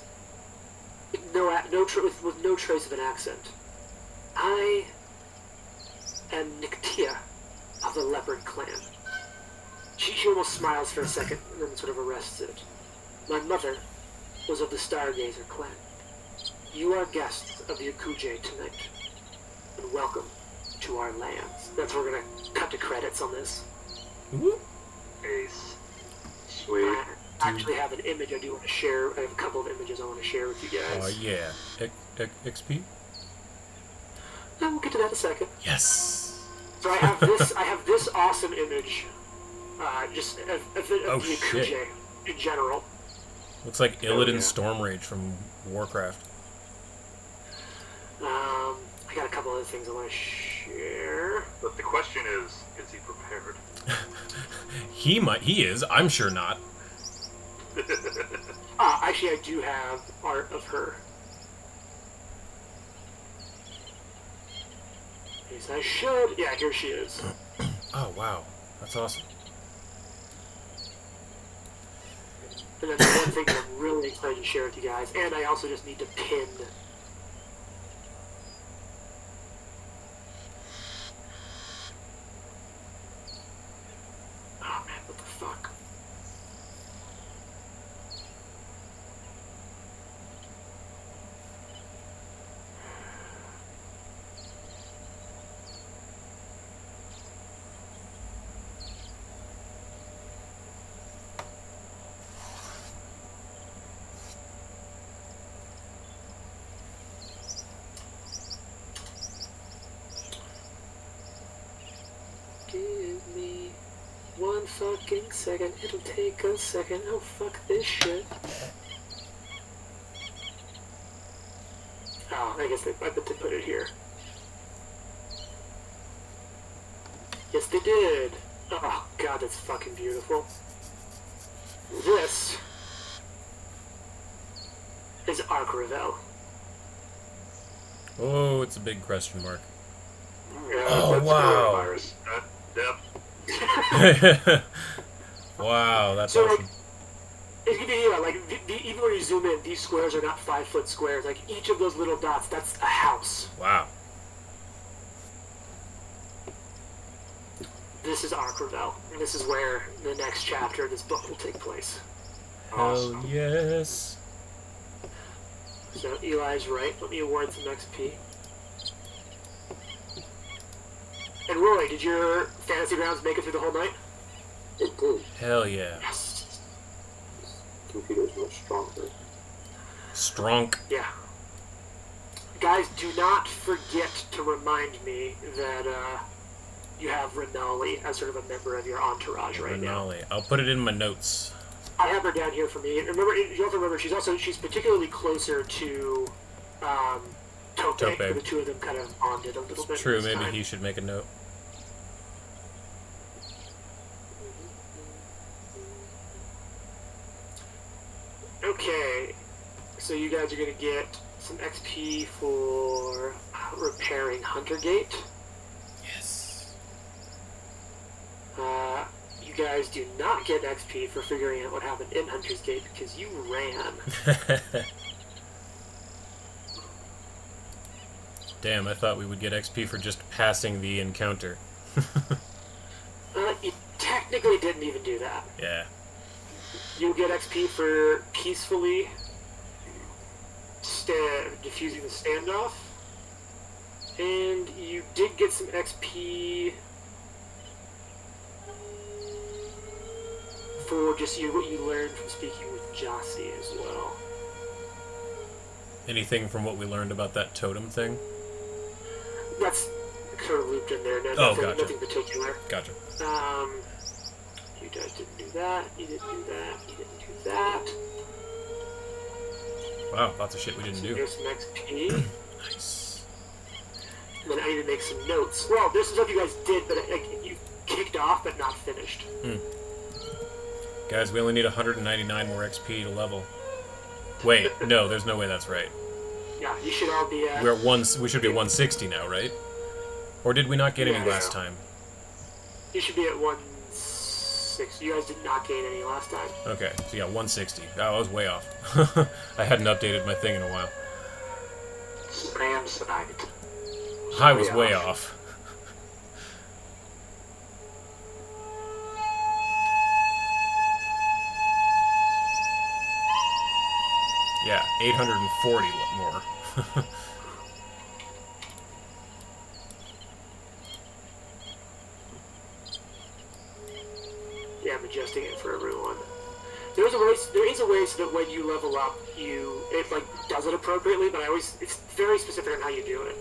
with no trace of an accent. I am Nictea of the Leopard Clan. She almost smiles for a second and then sort of arrests it. My mother was of the Stargazer Clan. You are guests of the Akuje tonight, and welcome to our lands. That's where we're gonna cut to credits on this. Woo. Ace. Sweet. I actually have an image I do want to share. I have a couple of images I want to share with you guys. Oh yeah. XP? And we'll get to that in a second. Yes. So I have this. I have this awesome image, just of the Akuje shit. in general. Looks like Illidan yeah. Stormrage from Warcraft. I got a couple other things I want to share. But the question is he prepared? He is. I'm sure not. Actually, I do have art of her. Yes, I should. Yeah, here she is. Oh wow, that's awesome. And then the one thing that I'm really excited to share with you guys, and I also just need to pin. Oh man, what the fuck? Give me one fucking second. It'll take a second. Oh, fuck this shit. Oh, I guess I bet they put it here. Yes, they did. Oh, God, that's fucking beautiful. This is Ark Revel. Oh, it's a big question mark. Yeah, Oh, that's wow. coronavirus. Yep. Wow, that's So, awesome. It can be, yeah, like, even when you zoom in, these squares are not 5-foot squares. Like, each of those little dots, that's a house. Wow. This is Ark Revel, and this is where the next chapter of this book will take place. Hell yes. So, Eli's right. Let me award some XP. And Roy, did your fantasy rounds make it through the whole night? It did. Hell yeah. Yes. Computer's much stronger. Stronk. Yeah. Guys, do not forget to remind me that you have Renali as sort of a member of your entourage right now. Renali. I'll put it in my notes. I have her down here for me. And remember, you have to remember, she's particularly closer to Tope. Tope. The two of them kind of bonded a little bit. True, this maybe time. he should make a note. Okay, so you guys are going to get some XP for repairing Hunter Gate. Yes. You guys do not get XP for figuring out what happened in Hunter's Gate because you ran. Damn, I thought we would get XP for just passing the encounter. You technically didn't even do that. Yeah. You get XP for peacefully diffusing the standoff, and you did get some XP for just what you learned from speaking with Jossie as well. Anything from what we learned about that totem thing? That's sort of looped in there. Oh, gotcha. Nothing particular. Gotcha. You guys didn't do that. You didn't do that. You didn't do that. Wow, lots of shit we didn't do. There's some XP. Nice. And then I need to make some notes. Well, there's some stuff you guys did, but you kicked off but not finished. Guys, we only need 199 more XP to level. Wait, no, there's no way that's right. Yeah, you should all be at... We're at we should be at 160 now, right? Or did we not get any Yeah. last time? You should be at 160. You guys did not gain any last time. Okay, so yeah, 160. Oh, I was way off. I hadn't updated my thing in a while. Samsonite. I was way off. Yeah, 840 more. Yeah, I'm adjusting it for everyone. There is a way so that when you level up, it like does it appropriately, but it's very specific on how you do it.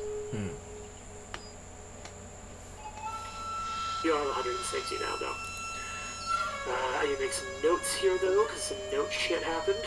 You don't have 160 now, though. I need to make some notes here, though, because some note shit happened.